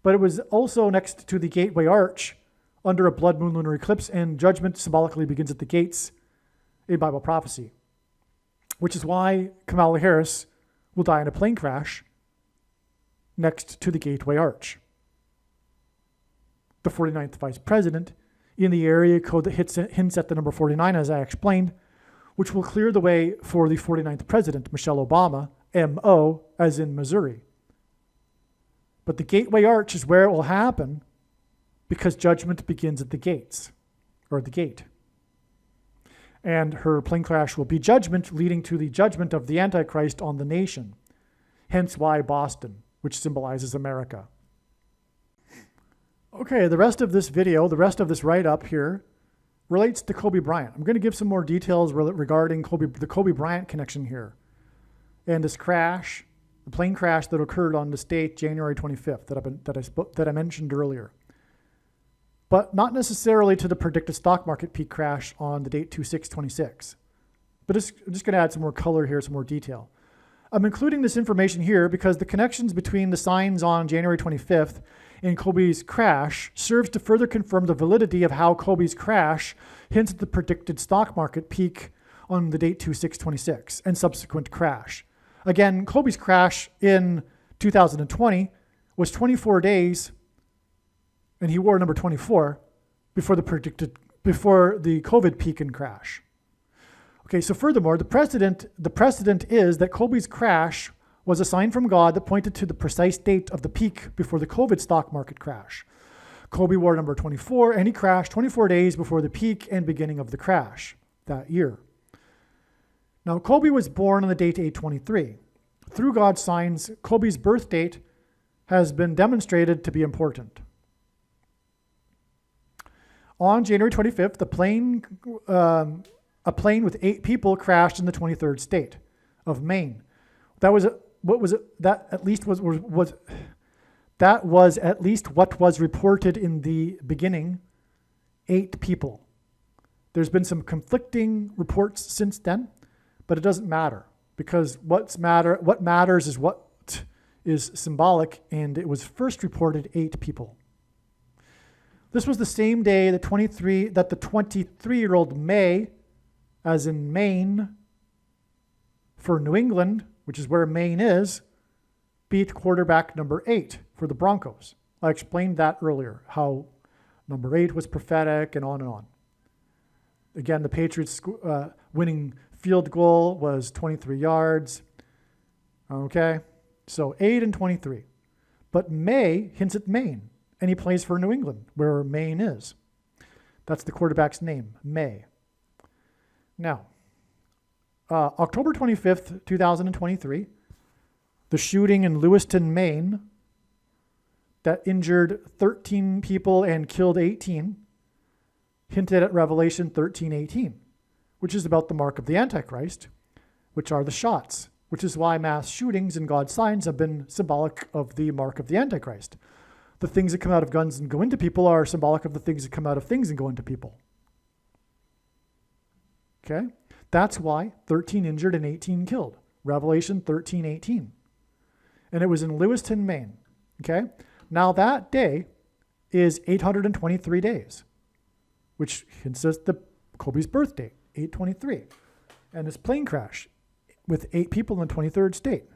Speaker 1: but it was also next to the Gateway Arch under a blood moon lunar eclipse, and judgment symbolically begins at the gates in Bible prophecy, which is why Kamala Harris will die in a plane crash next to the Gateway Arch. The 49th vice president in the area code that hints at the number 49, as I explained, which will clear the way for the 49th president, Michelle Obama, M.O., as in Missouri. But the Gateway Arch is where it will happen because judgment begins at the gates, or the gate. And her plane crash will be judgment, leading to the judgment of the Antichrist on the nation. Hence why Boston, which symbolizes America. Okay, the rest of this video, the rest of this write-up here, relates to Kobe Bryant. I'm going to give some more details regarding the Kobe Bryant connection here. And this crash, the plane crash that occurred on this date, January 25th, that I mentioned earlier. But not necessarily to the predicted stock market peak crash on the date 2/6/26. But I'm just going to add some more color here, some more detail. I'm including this information here because the connections between the signs on January 25th and Kobe's crash serves to further confirm the validity of how Kobe's crash hints at the predicted stock market peak on the date 2/6/26 and subsequent crash. Again, Kobe's crash in 2020 was 24 days, and he wore number 24 before the COVID peak and crash. Okay, so furthermore, the precedent is that Kobe's crash was a sign from God that pointed to the precise date of the peak before the COVID stock market crash. Kobe wore number 24, and he crashed 24 days before the peak and beginning of the crash that year. Now, Kobe was born on the date 8/23. Through God's signs, Kobe's birth date has been demonstrated to be important. On January 25th, a plane with 8 people crashed in the 23rd state of Maine. That was at least what was reported in the beginning. 8 people. There's been some conflicting reports since then, but it doesn't matter because what matters is what is symbolic, and it was first reported 8 people. This was the same day that the 23-year-old May, as in Maine, for New England, which is where Maine is, beat quarterback number 8 for the Broncos. I explained that earlier, how number 8 was prophetic and on and on. Again, the Patriots' winning field goal was 23 yards. Okay, so 8 and 23. But May hints at Maine, and he plays for New England, where Maine is. That's the quarterback's name, May. Now, October 25th, 2023, the shooting in Lewiston, Maine, that injured 13 people and killed 18, hinted at Revelation 13:18, which is about the mark of the Antichrist, which are the shots, which is why mass shootings and God's signs have been symbolic of the mark of the Antichrist. The things that come out of guns and go into people are symbolic of the things that come out of things and go into people. Okay? That's why 13 injured and 18 killed. Revelation 13:18. And it was in Lewiston, Maine. Okay? Now that day is 823 days, which consists of Kobe's birth date, 8/23, and his plane crash with 8 people in the 23rd state.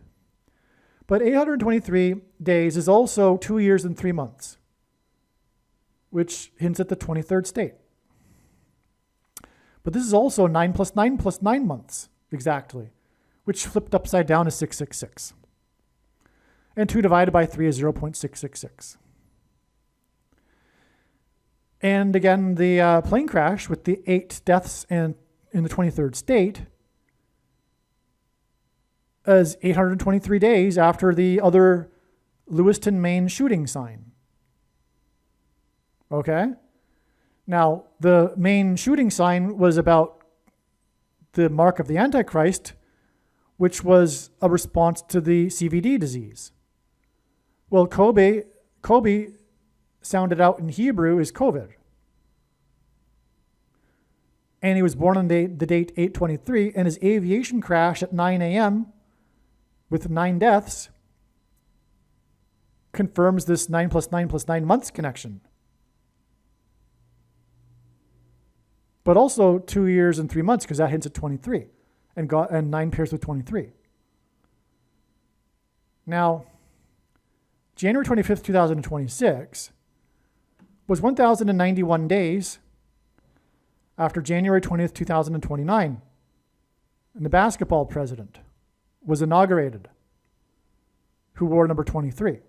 Speaker 1: But 823 days is also 2 years and 3 months, which hints at the 23rd state. But this is also 9 plus 9 plus 9 months, exactly, which flipped upside down is 666. And 2 divided by 3 is 0.666. And again, the plane crash with the 8 deaths and in the 23rd state is 823 days after the other Lewiston, Maine shooting sign. Okay? Now, the Maine shooting sign was about the mark of the Antichrist, which was a response to the CVD disease. Well, Kobe sounded out in Hebrew is COVID. And he was born on the date 8/23, and his aviation crash at 9 a.m. with 9 deaths confirms this 9 plus 9 plus 9 months connection. But also 2 years and 3 months, because that hints at 23, and 9 pairs with 23. Now, January 25th, 2026 was 1,091 days after January 20th, 2029, and the basketball president was inaugurated, who wore number 23.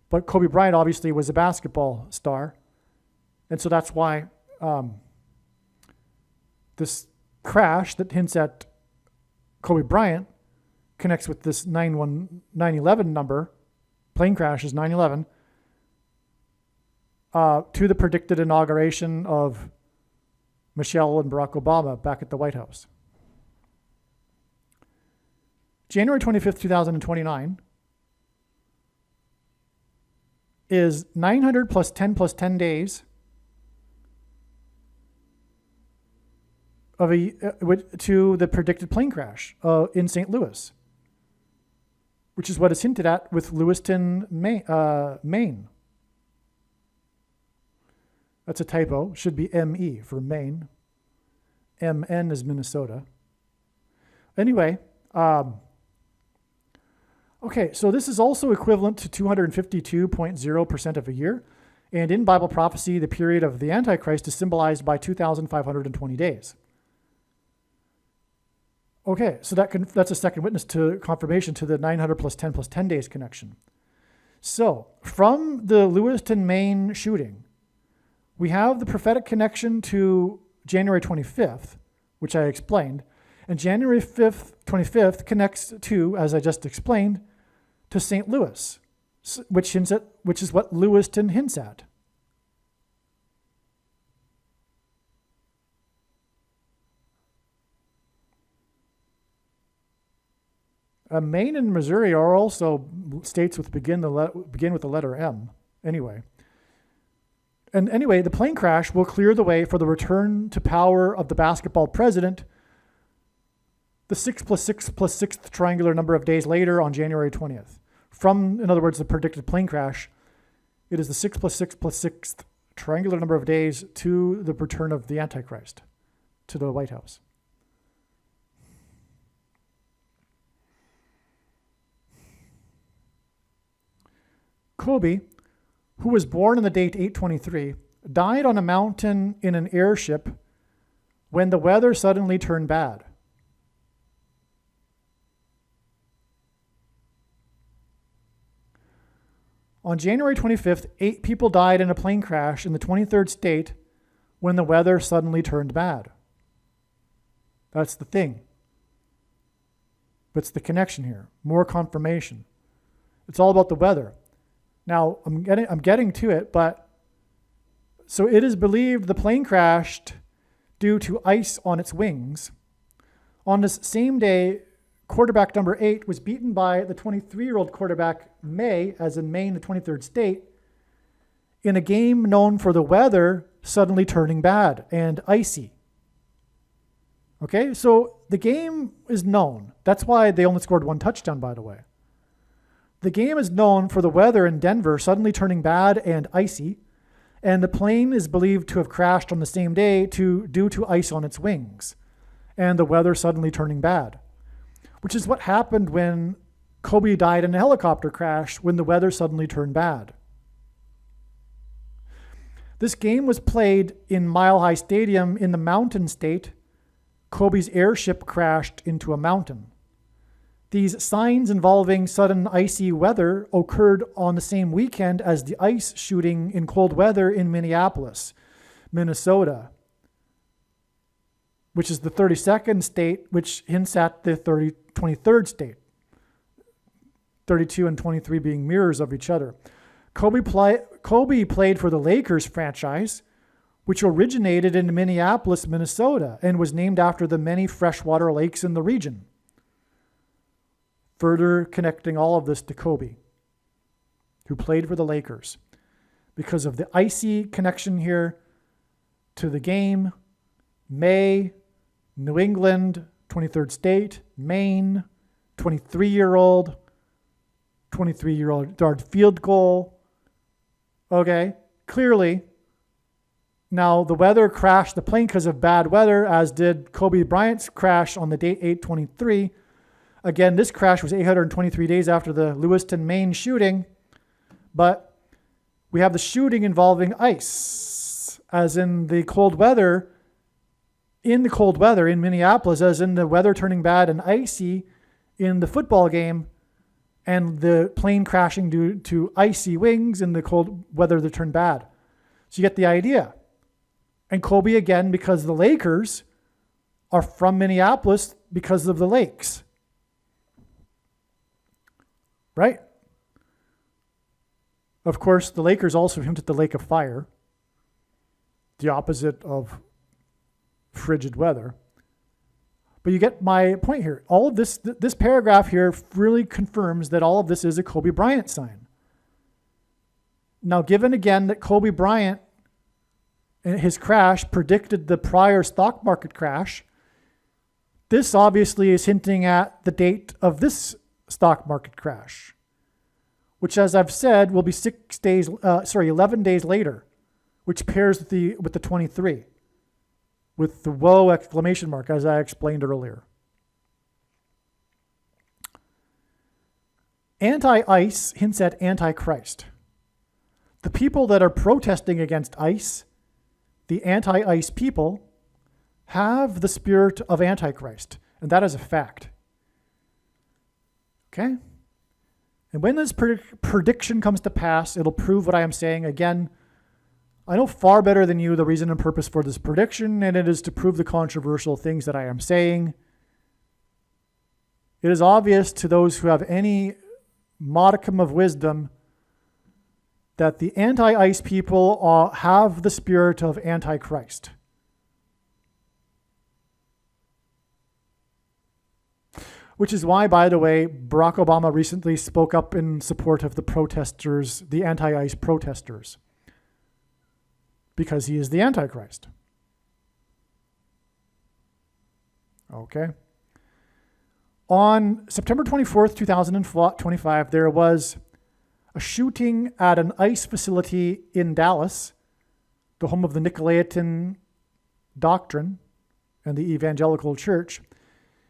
Speaker 1: But Kobe Bryant obviously was a basketball star, and so that's why this crash that hints at Kobe Bryant connects with this 911 number, plane crash is 911, to the predicted inauguration of Michelle and Barack Obama back at the White House. January 25th, 2029 is 900 plus 10 days of to the predicted plane crash in St. Louis, which is what is hinted at with Lewiston, Maine. That's a typo. Should be ME for Maine. MN is Minnesota. Anyway, okay, so this is also equivalent to 252.0% of a year. And in Bible prophecy, the period of the Antichrist is symbolized by 2,520 days. Okay, so that's a second witness to confirmation to the 900 plus 10 days connection. So from the Lewiston, Maine shooting, we have the prophetic connection to January 25th, which I explained, and January 25th connects to, as I just explained, to St. Louis, which is what Lewiston hints at. Maine and Missouri are also states with begin with the letter M. Anyway. And anyway, the plane crash will clear the way for the return to power of the basketball president, the 6 plus 6 plus 6th triangular number of days later on January 20th. From, in other words, the predicted plane crash, it is the 6 plus 6 plus 6th triangular number of days to the return of the Antichrist to the White House. Kobe, who was born on the date 8/23, died on a mountain in an airship when the weather suddenly turned bad. On January 25th, 8 people died in a plane crash in the 23rd state when the weather suddenly turned bad. That's the thing. That's the connection here. More confirmation. It's all about the weather. Now, I'm getting to it, but so it is believed the plane crashed due to ice on its wings. On this same day, quarterback number 8 was beaten by the 23-year-old quarterback May, as in Maine, the 23rd state, in a game known for the weather suddenly turning bad and icy. Okay, so the game is known. That's why they only scored 1 touchdown, by the way. The game is known for the weather in Denver suddenly turning bad and icy, and the plane is believed to have crashed on the same day due to ice on its wings and the weather suddenly turning bad, which is what happened when Kobe died in a helicopter crash when the weather suddenly turned bad. This game was played in Mile High Stadium in the Mountain State. Kobe's airship crashed into a mountain. These signs involving sudden icy weather occurred on the same weekend as the ice shooting in cold weather in Minneapolis, Minnesota, which is the 32nd state, which hints at the 23rd state. 32 and 23 being mirrors of each other. Kobe played for the Lakers franchise, which originated in Minneapolis, Minnesota, and was named after the many freshwater lakes in the region. Further connecting all of this to Kobe, who played for the Lakers. Because of the icy connection here to the game, May, New England, 23rd state, Maine, 23-year-old yard field goal. Okay, clearly. Now, the weather crashed the plane because of bad weather, as did Kobe Bryant's crash on the date 8/23. Again, this crash was 823 days after the Lewiston, Maine shooting, but we have the shooting involving ice, as in the cold weather in Minneapolis, as in the weather turning bad and icy in the football game, and the plane crashing due to icy wings in the cold weather that turned bad. So you get the idea. And Kobe, again, because the Lakers are from Minneapolis because of the lakes. Right? Of course, the Lakers also hint at the Lake of Fire, the opposite of frigid weather. But you get my point here. All of this paragraph here really confirms that all of this is a Kobe Bryant sign. Now, given again that Kobe Bryant and his crash predicted the prior stock market crash, this obviously is hinting at the date of this stock market crash, which, as I've said, will be 11 days later, which pairs with the 23. With the whoa exclamation mark, as I explained earlier. Anti-ice hints at antichrist. The people that are protesting against ice, the anti-ice people, have the spirit of antichrist, and that is a fact. Okay? And when this prediction comes to pass, it'll prove what I am saying. Again, I know far better than you the reason and purpose for this prediction, and it is to prove the controversial things that I am saying. It is obvious to those who have any modicum of wisdom that the anti-ice people have the spirit of antichrist. Which is why, by the way, Barack Obama recently spoke up in support of the protesters, the anti-ice protesters. Because he is the Antichrist. Okay. On September 24th, 2025, there was a shooting at an ice facility in Dallas, the home of the Nicolaitan doctrine and the evangelical church,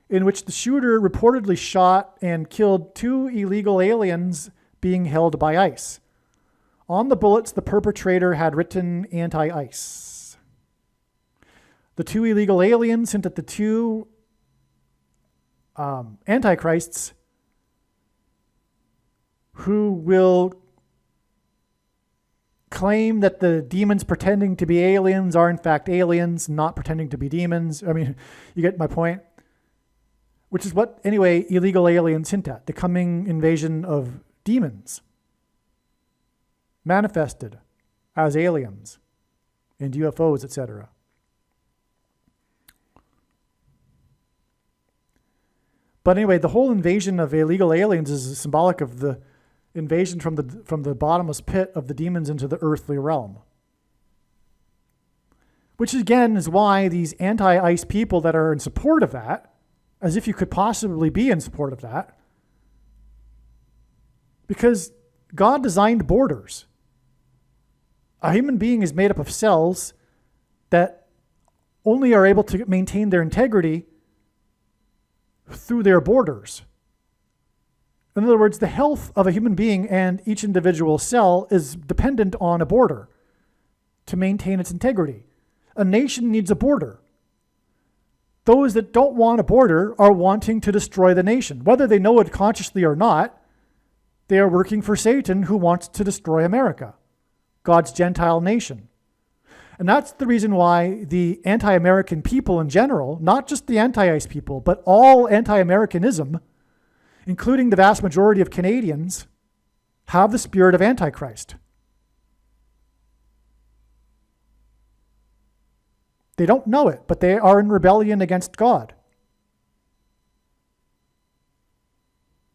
Speaker 1: in which the shooter reportedly shot and killed 2 illegal aliens being held by ICE. On the bullets, the perpetrator had written anti-ice. The 2 illegal aliens hint at the 2 antichrists who will claim that the demons pretending to be aliens are in fact aliens, not pretending to be demons. I mean, you get my point? Which is what, anyway, illegal aliens hint at, the coming invasion of demons. Manifested as aliens and UFOs, etc. But anyway, the whole invasion of illegal aliens is symbolic of the invasion from the bottomless pit of the demons into the earthly realm. Which again is why these anti-ice people that are in support of that, as if you could possibly be in support of that, because God designed borders. A human being is made up of cells that only are able to maintain their integrity through their borders. In other words, the health of a human being and each individual cell is dependent on a border to maintain its integrity. A nation needs a border. Those that don't want a border are wanting to destroy the nation. Whether they know it consciously or not, they are working for Satan, who wants to destroy America, God's Gentile nation. And that's the reason why the anti-American people in general, not just the anti-ICE people, but all anti-Americanism, including the vast majority of Canadians, have the spirit of Antichrist. They don't know it, but they are in rebellion against God.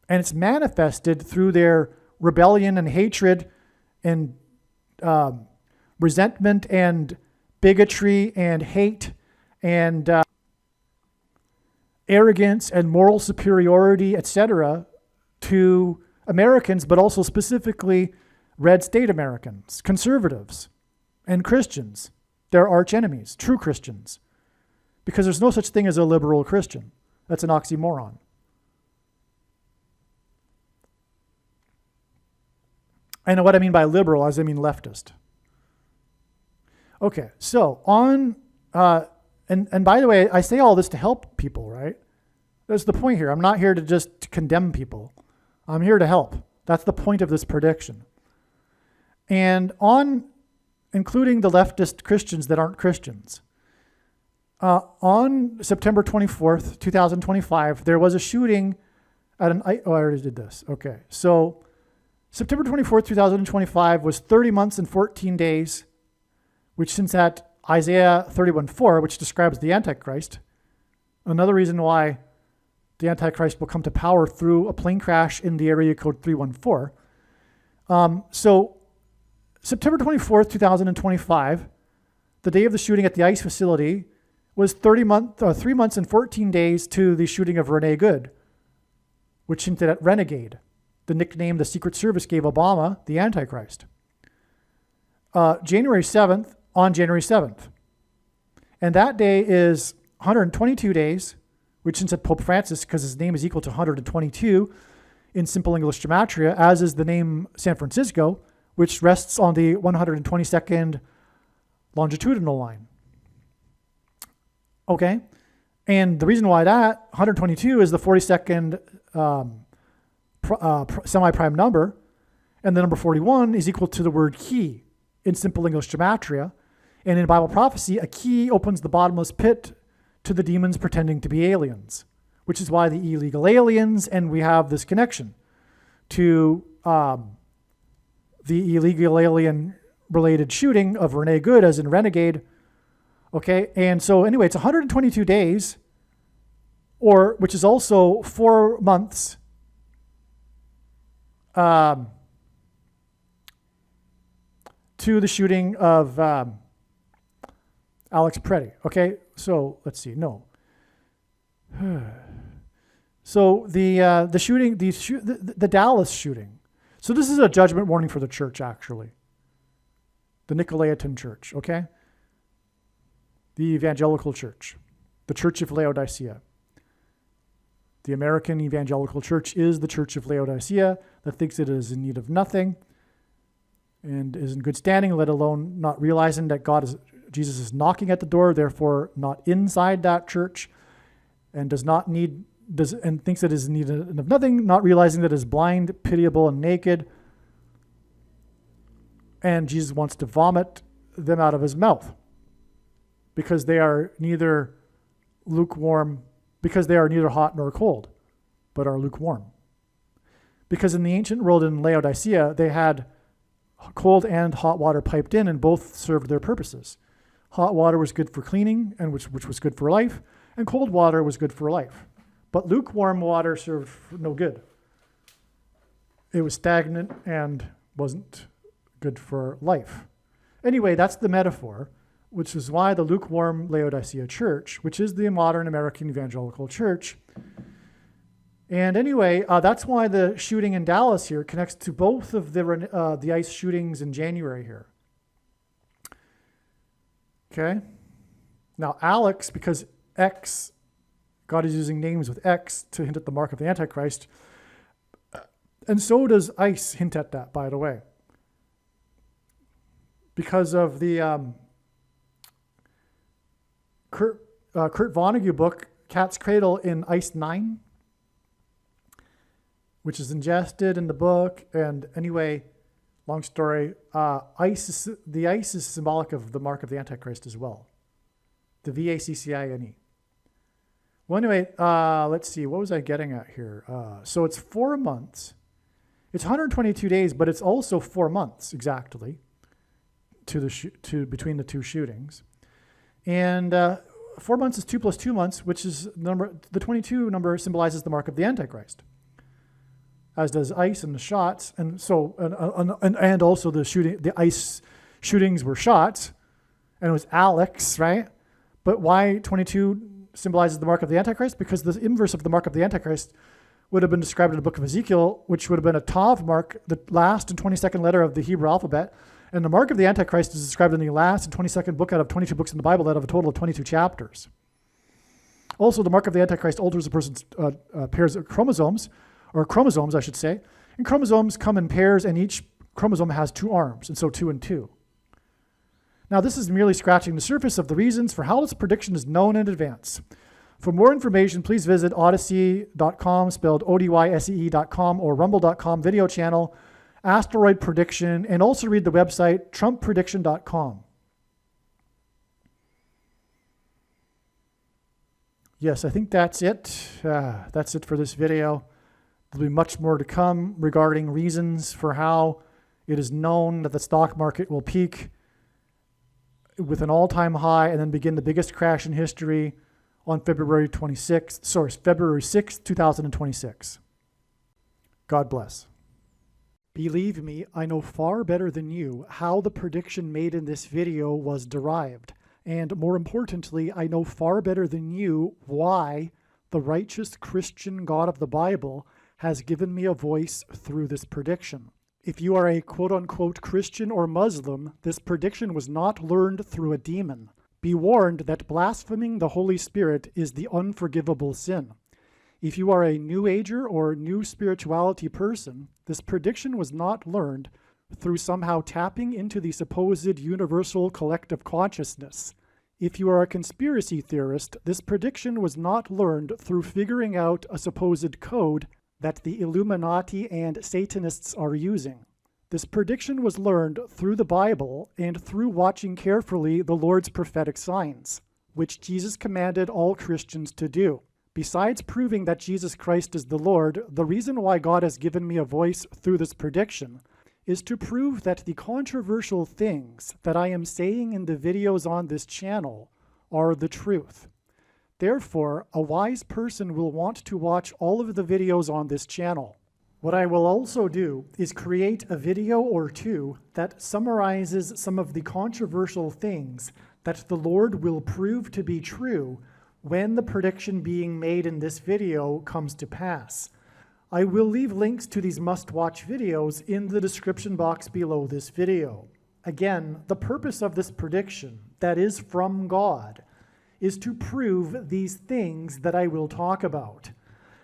Speaker 1: And it's manifested through their rebellion and hatred and resentment and bigotry and hate and arrogance and moral superiority, etc., to Americans, but also specifically red state Americans, conservatives, and Christians. They're arch enemies, true Christians, because there's no such thing as a liberal Christian. That's an oxymoron. And what I mean by liberal is I mean leftist. Okay, so on, and by the way, I say all this to help people, right? That's the point here. I'm not here to just condemn people. I'm here to help. That's the point of this prediction. And on, including the leftist Christians that aren't Christians, on September 24th, 2025, there was a shooting at an, I already did this. Okay, so September 24th, 2025 was 30 months and 14 days, which since that Isaiah 31:4, which describes the Antichrist, another reason why the Antichrist will come to power through a plane crash in the area code 314. So September 24th, 2025, the day of the shooting at the ICE facility, was 3 months and 14 days to the shooting of Rene Good, which hinted at renegade, the nickname the Secret Service gave Obama, the Antichrist. January 7th, on January 7th. And that day is 122 days, which hints at Pope Francis, because his name is equal to 122 in simple English gematria, as is the name San Francisco, which rests on the 122nd longitudinal line. Okay, and the reason why that 122 is the 42nd semi-prime number, and the number 41 is equal to the word key in simple English gematria. And in Bible prophecy, a key opens the bottomless pit to the demons pretending to be aliens, which is why the illegal aliens, and we have this connection to the illegal alien related shooting of Rene Good as in Renegade. Okay, and so anyway, it's 122 days, or which is also 4 months to the shooting of Alex Preddy. Okay, so let's see. No. So the shooting, the Dallas shooting. So this is a judgment warning for the church, actually. The Nicolaitan Church. Okay, the evangelical church, the Church of Laodicea. The American evangelical church is the Church of Laodicea that thinks it is in need of nothing and is in good standing, let alone not realizing that Jesus is knocking at the door, therefore not inside that church, and and thinks it is in need of nothing, not realizing that it is blind, pitiable, and naked, and Jesus wants to vomit them out of his mouth because they are neither lukewarm, because they are neither hot nor cold, but are lukewarm. Because in the ancient world in Laodicea, they had cold and hot water piped in, and both served their purposes. Hot water was good for cleaning, and which was good for life, and cold water was good for life. But lukewarm water served no good. It was stagnant and wasn't good for life. Anyway, that's the metaphor, which is why the lukewarm Laodicea church, which is the modern American evangelical church. And anyway, that's why the shooting in Dallas here connects to both of the ICE shootings in January here. Okay? Now, Alex, because X, God is using names with X to hint at the mark of the Antichrist, and so does ICE hint at that, by the way. Because of the Kurt Vonnegut book, Cat's Cradle, in Ice 9, which is ingested in the book. And anyway, long story, the ice is symbolic of the mark of the Antichrist as well. The VACCINE. Well, anyway, let's see. What was I getting at here? So it's 4 months. It's 122 days, but it's also 4 months exactly between the two shootings. And 4 months is 2 plus 2 months, which is the 22 number symbolizes the mark of the Antichrist, as does ice and the shots. And so, and also the ice shootings were shots, and it was Alex, right? But why 22 symbolizes the mark of the Antichrist? Because the inverse of the mark of the Antichrist would have been described in the book of Ezekiel, which would have been a Tav mark, the last and 22nd letter of the Hebrew alphabet. And the mark of the Antichrist is described in the last and 22nd book out of 22 books in the Bible out of a total of 22 chapters. Also, the mark of the Antichrist alters a person's pairs of chromosomes, or chromosomes, I should say. And chromosomes come in pairs, and each chromosome has 2 arms, and so 2 and 2. Now, this is merely scratching the surface of the reasons for how this prediction is known in advance. For more information, please visit odyssey.com, spelled ODYSEE.com, or rumble.com video channel, Asteroid Prediction, and also read the website trumpprediction.com. Yes, I think that's it. That's it for this video. There'll be much more to come regarding reasons for how it is known that the stock market will peak with an all-time high and then begin the biggest crash in history on February 6th, 2026. God bless. Believe me, I know far better than you how the prediction made in this video was derived. And more importantly, I know far better than you why the righteous Christian God of the Bible has given me a voice through this prediction. If you are a quote-unquote Christian or Muslim, this prediction was not learned through a demon. Be warned that blaspheming the Holy Spirit is the unforgivable sin. If you are a New Ager or New Spirituality person, this prediction was not learned through somehow tapping into the supposed universal collective consciousness. If you are a conspiracy theorist, this prediction was not learned through figuring out a supposed code that the Illuminati and Satanists are using. This prediction was learned through the Bible and through watching carefully the Lord's prophetic signs, which Jesus commanded all Christians to do. Besides proving that Jesus Christ is the Lord, the reason why God has given me a voice through this prediction is to prove that the controversial things that I am saying in the videos on this channel are the truth. Therefore, a wise person will want to watch all of the videos on this channel. What I will also do is create a video or two that summarizes some of the controversial things that the Lord will prove to be true when the prediction being made in this video comes to pass. I will leave links to these must-watch videos in the description box below this video. Again, the purpose of this prediction, that is from God, is to prove these things that I will talk about.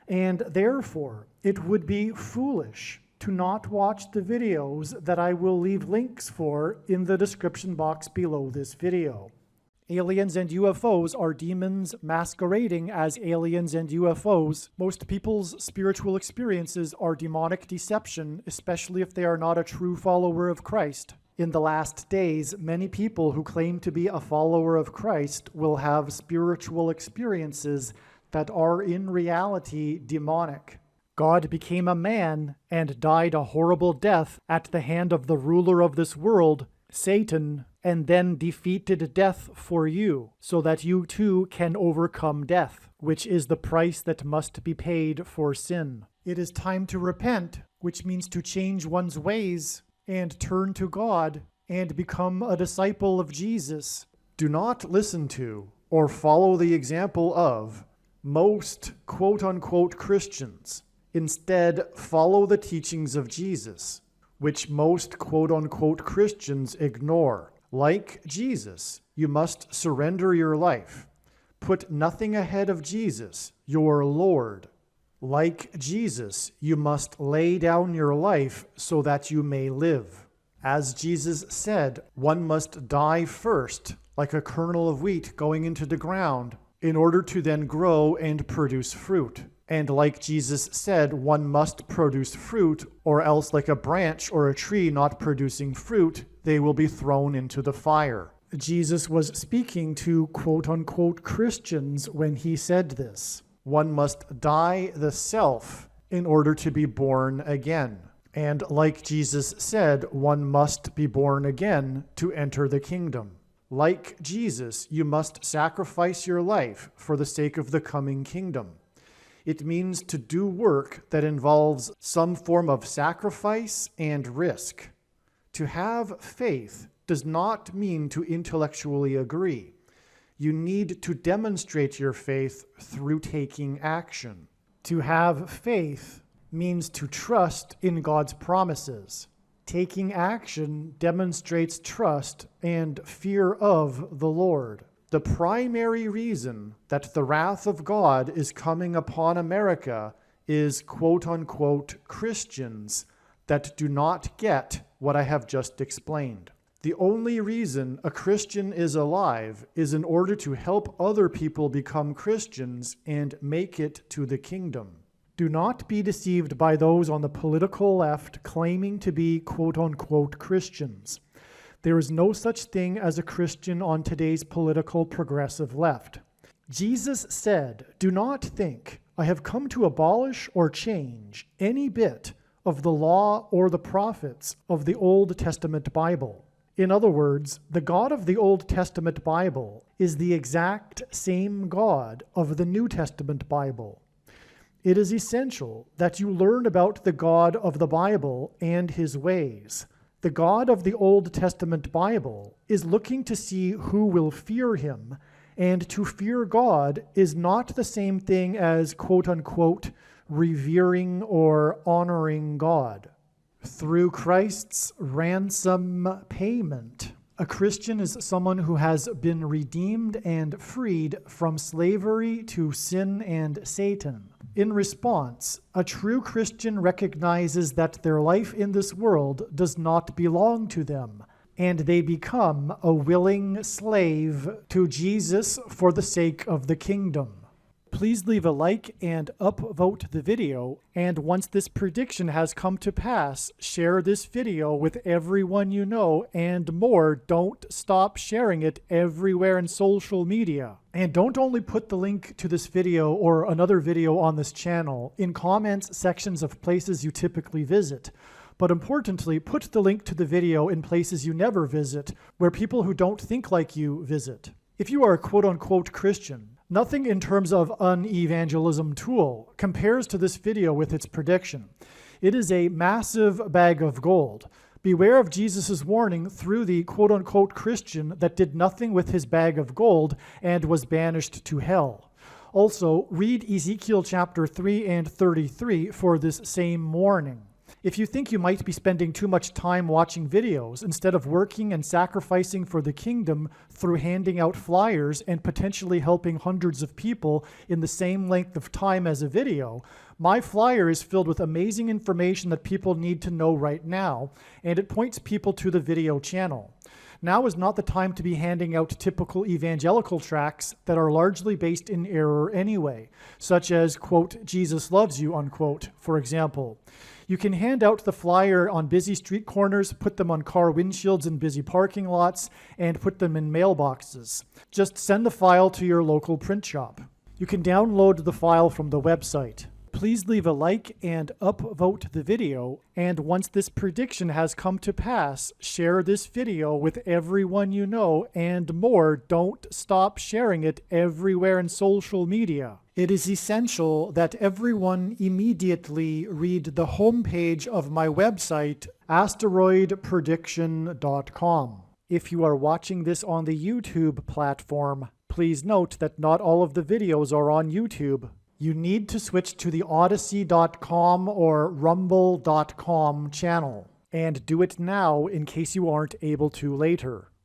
Speaker 1: And therefore, it would be foolish to not watch the videos that I will leave links for in the description box below this video. Aliens and UFOs are demons masquerading as aliens and UFOs. Most people's spiritual experiences are demonic deception, especially if they are not a true follower of Christ. In the last days, many people who claim to be a follower of Christ will have spiritual experiences that are in reality demonic. God became a man and died a horrible death at the hand of the ruler of this world, Satan, and then defeated death for you, so that you too can overcome death, which is the price that must be paid for sin. It is time to repent, which means to change one's ways and turn to God and become a disciple of Jesus. Do not listen to or follow the example of most quote-unquote Christians. Instead, follow the teachings of Jesus, which most quote-unquote Christians ignore. Like Jesus, you must surrender your life. Put nothing ahead of Jesus, your Lord. Like Jesus, you must lay down your life so that you may live. As Jesus said, one must die first, like a kernel of wheat going into the ground, in order to then grow and produce fruit. And like Jesus said, one must produce fruit, or else like a branch or a tree not producing fruit, they will be thrown into the fire. Jesus was speaking to quote-unquote Christians when he said this. One must die the self in order to be born again. And like Jesus said, one must be born again to enter the kingdom. Like Jesus, you must sacrifice your life for the sake of the coming kingdom. It means to do work that involves some form of sacrifice and risk. To have faith does not mean to intellectually agree. You need to demonstrate your faith through taking action. To have faith means to trust in God's promises. Taking action demonstrates trust and fear of the Lord. The primary reason that the wrath of God is coming upon America is quote-unquote Christians that do not get what I have just explained. The only reason a Christian is alive is in order to help other people become Christians and make it to the kingdom. Do not be deceived by those on the political left claiming to be quote-unquote Christians. There is no such thing as a Christian on today's political progressive left. Jesus said, "Do not think I have come to abolish or change any bit of the law or the prophets of the Old Testament Bible." In other words, the God of the Old Testament Bible is the exact same God of the New Testament Bible. It is essential that you learn about the God of the Bible and his ways. The God of the Old Testament Bible is looking to see who will fear him, and to fear God is not the same thing as quote-unquote revering or honoring God. Through Christ's ransom payment, a Christian is someone who has been redeemed and freed from slavery to sin and Satan. In response, a true Christian recognizes that their life in this world does not belong to them, and they become a willing slave to Jesus for the sake of the kingdom. Please leave a like and upvote the video, and once this prediction has come to pass, share this video with everyone you know, and more, don't stop sharing it everywhere in social media. And don't only put the link to this video or another video on this channel in comments sections of places you typically visit, but importantly, put the link to the video in places you never visit, where people who don't think like you visit. If you are a quote-unquote Christian, nothing in terms of an evangelism tool compares to this video with its prediction. It is a massive bag of gold. Beware of Jesus' warning through the quote-unquote Christian that did nothing with his bag of gold and was banished to hell. Also, read Ezekiel chapter 3 and 33 for this same warning. If you think you might be spending too much time watching videos instead of working and sacrificing for the kingdom through handing out flyers and potentially helping hundreds of people in the same length of time as a video, my flyer is filled with amazing information that people need to know right now, and it points people to the video channel. Now is not the time to be handing out typical evangelical tracts that are largely based in error anyway, such as, quote, Jesus loves you, unquote, for example. You can hand out the flyer on busy street corners, put them on car windshields in busy parking lots, and put them in mailboxes. Just send the file to your local print shop. You can download the file from the website. Please leave a like and upvote the video, and once this prediction has come to pass, share this video with everyone you know, and more, don't stop sharing it everywhere in social media. It is essential that everyone immediately read the homepage of my website, asteroidprediction.com. If you are watching this on the YouTube platform, please note that not all of the videos are on YouTube. You need to switch to the Odyssey.com or Rumble.com channel, and do it now in case you aren't able to later.